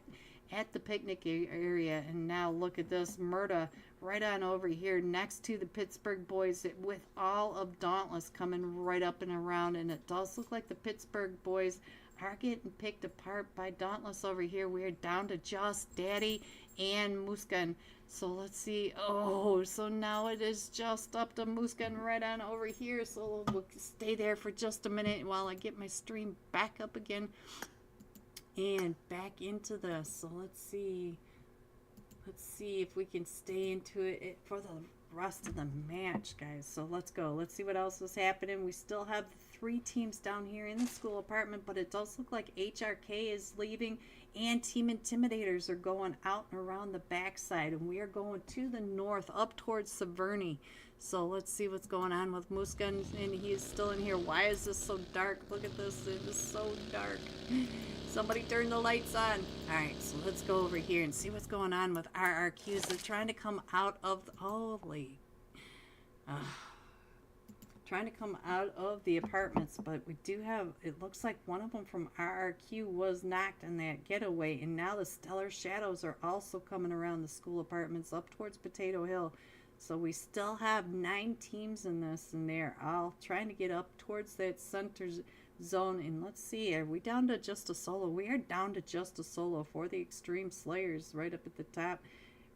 the picnic area. And now look at this, Murda right on over here next to the Pittsburgh boys with all of Dauntless coming right up and around. And it does look like the Pittsburgh boys are getting picked apart by Dauntless over here. We're down to just Daddy and Muskan. So let's see. Oh, so now it is just up to Muskan right on over here. So we'll stay there for just a minute while I get my stream back up again and back into this. So let's see. Let's see if we can stay into it for the rest of the match, guys. So let's go. Let's see what else is happening. We still have 3 teams down here in the school apartment, but it does look like HRK is leaving and Team Intimidators are going out and around the backside, and we are going to the north up towards Severny. So let's see what's going on with Muskan, and he is still in here. Why is this so dark? Look at this. It is so dark. Somebody turn the lights on. Alright, so let's go over here and see what's going on with RRQs. They're trying to come out of the, holy, trying to come out of the apartments, but we do have, it looks like one of them from RRQ was knocked in that getaway, and now the Stellar Shadows are also coming around the school apartments up towards Potato Hill. So we still have 9 teams in this, and they're all trying to get up towards that center zone. And let's see, are we down to just a solo? We are down to just a solo for the Extreme Slayers right up at the top,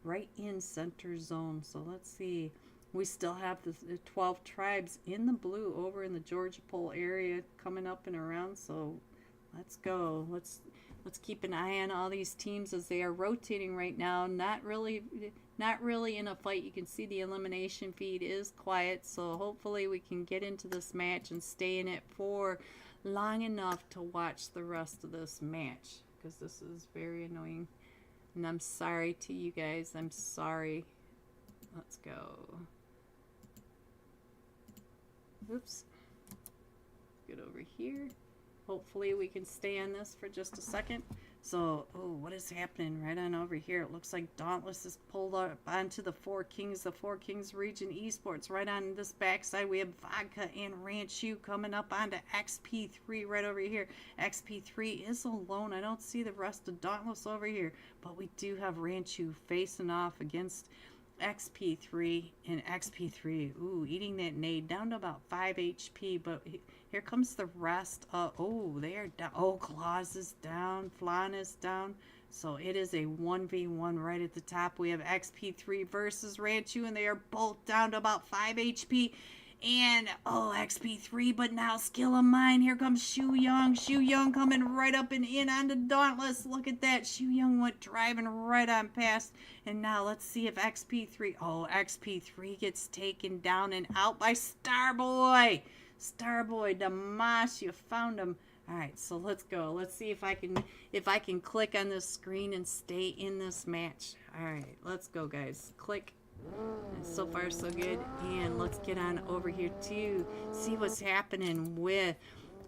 right in center zone. So let's see. We still have the 12 tribes in the blue over in the Georgia Pole area coming up and around. So let's go. Let's keep an eye on all these teams as they are rotating right now. Not really in a fight. You can see the elimination feed is quiet. So hopefully we can get into this match and stay in it for long enough to watch the rest of this match, because this is very annoying. And I'm sorry to you guys. I'm sorry. Let's go. Oops. Get over here. Hopefully we can stay on this for just a second. So, oh, what is happening right on over here? It looks like Dauntless is pulled up onto the Four Kings region esports. Right on this backside, we have Vodka and Ranchu coming up onto XP3 right over here. XP3 is alone. I don't see the rest of Dauntless over here, but we do have Ranchu facing off against XP3, and XP3, ooh, eating that nade down to about 5 HP, but here comes the rest. Oh, they are down. Oh, Claus is down. Flan is down. So it is a 1v1 right at the top. We have XP3 versus Ranchu, and they are both down to about 5 HP. And, oh, XP3, but now Skill of Mine. Here comes Shu Young. Shu Young coming right up and in onto Dauntless. Look at that. Shu Young went driving right on past. And now let's see if XP3, oh, XP3 gets taken down and out by Starboy. Starboy, Damash, you found him. All right, so let's go. Let's see if I can click on this screen and stay in this match. All right, let's go, guys. Click. So far, so good. And let's get on over here to see what's happening with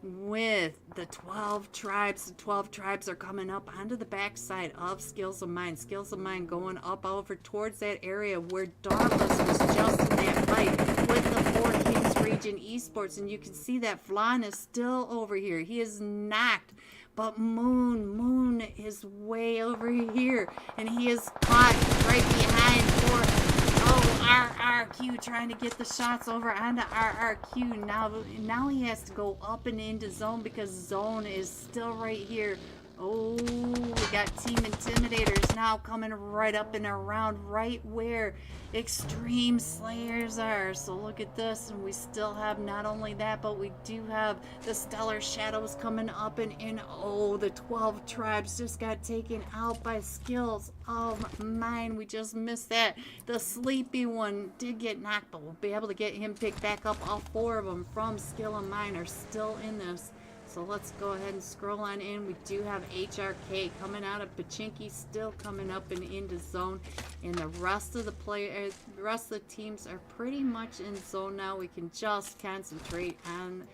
the 12 tribes. The 12 tribes are coming up onto the backside of Skills of Mine. Skills of Mine going up over towards that area where Dauntless was just in that fight with the Four Kings region esports. And you can see that Flan is still over here. He is knocked. But Moon is way over here. And he is caught right behind RRQ, trying to get the shots over onto RRQ. Now he has to go up and into zone because zone is still right here. Oh, we got Team Intimidators now coming right up and around right where Extreme Slayers are. So look at this, and we still have not only that, but we do have the Stellar Shadows coming up and in. Oh, the 12 tribes just got taken out by Skills of Mine. We just missed that. The Sleepy one did get knocked, but we'll be able to get him picked back up. All 4 of them from Skill of Mine are still in this. So let's go ahead and scroll on in. We do have HRK coming out of Pachinki, still coming up and into zone. And the rest of the players, the rest of the teams are pretty much in zone now. We can just concentrate on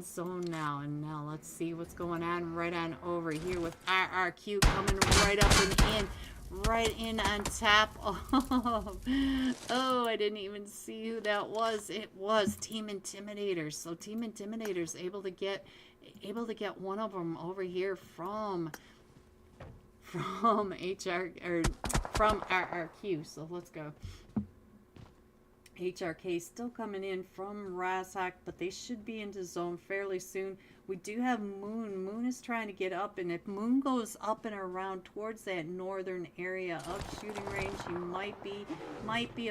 zone now. And now let's see what's going on right on over here with RRQ coming right up and in. Right in on top. Oh, I didn't even see who that was. It was Team Intimidators. So Team Intimidators able to get one of them over here from RRQ. So let's go. HRK still coming in from Razak, but they should be into zone fairly soon. We do have Moon. Moon is trying to get up, and if Moon goes up and around towards that northern area of shooting range, he might be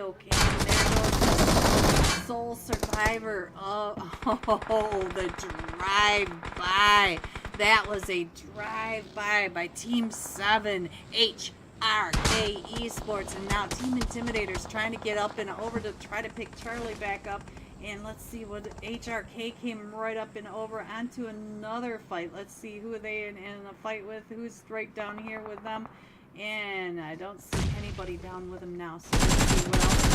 okay. And there goes Soul Survivor. Oh, the drive-by. That was a drive-by by Team 7 HRK Esports, and now Team Intimidators trying to get up and over to try to pick Charlie back up. And let's see what HRK came right up and over onto another fight. Let's see who are they in a fight with. Who's right down here with them. And I don't see anybody down with them now. So let's see what else is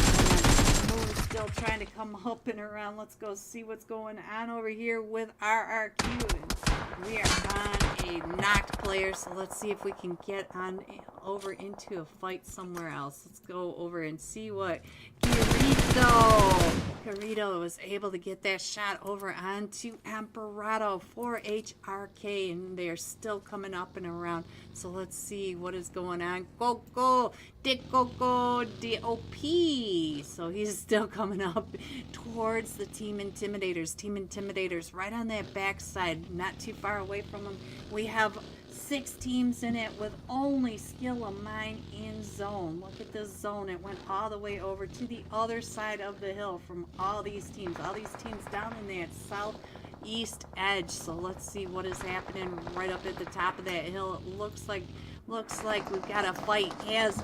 going on. Moon's still trying to come up and around. Let's go see what's going on over here with RRQ. We are on a knocked player, so let's see if we can get on over into a fight somewhere else. Let's go over and see what Carito was able to get that shot over onto Emperado for HRK, and they're still coming up and around. So let's see what is going on. Coco DOP. So he's still coming up towards the Team Intimidators. Team Intimidators right on that backside, not too far away from them. We have 6 teams in it with only Skill of Mine in zone. Look at this zone. It went all the way over to the other side of the hill from all these teams. All these teams down in that southeast edge. So let's see what is happening right up at the top of that hill. It looks like we've got a fight as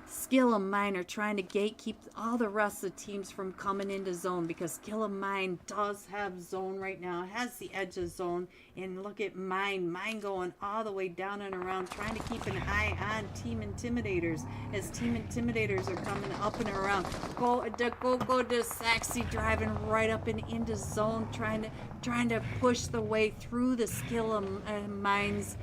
Skill of Mine are trying to gatekeep all the rest of the teams from coming into zone, because Skill of Mine does have zone right now. It has the edge of zone. And look at Mine going all the way down and around, trying to keep an eye on Team Intimidators as Team Intimidators are coming up and around. Go to Sexy, driving right up and into zone, trying to push the way through the Skill of Mine's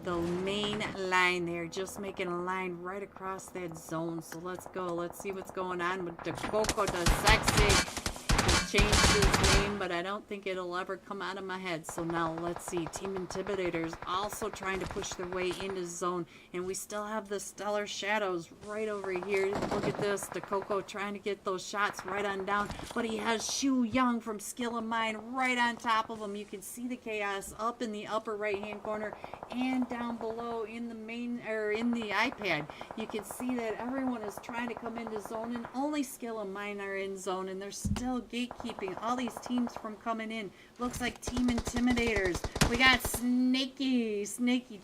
the main line. They're just making a line right across that zone. So let's go. Let's see what's going on with the Coco the Sexy. He's changed his name, but I don't think it'll ever come out of my head. So now let's see. Team Intimidators also trying to push their way into zone. And we still have the Stellar Shadows right over here. Look at this. The Coco trying to get those shots right on down. But he has Shu Young from Skill of Mine right on top of him. You can see the chaos up in the upper right hand corner and down below in the main or in the iPad. You can see that everyone is trying to come into zone, and only Skill of Mine are in zone, and they're still gatekeeping all these teams from coming in. Looks like Team Intimidators. We got Snaky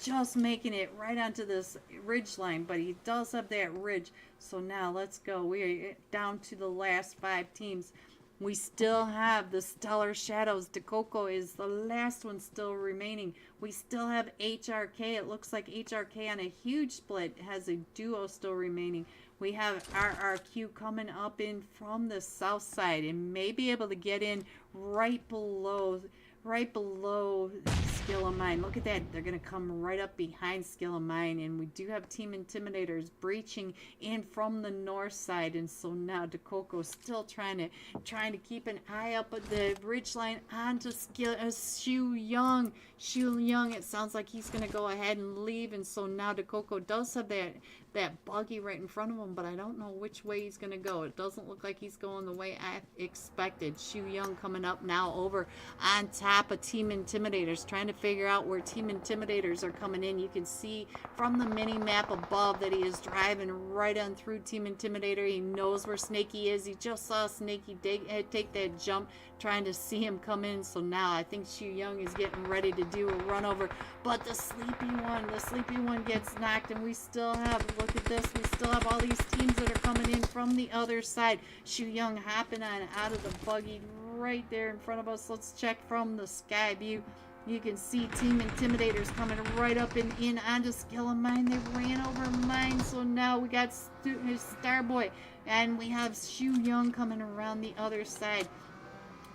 just making it right onto this ridge line, but he does have that ridge. So now let's go. We're down to the last 5 teams. We still have the Stellar Shadows. Coco is the last one still remaining. We still have HRK. It looks like HRK on a huge split has a duo still remaining. We have RRQ coming up in from the south side and may be able to get in right below Skill of Mine. Look at that. They're going to come right up behind Skill of Mine. And we do have Team Intimidators breaching in from the north side. And so now DeCoco still trying to keep an eye up at the ridge line onto Shu Young. Shu Young, it sounds like he's going to go ahead and leave. And so now DeCoco does have that buggy right in front of him, but I don't know which way he's going to go. It doesn't look like he's going the way I expected. Shu Young coming up now over on top of Team Intimidators, trying to figure out where Team Intimidators are coming in. You can see from the mini map above that he is driving right on through Team Intimidator. He knows where Snaky is. He just saw Snaky take that jump, trying to see him come in. So now I think Shu Young is getting ready to do a run over, but the sleepy one gets knocked, and we still have, look at this, we still have all these teams that are coming in from the other side. Shu Young hopping on out of the buggy right there in front of us. Let's check from the sky view. You can see Team Intimidators coming right up and in onto Skill of Mine. They ran over mine, so now we got Starboy, and we have Shu Young coming around the other side.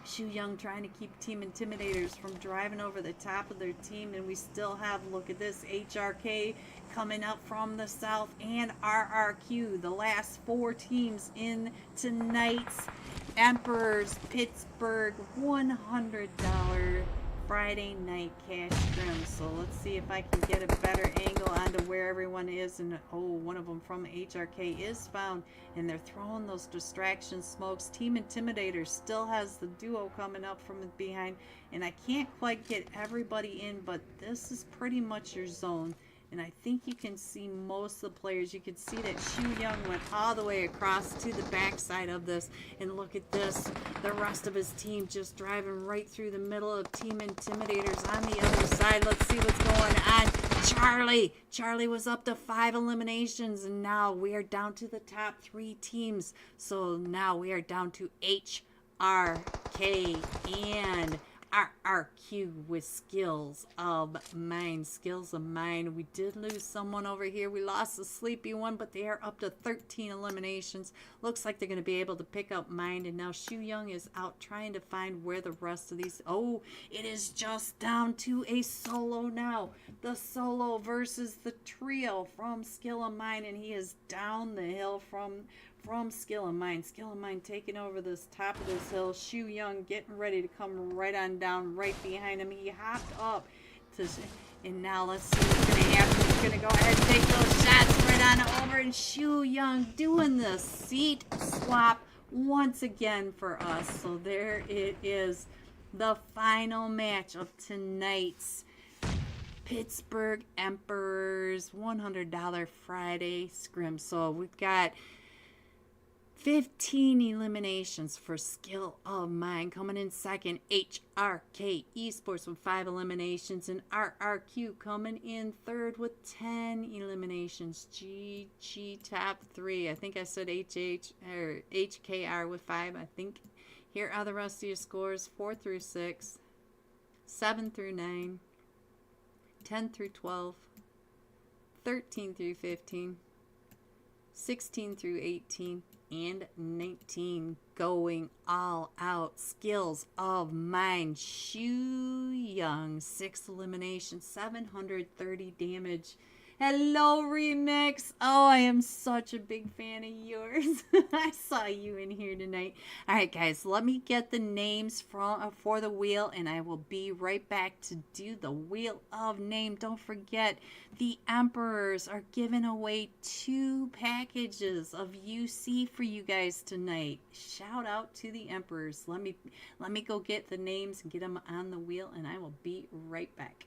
Shu Young trying to keep Team Intimidators from driving over the top of their team, and we still have, look at this, HRK coming up from the south and RRQ, the last 4 teams in tonight's Emperor's Pittsburgh $100 Friday night cash scrim. So let's see if I can get a better angle onto where everyone is. And oh, one of them from HRK is found, and they're throwing those distraction smokes. Team Intimidators still has the duo coming up from behind, and I can't quite get everybody in, but this is pretty much your zone. And I think you can see most of the players. You can see that Shu Young went all the way across to the backside of this. And look at this. The rest of his team just driving right through the middle of Team Intimidators on the other side. Let's see what's going on. Charlie was up to 5 eliminations. And now we are down to the top 3 teams. So now we are down to HRK and RRQ with Skills of Mine. Skills of Mine. We did lose someone over here. We lost the sleepy one, but they are up to 13 eliminations. Looks like they're going to be able to pick up Mine. And now Shu Young is out trying to find where the rest of these... Oh, it is just down to a solo now. The solo versus the trio from Skill of Mine. And he is down the hill from Skill of Mine. Skill of Mine taking over this top of this hill. Shu Young getting ready to come right on down right behind him. He hopped up to, and now let's see what's going to happen. He's going to go ahead and take those shots right on over, and Shu Young doing the seat swap once again for us. So there it is, the final match of tonight's Pittsburgh Emperors $100 Friday scrim. So we've got 15 eliminations for Skill of Mine. Coming in second, HRK Esports with 5 eliminations, and RRQ coming in third with 10 eliminations. GG top 3. I think I said HKR with 5. I think here are the rest of your scores: 4 through 6, 7 through 9, 10 through 12, 13 through 15, 16 through 18, 119. Going all out. Skills of mine. Shu Young. 6 eliminations. 730 damage. Hello, Remix. Oh, I am such a big fan of yours. I saw you in here tonight. All right, guys, let me get the names for the wheel, and I will be right back to do the wheel of name. Don't forget, the Emperors are giving away 2 packages of UC for you guys tonight. Shout out to the Emperors. Let me go get the names and get them on the wheel, and I will be right back.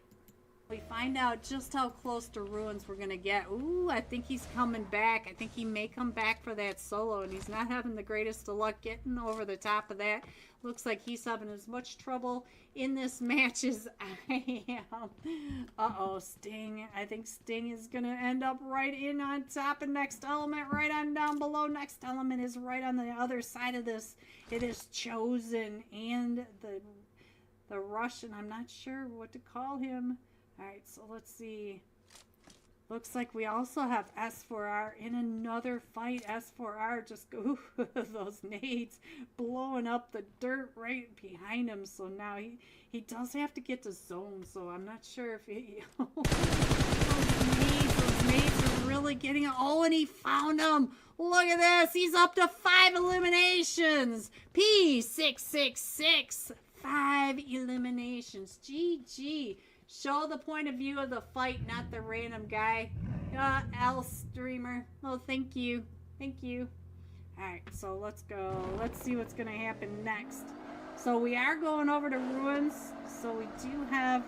We find out just how close to Ruins we're going to get. Ooh, I think he's coming back. I think he may come back for that solo, and he's not having the greatest of luck getting over the top of that. Looks like he's having as much trouble in this match as I am. Uh-oh, Sting. I think Sting is going to end up right in on top, and Next Element right on down below. Next Element is right on the other side of this. It is Chosen and the Russian. I'm not sure what to call him. Alright, so let's see. Looks like we also have S4R in another fight. S4R just go those nades blowing up the dirt right behind him. So now he does have to get to zone. So I'm not sure if he... those nades are really getting... Oh, and he found him. Look at this. He's up to 5 eliminations. P666. 5 eliminations. GG. Show the point of view of the fight, not the random guy. L streamer. Oh, thank you. Thank you. Alright, so let's go. Let's see what's going to happen next. So we are going over to Ruins. So we do have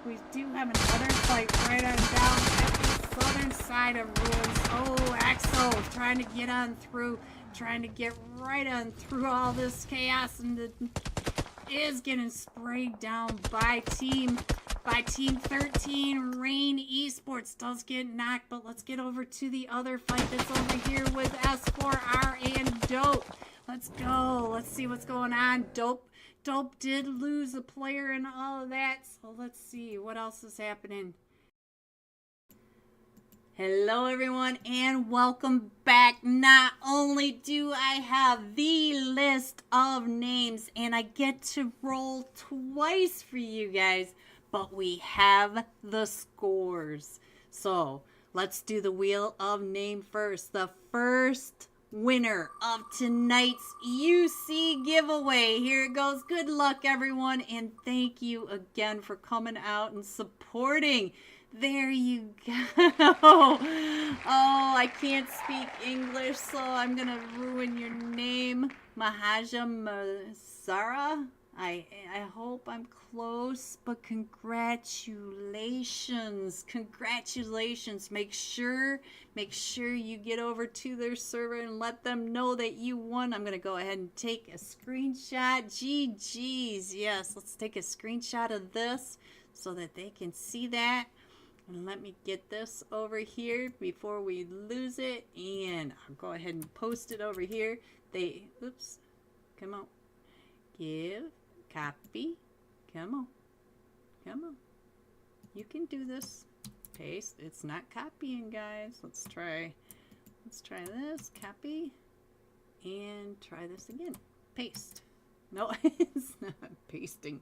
another fight right on down at the southern side of Ruins. Oh, Axel trying to get on through. Trying to get right on through all this chaos, and is getting sprayed down by Team 13. Rain Esports does get knocked, but let's get over to the other fight that's over here with S4R and Dope. Let's go. Let's see what's going on. Dope did lose a player and all of that, so let's see what else is happening. Hello everyone and welcome back. Not only do I have the list of names and I get to roll twice for you guys, but we have the scores. So let's do the wheel of name first. The first winner of tonight's UC giveaway. Here it goes. Good luck everyone, and thank you again for coming out and supporting. There you go. Oh, I can't speak English, so I'm going to ruin your name. Mahaja Mazara. I hope I'm close, but congratulations. Congratulations. Make sure you get over to their server and let them know that you won. I'm going to go ahead and take a screenshot. GG's. Yes, let's take a screenshot of this so that they can see that. And let me get this over here before we lose it. And I'll go ahead and post it over here. Oops. Come on. Give. Copy. Come on. Come on. You can do this. Paste. It's not copying, guys. Let's try this. Copy. And try this again. Paste. No, it's not pasting.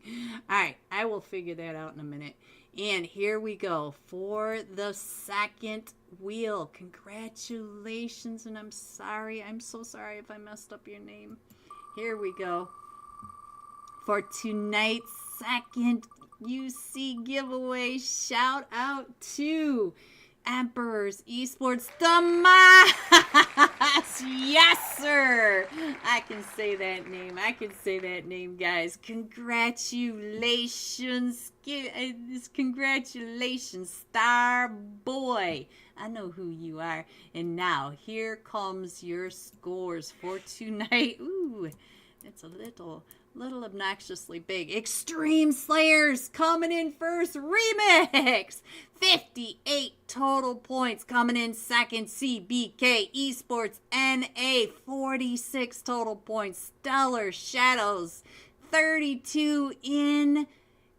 Alright, I will figure that out in a minute. And here we go for the second wheel. Congratulations, and I'm sorry. I'm so sorry if I messed up your name. Here we go. For tonight's second UC giveaway, shout out to Emperors Esports Damas. Yes, sir. I can say that name. I can say that name, guys. Congratulations. Congratulations, Star Boy. I know who you are. And now, here comes your scores for tonight. Ooh, it's a little obnoxiously big. Extreme Slayers coming in first. Remix. 58 total points. Coming in second. CBK Esports NA. 46 total points. Stellar Shadows. 32 in.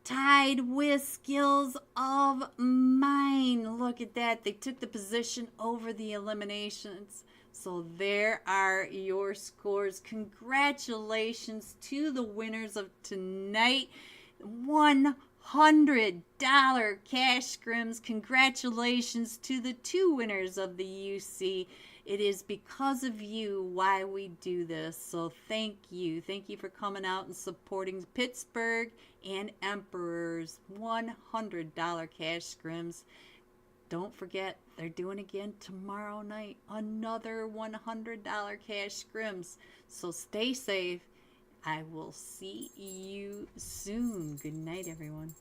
Tied with Skills of Mine. Look at that. They took the position over the eliminations. So there are your scores. Congratulations to the winners of tonight. $100 cash scrims. Congratulations to the 2 winners of the UC. It is because of you why we do this. So thank you. Thank you for coming out and supporting Pittsburgh and Emperors. $100 cash scrims. Don't forget, they're doing again tomorrow night. Another $100 cash scrims. So stay safe. I will see you soon. Good night, everyone.